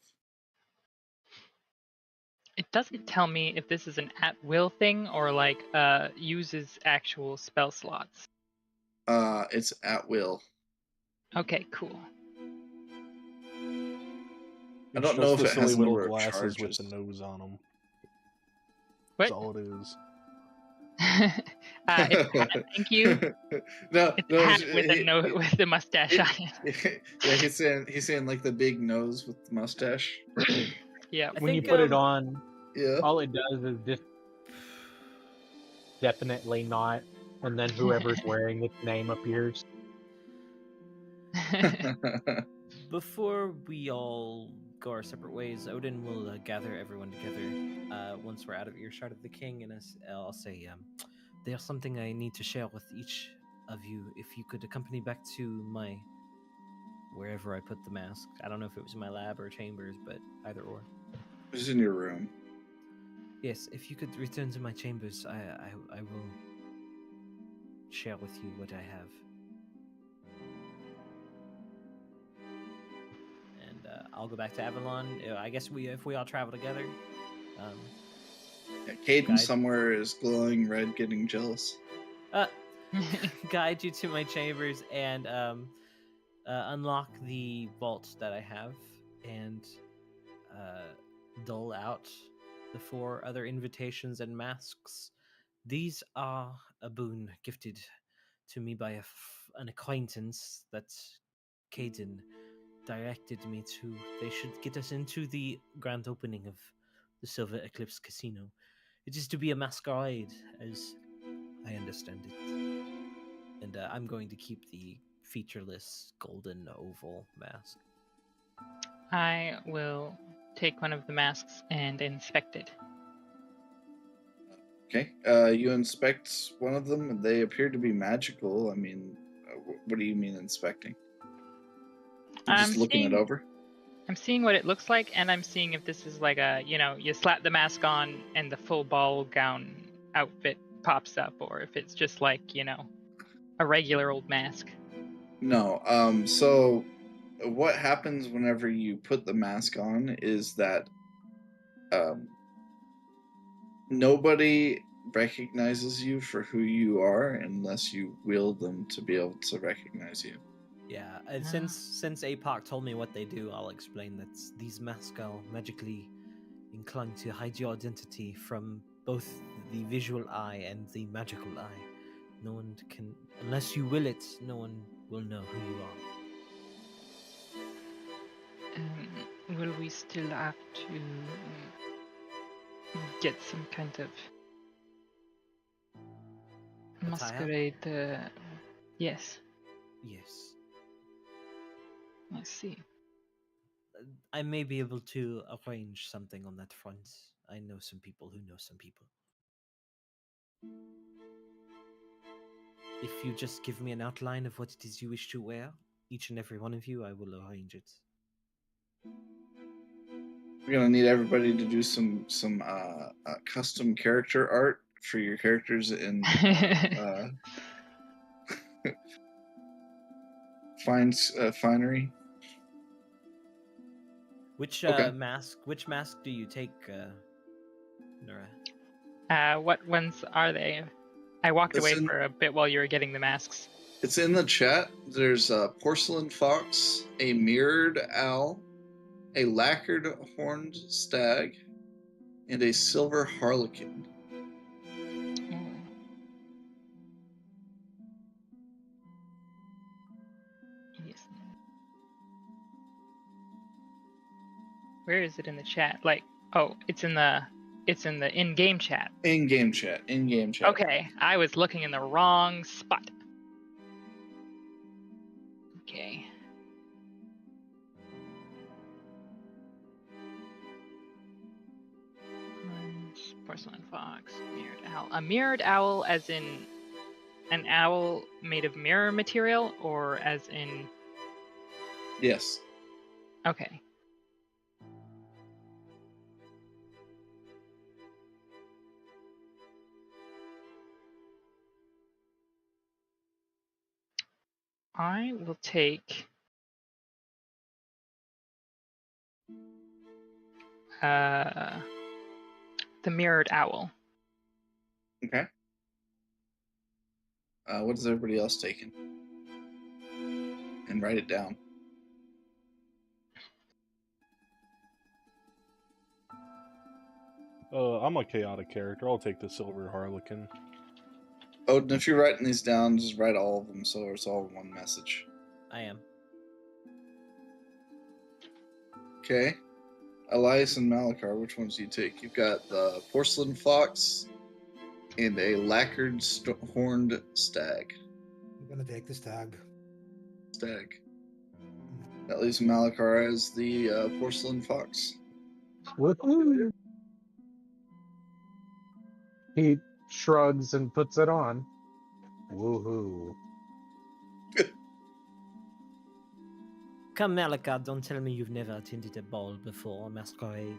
does it tell me if this is an at-will thing or like uses actual spell slots? It's at will. Okay, cool. I don't It's know just if the it has silly a little number of glasses charges. with the nose on them. What? That's all it is. It's a hat, thank you. No, It's no, a hat with with the mustache on it. Yeah, he's saying like the big nose with the mustache. Yeah. When you put it on, Yeah. all it does is just definitely not, and then whoever's wearing its name appears. Before we all go our separate ways, Odin will gather everyone together once we're out of earshot of the king, and I'll say, there's something I need to share with each of you. If you could accompany back to my wherever I put the mask. I don't know if it was in my lab or chambers, but either or. It's in your room. Yes, if you could return to my chambers, I will share with you what I have. And I'll go back to Avalon. I guess if we all travel together. Yeah, Caden Guide. somewhere is glowing red, getting jealous. Guide you to my chambers and unlock the vault that I have and dole out the 4 other invitations and masks. These are a boon gifted to me by an acquaintance that Caden directed me to. They should get us into the grand opening of the Silver Eclipse Casino. It is to be a masquerade, as I understand it. And I'm going to keep the featureless golden oval mask. I will take one of the masks and inspect it. Okay. You inspect one of them, and they appear to be magical. I mean, what do you mean inspecting? You're just looking it over? I'm seeing what it looks like, and I'm seeing if this is like a, you slap the mask on and the full ball gown outfit pops up, or if it's just like, a regular old mask. No. So what happens whenever you put the mask on is that nobody recognizes you for who you are unless you will them to be able to recognize you. Yeah, and since APOC told me what they do, I'll explain that these masks are magically inclined to hide your identity from both the visual eye and the magical eye. No one can, unless you will it, no one will know who you are. Will we still have to get some kind of masquerade? Yes. Yes. I see. I may be able to arrange something on that front. I know some people who know some people. If you just give me an outline of what it is you wish to wear, each and every one of you, I will arrange it. We're gonna need everybody to do some custom character art for your characters in finery. Which mask? Which mask do you take, Nora? What ones are they? I walked away for a bit while you were getting the masks. It's in the chat. There's a porcelain fox, a mirrored owl, a lacquered horned stag, and a silver harlequin. Yes. Where is it in the chat? Like, oh, it's in the in-game chat. In-game chat. Okay, I was looking in the wrong spot. Okay. Porcelain fox, mirrored owl. A mirrored owl as in an owl made of mirror material, or as in... Yes. Okay. I will take The mirrored owl. Okay. What is everybody else taking? And write it down. I'm a chaotic character. I'll take the Silver Harlequin. Odin, if you're writing these down, just write all of them so it's all one message. I am. Okay. Elias and Malachar, which ones do you take? You've got the porcelain fox and a lacquered horned stag. I'm gonna take the stag. That leaves Malachar as the porcelain fox. Woohoo! He shrugs and puts it on. Woohoo! Come, Malachar, don't tell me you've never attended a ball before, a masquerade.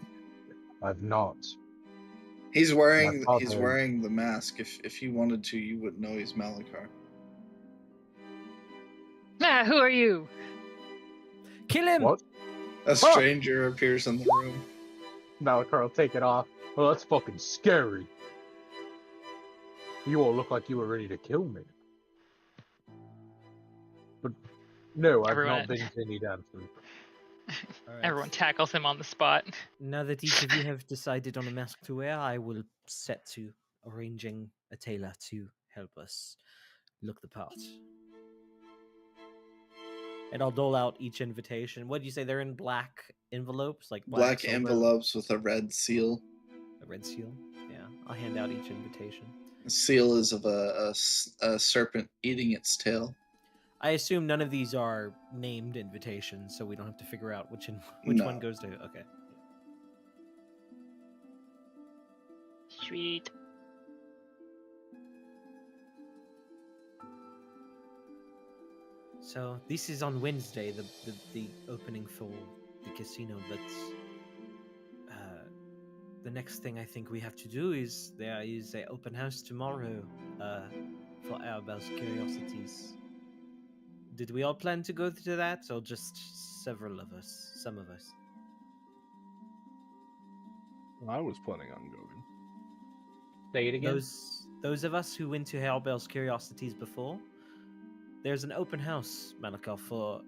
I've not. He's wearing My father- the mask. If he wanted to, you would know he's Malachar. Ah, who are you? Kill him! What? A stranger appears in the room. Malachar will take it off. Well, that's fucking scary. You all look like you were ready to kill me. But no, I've Everyone- not been to any dances. All right. Everyone tackles him on the spot. Now that each of you have decided on a mask to wear, I will set to arranging a tailor to help us look the part. And I'll dole out each invitation. What do you say? They're in black envelopes, like Black silver, envelopes with a red seal. a red seal. Yeah, I'll hand out each invitation. The seal is of a serpent eating its tail. I assume none of these are named invitations, so we don't have to figure out which No. one goes to. Okay. Sweet. So this is on Wednesday, the opening for the casino, but the next thing I think we have to do is there is an open house tomorrow for Arabella's Curiosities. Did we all plan to go to that, or just several of us? Some of us. I was planning on going. Say it again. Those of us who went to Arabella's Curiosities before, there's an open house, Malachar, for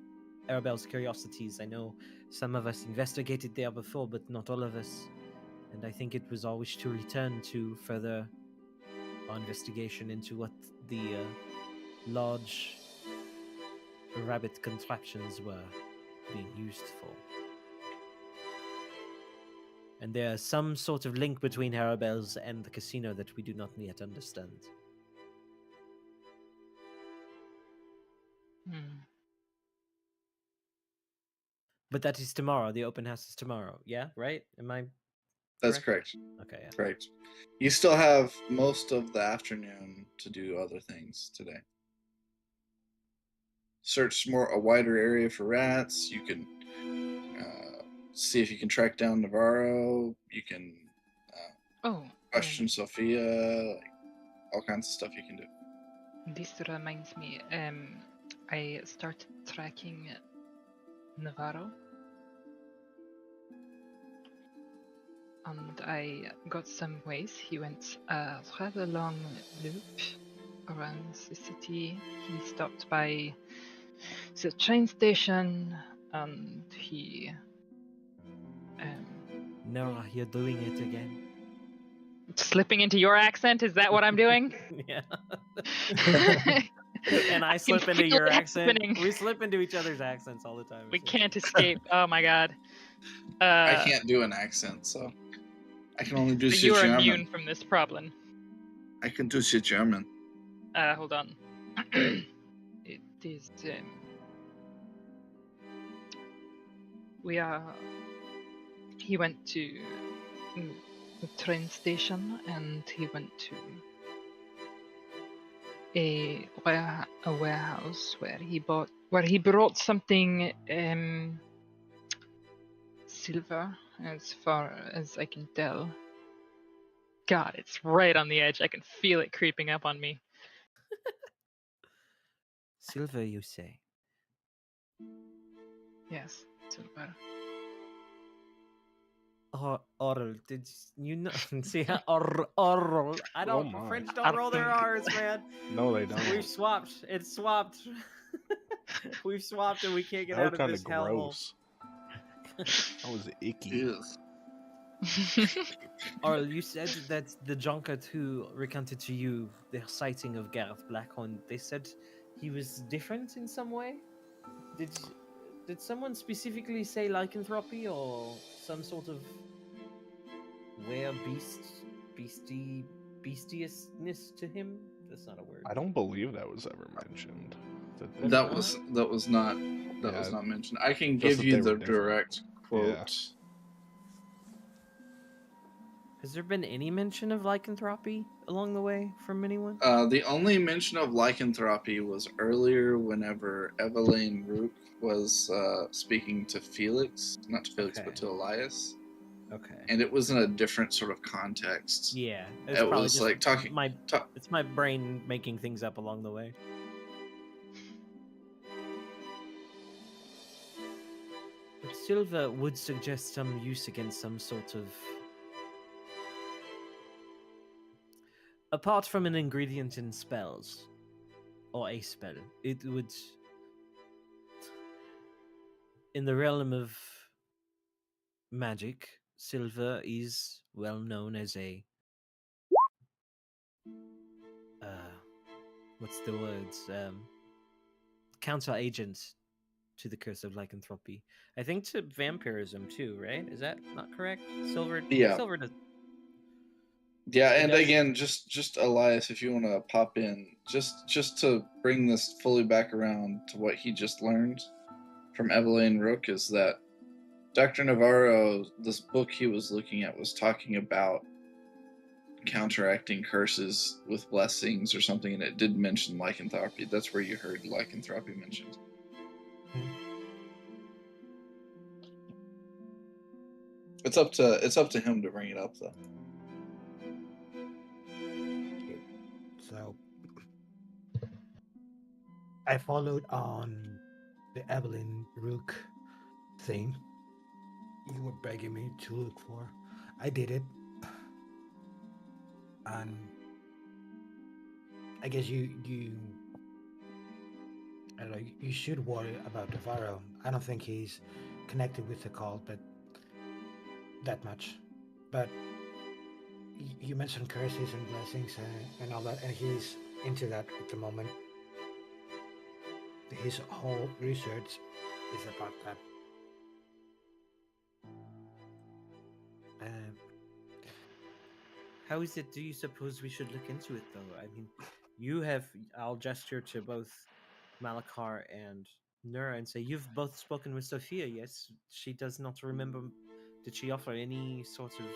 Arabella's Curiosities. I know some of us investigated there before, but not all of us. And I think it was our wish to return to further our investigation into what the large rabbit contraptions were being used for. And there's some sort of link between Arabella's and the casino that we do not yet understand. But that is tomorrow. The open house is tomorrow. Yeah, right? Am I? That's correct. Okay. Yeah. Correct. You still have most of the afternoon to do other things today. Search a wider area for rats. You can see if you can track down Navarro. You can question Sophia. Like, all kinds of stuff you can do. This reminds me, I started tracking Navarro. And I got some ways. He went a rather long loop around the city. He stopped by the train station and he... No, you're doing it again. Slipping into your accent? Is that what I'm doing? Yeah. And I slip into your accent. Happening. We slip into each other's accents all the time. We can't escape. Oh my god. I can't do an accent, so I can only do so shit you are German. immune from this problem. I can do shit German. Hold on. It is. He went to the train station and he went to a warehouse where he brought something silver, as far as I can tell. God, it's right on the edge. I can feel it creeping up on me. Silver, you say? Yes, silver. Oral, did you know? See, oral. I don't. my. French don't roll their R's, man. No, they don't. We've swapped. It's swapped. We've swapped, and we can't get That was out of kind this of hellhole. gross. That was icky. Oral, you said that the junket who recounted to you their sighting of Gareth Blackhorn, they said he was different in some way. Did someone specifically say lycanthropy or some sort of beastiousness to him? That's not a word. I don't believe that was ever mentioned. That was not mentioned. I can Just give that you they the were different. direct quote. Has there been any mention of lycanthropy along the way from anyone? The only mention of lycanthropy was earlier whenever Evelyn Rook was speaking to Felix, not to Felix, but to Elias. Okay. And it was in a different sort of context. Yeah, it was like talking. It's my brain making things up along the way. But Silva would suggest some use against some sort of... Apart from an ingredient in spells, or a spell, it would... In the realm of magic, Silva is well known as a... what's the words? Counter-agent to the curse of lycanthropy. I think to vampirism too, right? Is that not correct? Silver does. Yeah, and again, just Elias, if you want to pop in, just to bring this fully back around to what he just learned from Evelyn Rook, is that Dr. Navarro, this book he was looking at was talking about counteracting curses with blessings or something, and it did mention lycanthropy. That's where you heard lycanthropy mentioned. It's up to him to bring it up, though. So I followed on the Evelyn Rook thing you were begging me to look for. I did it. And I guess you I don't know, you should worry about Navarro. I don't think he's connected with the cult, but that much. But you mentioned curses and blessings and all that, and he's into that at the moment. His whole research is about that. How is it, do you suppose we should look into it, though? I mean, I'll gesture to both Malachar and Nura and say, you've both spoken with Sophia, yes? She does not remember. Did she offer any sort of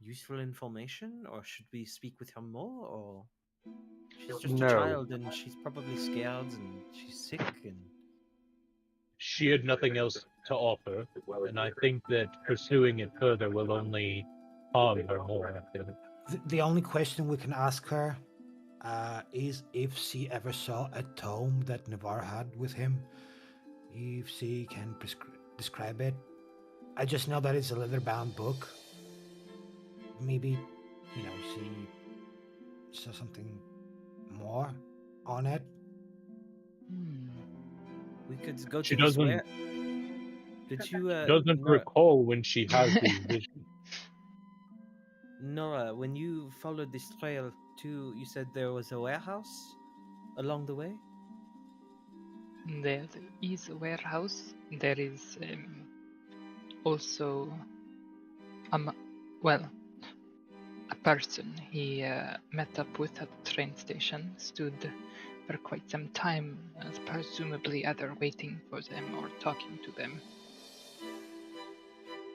useful information, or should we speak with her more, or she's just a child and she's probably scared and she's sick and she had nothing else to offer, and I think that pursuing it further will only harm her more. The only question we can ask her is if she ever saw a tome that Navarre had with him, if she can describe it. I just know that it's a leather-bound book. Maybe, she saw something more on it. We could go to She this doesn't. where... Did you? Doesn't recall when she has these visions. Nora, when you followed this trail too, you said there was a warehouse along the way? There is a warehouse. There is also a person he met up with at the train station, stood for quite some time, presumably either waiting for them or talking to them.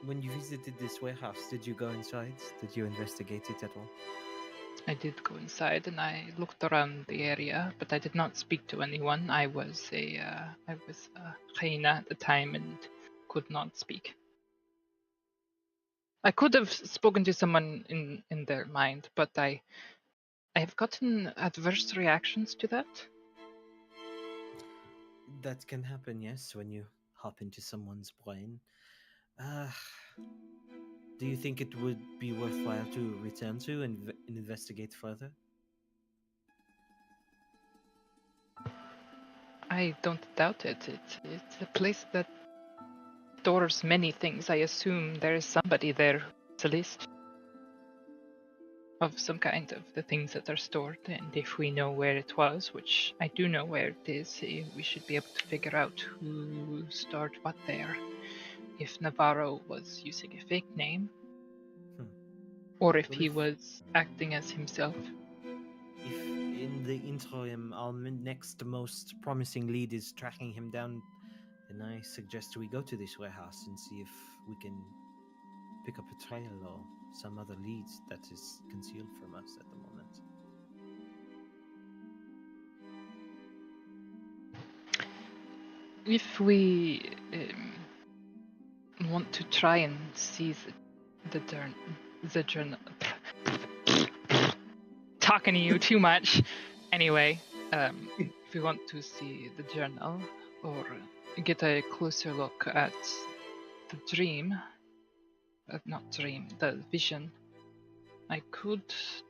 When you visited this warehouse, did you go inside? Did you investigate it at all? I did go inside and I looked around the area, but I did not speak to anyone. I was a hyena at the time and could not speak. I could have spoken to someone in their mind, but I have gotten adverse reactions to that. That can happen, yes, when you hop into someone's brain. Do you think it would be worthwhile to return to and investigate further? I don't doubt it. It's a place that stores many things. I assume there is somebody there who's a list of some kind of the things that are stored, and if we know where it was, which I do know where it is, we should be able to figure out who stored what there. If Navarro was using a fake name, or if he was acting as himself. If in the interim our next most promising lead is tracking him down, then I suggest we go to this warehouse and see if we can pick up a trail or some other leads that is concealed from us at the moment. If we want to try and see the journal, talking to you too much. Anyway, if we want to see the journal or get a closer look at the dream, the vision, I could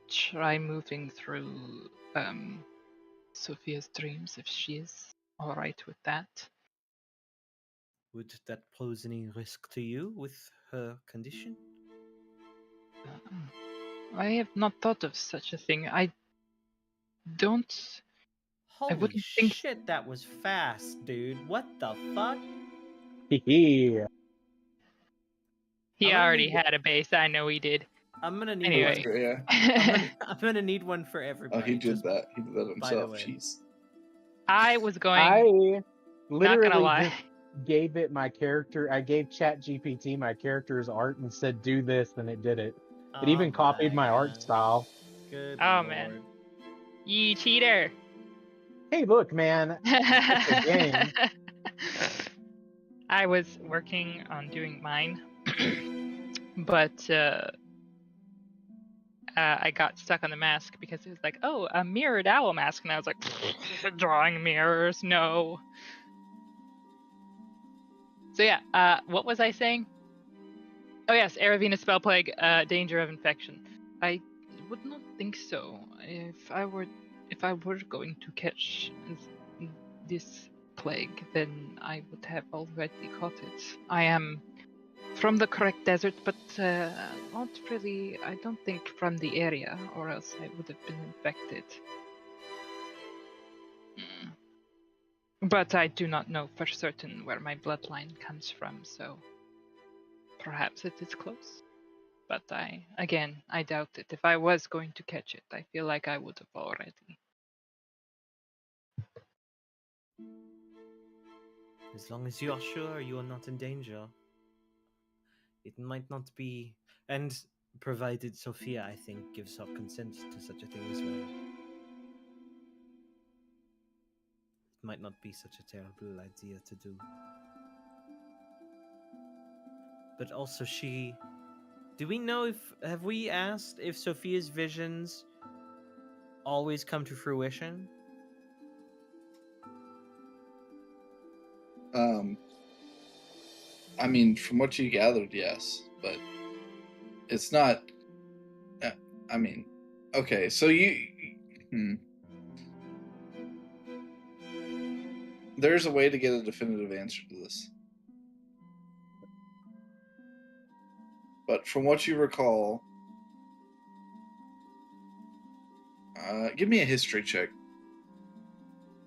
try moving through Sophia's dreams if she is all right with that. Would that pose any risk to you with her condition? I have not thought of such a thing. I Holy wouldn't shit, think... that was fast, dude. What the fuck? Yeah. He already had a base. I know he did. I'm gonna need Anyway. one. Yeah. I'm gonna need one for everybody. Oh, he did that. He did that by the himself. way. Jeez. I was going. I Not gonna literally lie. just gave it my character. I gave ChatGPT my character's art and said, "Do this," and it did it. It even copied my art style. Good Oh Lord. man, you cheater! Hey, look, man. It's a game. I was working on doing mine, but I got stuck on the mask because it was like, oh, a mirrored owl mask, and I was like, drawing mirrors, no. So yeah, what was I saying? Oh yes, Aravina spell plague, danger of infection. I would not think so. If I were going to catch this plague, then I would have already caught it. I am from the correct desert, but not really. I don't think from the area, or else I would have been infected. But I do not know for certain where my bloodline comes from, so perhaps it is close. But I doubt it. If I was going to catch it, I feel like I would have already. As long as you are sure you are not in danger, it might not be. And provided Sophia, I think, gives her consent to such a thing as well, it might not be such a terrible idea to do. But also, do we know have we asked if Sophia's visions always come to fruition? I mean, from what you gathered, yes, but it's not. I mean, okay, so there's a way to get a definitive answer to this, but from what you recall, give me a history check.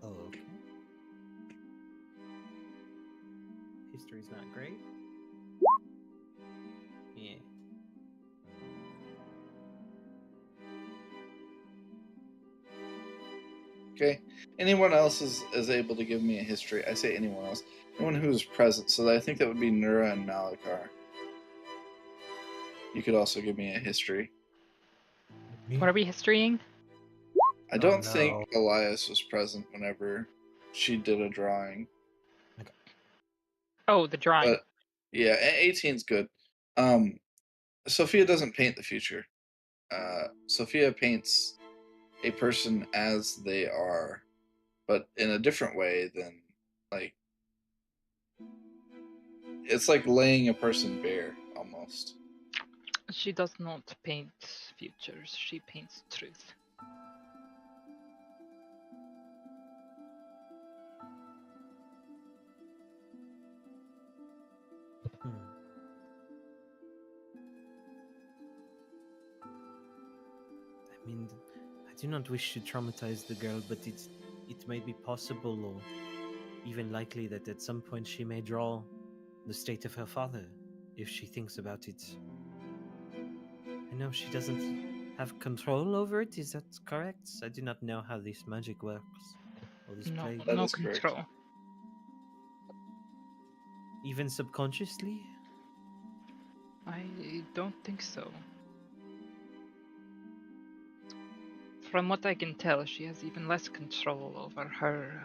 Okay. History's not great. Yeah. Okay. Anyone else is able to give me a history. I say anyone else. Anyone who is present. So I think that would be Nura and Malakar. You could also give me a history. What are we historying? I don't think Elias was present whenever she did a drawing. Okay. Oh, the drawing. But yeah, 18's good. Sophia doesn't paint the future. Sophia paints a person as they are, but in a different way than, like, It's like laying a person bare, almost. She does not paint futures, she paints truth. I mean, I do not wish to traumatize the girl, but it may be possible or even likely that at some point she may draw the state of her father if she thinks about it. I know she doesn't have control over it, is that correct? I do not know how this magic works. Or this No, plague. That no is correct. control. Even subconsciously? I don't think so. From what I can tell, she has even less control over her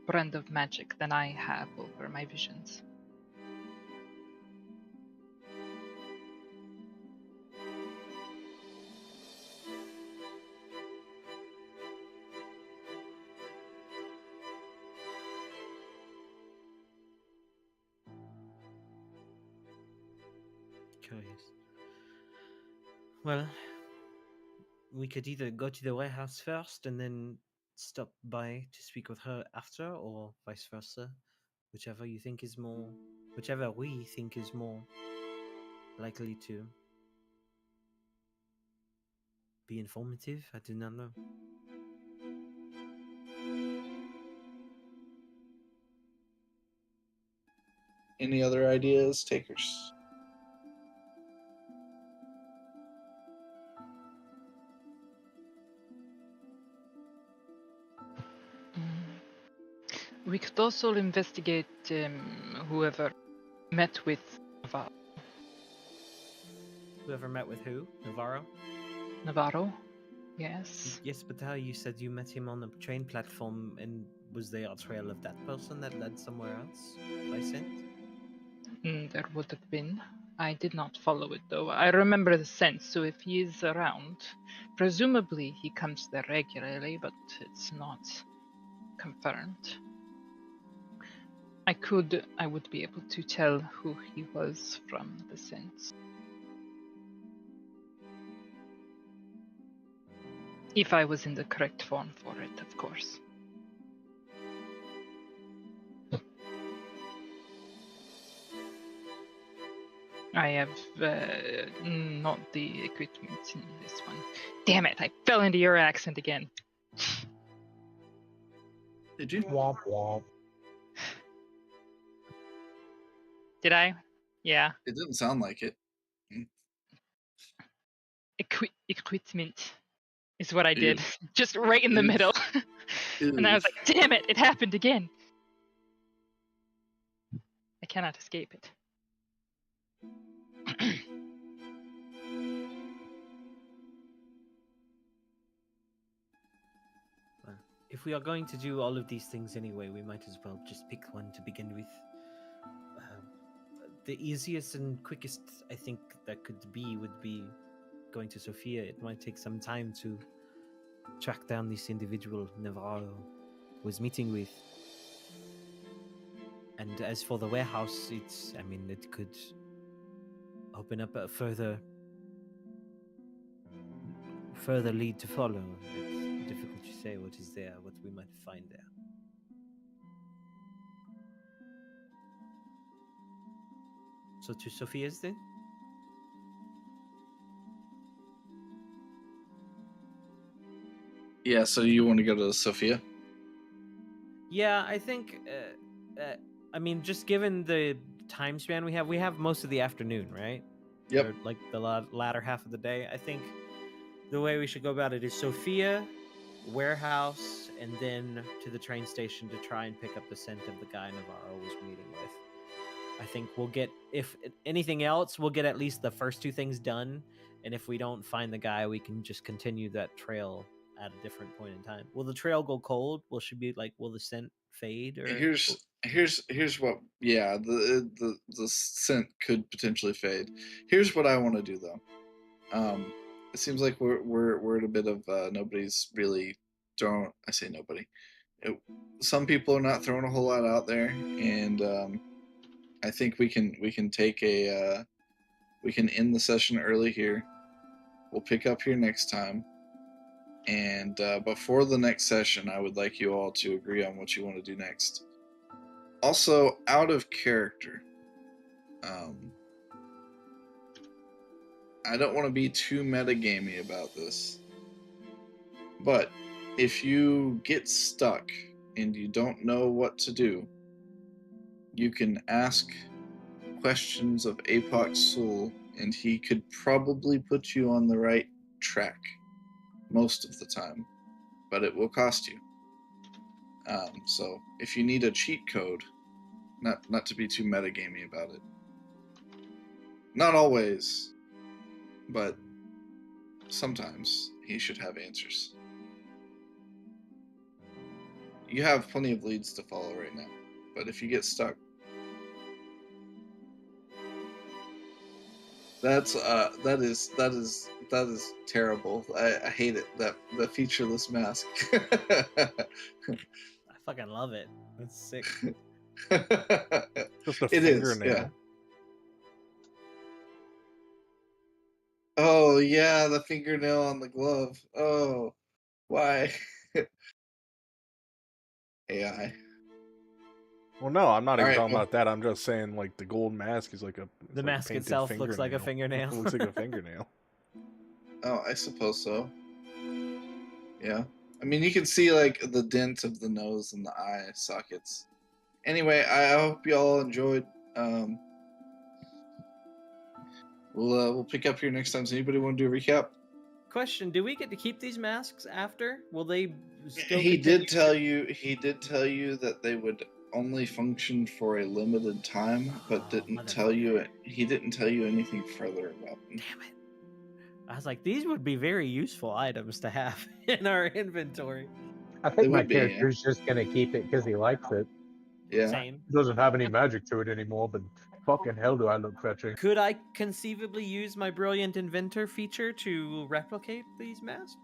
brand of magic than I have over my visions. Curious. Well, we could either go to the warehouse first and then stop by to speak with her after, or vice versa. Whichever we think is more likely to be informative. I do not know. Any other ideas, takers? We could also investigate whoever met with Navarro. Whoever met with who? Navarro? Navarro? Yes. Yes, but how you said you met him on a train platform, and was there a trail of that person that led somewhere else by scent? There would have been. I did not follow it though. I remember the scent, so if he is around, presumably he comes there regularly, but it's not confirmed. I would be able to tell who he was from the scent. If I was in the correct form for it, of course. I have not the equipment in this one. Damn it, I fell into your accent again. Did you? Womp womp. Did I? Yeah. It didn't sound like it. Equipment is what I did. Ew. Just right in the Ew. middle. And I was like, damn it, it happened again. I cannot escape it. If we are going to do all of these things anyway, we might as well just pick one to begin with. The easiest and quickest, I think, that would be going to Sophia. It might take some time to track down this individual Navarro was meeting with. And as for the warehouse, it could open up a further lead to follow. It's difficult to say what is there, what we might find there. So to Sophia's then? Yeah, so you want to go to Sophia? Yeah, I think, just given the time span we have most of the afternoon, right? Yep. Or like the latter half of the day. I think the way we should go about it is Sophia, warehouse, and then to the train station to try and pick up the scent of the guy Navarro was meeting with. I think we'll get, if anything else, we'll get at least the first two things done. And if we don't find the guy, we can just continue that trail at a different point in time. Will the trail go cold? Will the scent fade? Or here's what. Yeah, the scent could potentially fade. Here's what I want to do though. It seems like we're at a bit of nobody's really throwing. I say nobody. Some people are not throwing a whole lot out there, and I think we can take a we can end the session early here. We'll pick up here next time. And before the next session, I would like you all to agree on what you want to do next. Also, out of character, I don't want to be too metagamey about this, but if you get stuck and you don't know what to do, you can ask questions of Apoc Soul, and he could probably put you on the right track most of the time, but it will cost you. So if you need a cheat code, not to be too metagamey about it, not always, but sometimes he should have answers. You have plenty of leads to follow right now, but if you get stuck, that is terrible. I hate it. That the featureless mask. I fucking love it. That's sick. Just a It is, fingernail. yeah. Oh yeah, the fingernail on the glove. Oh, why? AI. Well, no, I'm not even Alright, talking well- about that. I'm just saying, like, the gold mask is like a. The mask painted itself looks like a It fingernail. looks like a fingernail. Oh, I suppose so. Yeah. I mean, you can see, like, the dent of the nose and the eye sockets. Anyway, I hope you all enjoyed. We'll pick up here next time. Does anybody want to do a recap? Question: do we get to keep these masks after? Will they still? He continue did tell you that they would only function for a limited time, but didn't tell you. He didn't tell you anything further about them. Damn it! I was like, these would be very useful items to have in our inventory. I They think my would be, yeah. character's just gonna keep it because he likes it. Yeah. Same. It doesn't have any magic to it anymore, but fucking hell do I look fetching. Could I conceivably use my brilliant inventor feature to replicate these masks?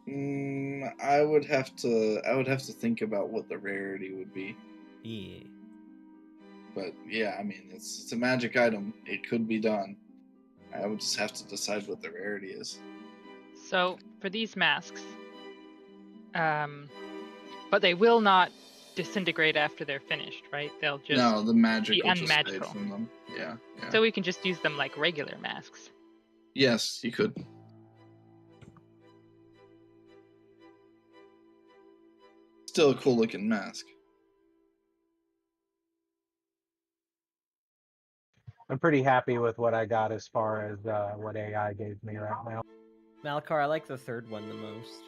I would have to think about what the rarity would be. Yeah. But yeah, I mean, it's a magic item. It could be done. I would just have to decide what the rarity is. So for these masks, but they will not disintegrate after they're finished, right? They'll just No, the magic be will just fade unmagical. from them. Yeah. So we can just use them like regular masks. Yes, you could. Still a cool looking mask. I'm pretty happy with what I got as far as what AI gave me right now. Malakar, I like the third one the most.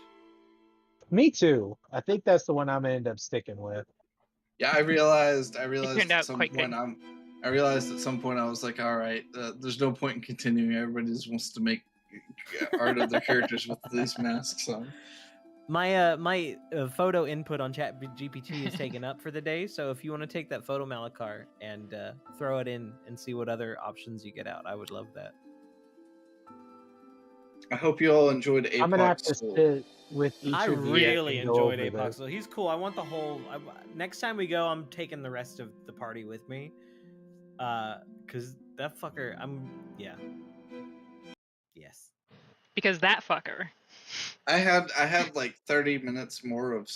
Me too. I think that's the one I'm gonna end up sticking with. Yeah, I realized turned at out some quite point good. I realized at some point I was like, all right, there's no point in continuing. Everybody just wants to make art of their characters with these masks on. My photo input on ChatGPT is taken up for the day, so if you want to take that photo, Malakar, and throw it in and see what other options you get out, I would love that. I hope you all enjoyed Apoc I'm gonna have to Soul. sit with each I of you. really and go enjoyed over Apoc this. Soul. He's cool. I want the whole. Next time we go, I'm taking the rest of the party with me. Cause that fucker. Yeah. Yes. Because that fucker. I had like 30 minutes more of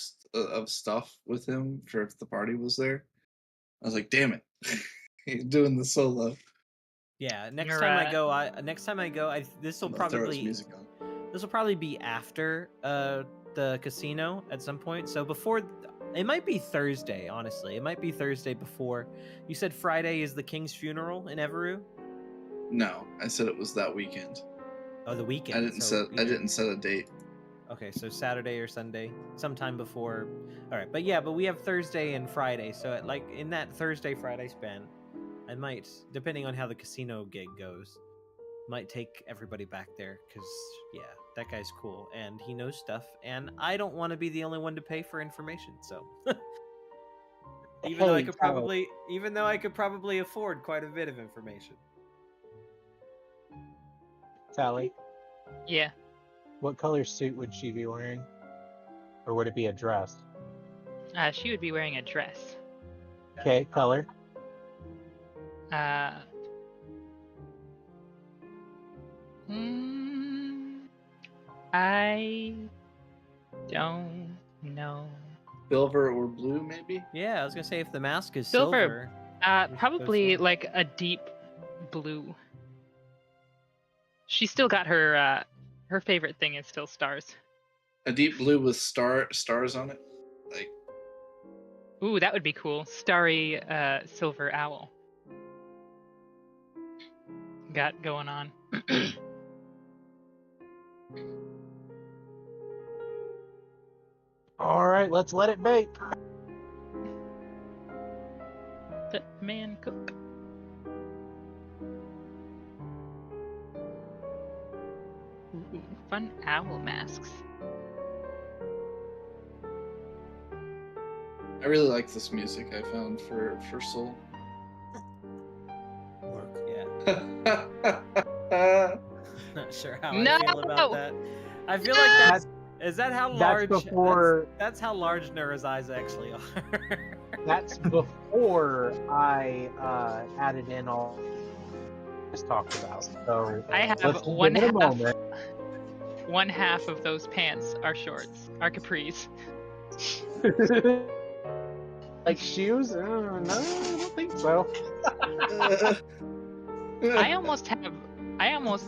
stuff with him for if the party was there. I was like, damn it, he's doing the solo. Yeah. Next You're time I right. go, this will I'm gonna throw his probably music on. this will probably be after the casino at some point. So before. It might be Thursday, honestly. It might be Thursday before. You said Friday is the king's funeral in Everu? No, I said it was that weekend. Oh, the weekend. I didn't set a date. Okay, so Saturday or Sunday, sometime before. All right, but we have Thursday and Friday. So like in that Thursday Friday span, I might, depending on how the casino gig goes, might take everybody back there because yeah, that guy's cool and he knows stuff, and I don't want to be the only one to pay for information. So even though I could probably afford quite a bit of information. Sally, Yeah. what color suit would she be wearing? Or would it be a dress? She would be wearing a dress. Okay, color. I don't know. Silver or blue, maybe? Yeah, I was gonna say if the mask is Silver, silver. probably like a deep blue. She's still got her favorite thing is still stars. A deep blue with stars on it? Like, Ooh, that would be cool. Starry silver owl. Got going on. All right, let's let it bake. Let man cook. Ooh, fun owl masks. I really like this music I found for Soul. Work. Yeah. Not sure how I feel about that. I feel like that's is that how large that's how large Nura's eyes actually are. That's before I added in all just talked about. So I have let's one give it a half. moment. One half of those pants are shorts, are capris. Like shoes? No, I don't think so. I almost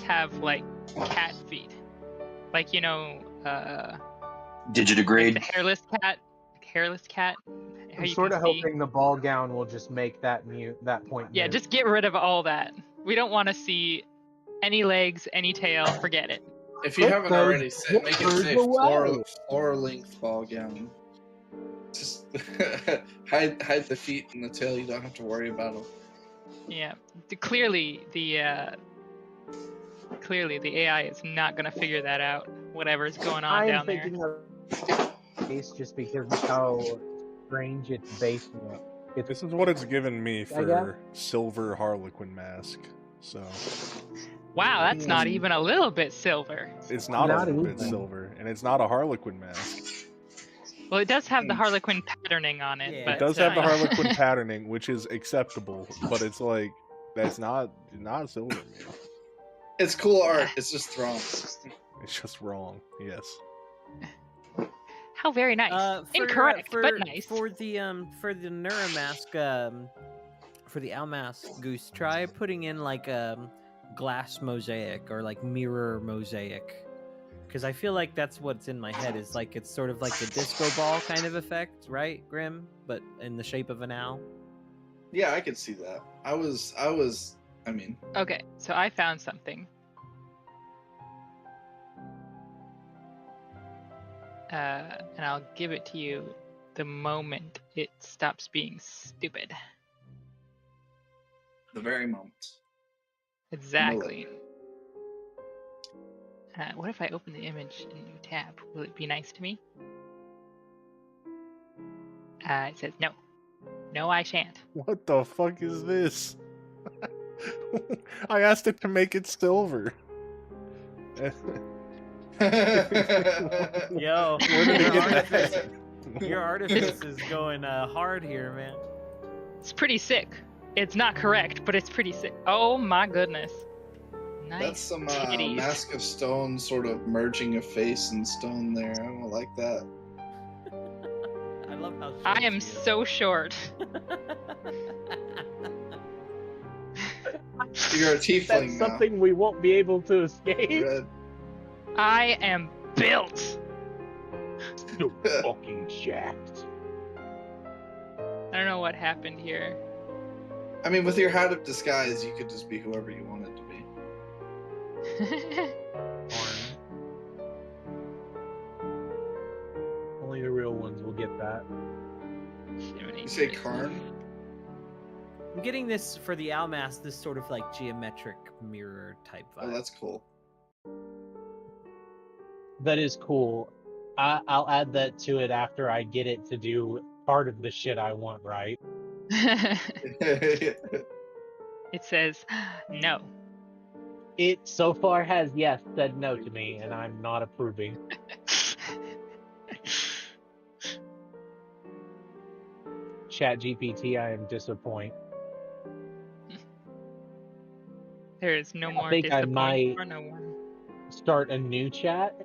have like cat feet, like Digitigrade. the hairless cat. How I'm you sort can of see. hoping the ball gown will just make that point. Yeah, mute. just get rid of all that. We don't want to see any legs, any tail. Forget it. If you haven't already said, make it say away. floor length ball gown. Just hide the feet and the tail. You don't have to worry about them. Yeah, clearly the AI is not gonna figure that out. Whatever's going on I am down there. thinking of face just because of how strange its base looks. This is what it's given me I guess. for silver Harlequin mask. So Wow, that's not even a little bit silver. it's not a little bit even. silver, and it's not a Harlequin mask. Well, it does have the Harlequin patterning on it. Yeah, but It does have the fine. Harlequin patterning, which is acceptable, but it's like that's not silver, man. It's cool art. It's just wrong. It's just wrong. Yes. How very nice. Incorrect, but nice. For the Nura mask, for the owl mask, Goose, try putting in like glass mosaic or like mirror mosaic, because I feel like that's what's in my head. Is like it's sort of like a disco ball kind of effect, right, Grim? But in the shape of an owl. Yeah, I could see that. I mean. Okay, so I found something. And I'll give it to you the moment it stops being stupid. The very moment. Exactly. What if I open the image in a new tab? Will it be nice to me? It says no. No, I shan't. What the fuck is this? I asked it to make it silver. Yo, Where did it get that? your artifice is going hard here, man. It's pretty sick. It's not correct, but it's pretty sick. Oh my goodness. Nice. That's some titties. Mask of Stone sort of merging a face and stone there. I don't like that. I love how short I am she is. so short. You're a tiefling That's now. something we won't be able to escape. Good. I am built. So fucking jacked. I don't know what happened here. I mean, with your hat of disguise, you could just be whoever you wanted to be. Only the real ones will get that. You say Karn? I'm getting this for the owl mask, this sort of like geometric mirror type vibe. Oh, that's cool. That is cool. I'll add that to it after I get it to do part of the shit I want, right? It says no. It so far has, yes, said no to me, and I'm not approving. ChatGPT, I am disappointed. There is no I more think I disappointment might for no one. start a new chat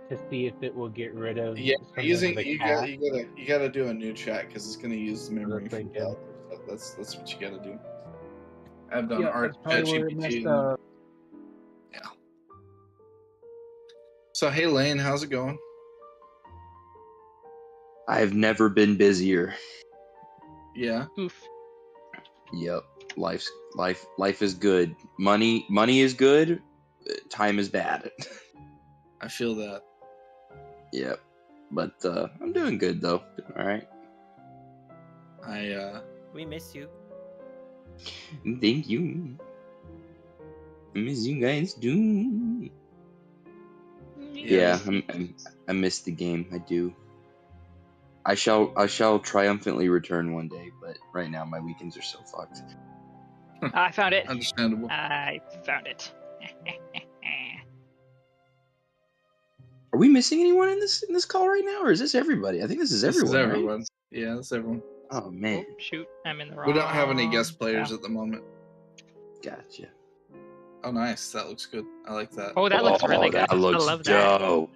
to see if it will get rid of Yeah, some using of the you cat. gotta do a new chat because it's gonna use the memory from thinking. the other stuff. That's what you gotta do. I've done Yeah, art that's probably where it ChatGPT. messed and- up. Yeah. So hey Lane, how's it going? I've never been busier. Yeah. Oof. Yep. Life is good. Money is good. Time is bad. I feel that. Yep. But I'm doing good though. Doing all right. We miss you. Thank you. I miss you guys too. Yeah, I miss the game. I do. I shall triumphantly return one day, but right now my weekends are so fucked. I found it. Understandable. I found it. Are we missing anyone in this call right now, or is this everybody? I think this is This everyone. is everyone. Right? Yeah, that's everyone. Oh man. Oh, shoot, I'm in the wrong. We don't have any guest players at the moment. Gotcha. Oh, nice. That looks good. I like that. Oh, that looks really good. That looks I love that. dope.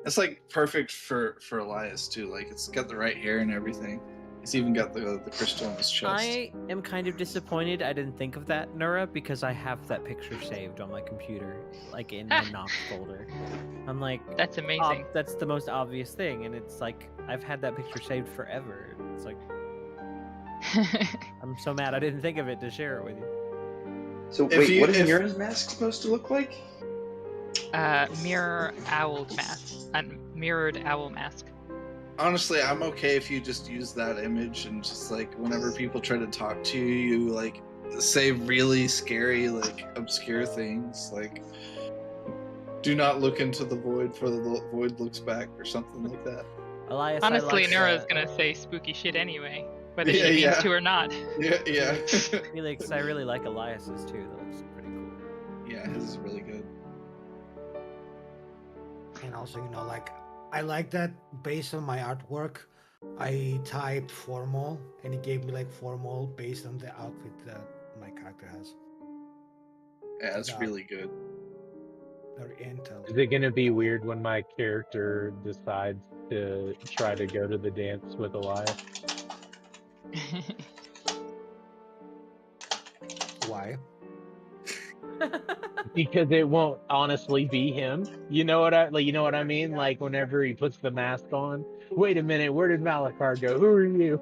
It's like perfect for Elias too. Like it's got the right hair and everything. It's even got the crystal in his chest. I am kind of disappointed I didn't think of that, Nura, because I have that picture saved on my computer, like in my Nox folder. I'm like, That's amazing. that's the most obvious thing, and it's like I've had that picture saved forever. It's like I'm so mad I didn't think of it to share it with you. So If wait, you- what is if- Mira's mask supposed to look like? Mirror owl mask. Mirrored owl mask. Honestly, I'm okay if you just use that image and just like whenever people try to talk to you, you like say really scary, like obscure things, like "Do not look into the void, for the void looks back" or something like that. Elias, Honestly, I like Nura's gonna say spooky shit anyway, whether she Yeah, means yeah. to or not. Yeah. Felix, I really like Elias's too. That looks pretty cool. Yeah, his is really good. And also, like, I like that based on my artwork, I typed formal, and it gave me like formal based on the outfit that my character has. Yeah, it's Yeah. really good. Very intel. Is it gonna be weird when my character decides to try to go to the dance with Elias? Why? Because it won't honestly be him. You know what I mean? Like whenever he puts the mask on. Wait a minute, where did Malachar go? Who are you?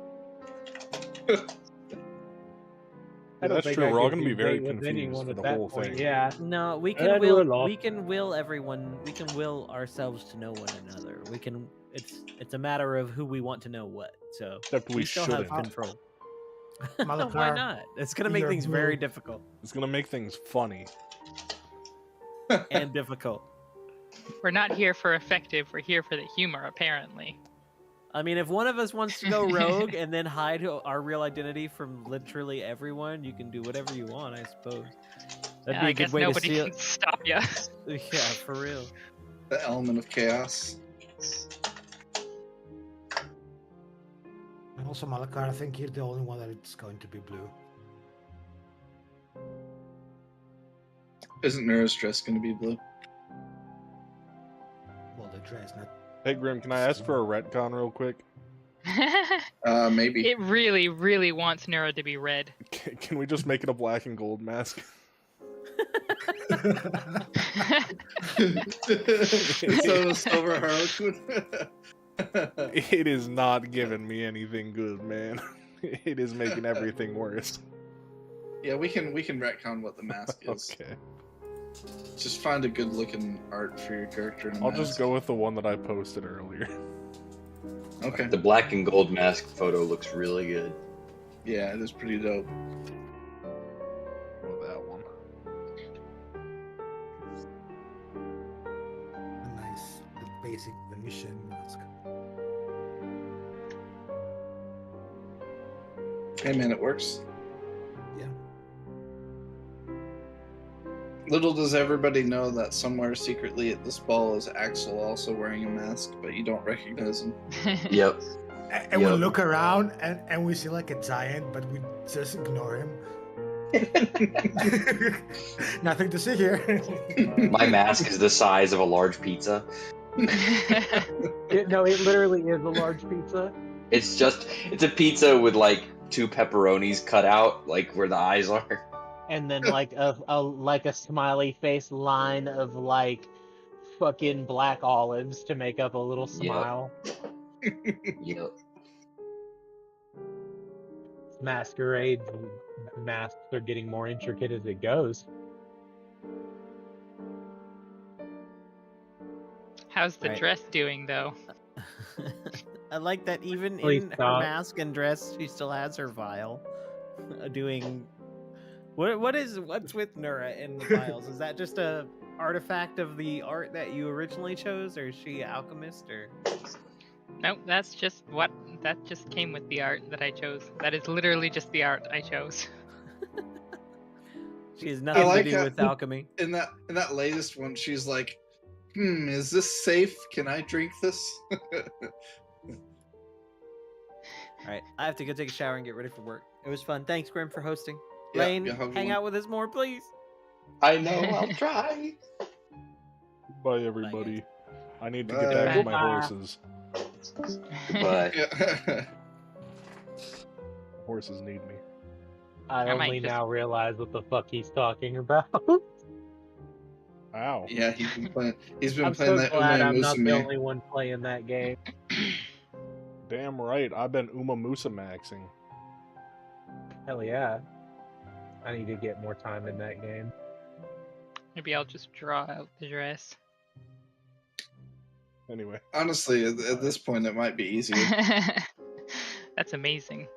I don't That's think true. I We're all could gonna be do very date with confused anyone for at the that whole point. thing. Yeah. No, we And can we're lost. we can will everyone. We can will ourselves to know one another. We can. It's a matter of who we want to know what. So Except we still shouldn't. have control. Malachar, Why not? It's gonna make you're things very blue. difficult It's gonna make things funny. and difficult. We're not here for effective, we're here for the humor, apparently. I mean, if one of us wants to go rogue and then hide our real identity from literally everyone, you can do whatever you want, I suppose. That'd be I a guess good way to nobody seal. can stop you. Yeah, for real. The element of chaos. And also, Malachar, I think you're the only one that it's going to be blue. Isn't Nura's dress going to be blue? Well, the dress, not. Hey Grim, can I ask for a retcon real quick? Maybe. It really, really wants Nura to be red. Can we just make it a black and gold mask? So silver Harlequin. It is not giving me anything good, man. It is making everything worse. Yeah, we can retcon what the mask is. Okay. Just find a good looking art for your character. In a I'll mask. just go with the one that I posted earlier. Okay. The black and gold mask photo looks really good. Yeah, it is pretty dope. Oh, that one. A nice, the basic Venetian mask. Hey man, it works. Yeah. Little does everybody know that somewhere secretly at this ball is Axel also wearing a mask, but you don't recognize him. Yep. And we Yep. look around and we see like a giant, but we just ignore him. Nothing to see here. My mask is the size of a large pizza. It literally is a large pizza. It's a pizza with like 2 pepperonis cut out, like where the eyes are. And then like a smiley face line of like fucking black olives to make up a little smile. Yep. Masquerades masks are getting more intricate as it goes. How's the Right. dress doing, though? I like that even Please in her stop. mask and dress, she still has her vial. Doing what's with Nura and the vials? Is that just a artifact of the art that you originally chose, or is she an alchemist, or? Nope, that just came with the art that I chose. That is literally just the art I chose. She has nothing like to do how- with alchemy. In that latest one, she's like, is this safe? Can I drink this? All right, I have to go take a shower and get ready for work. It was fun. Thanks, Grim, for hosting. Yeah, Lane, yeah, have a good hang one. out with us more, please. I know, I'll try. Bye, everybody. I need to Bye. get back to my Goodbye. horses. Goodbye. Yeah. Horses need me. I I might only just- now realize what the fuck he's talking about. Ow. Yeah, he's been playing. He's been I'm playing so that glad Uma I'm not the Musume. only one playing that game. Damn right, I've been Uma Musa maxing. Hell yeah. I need to get more time in that game. Maybe I'll just draw out the dress. Anyway, Honestly, at this point, it might be easier. That's amazing.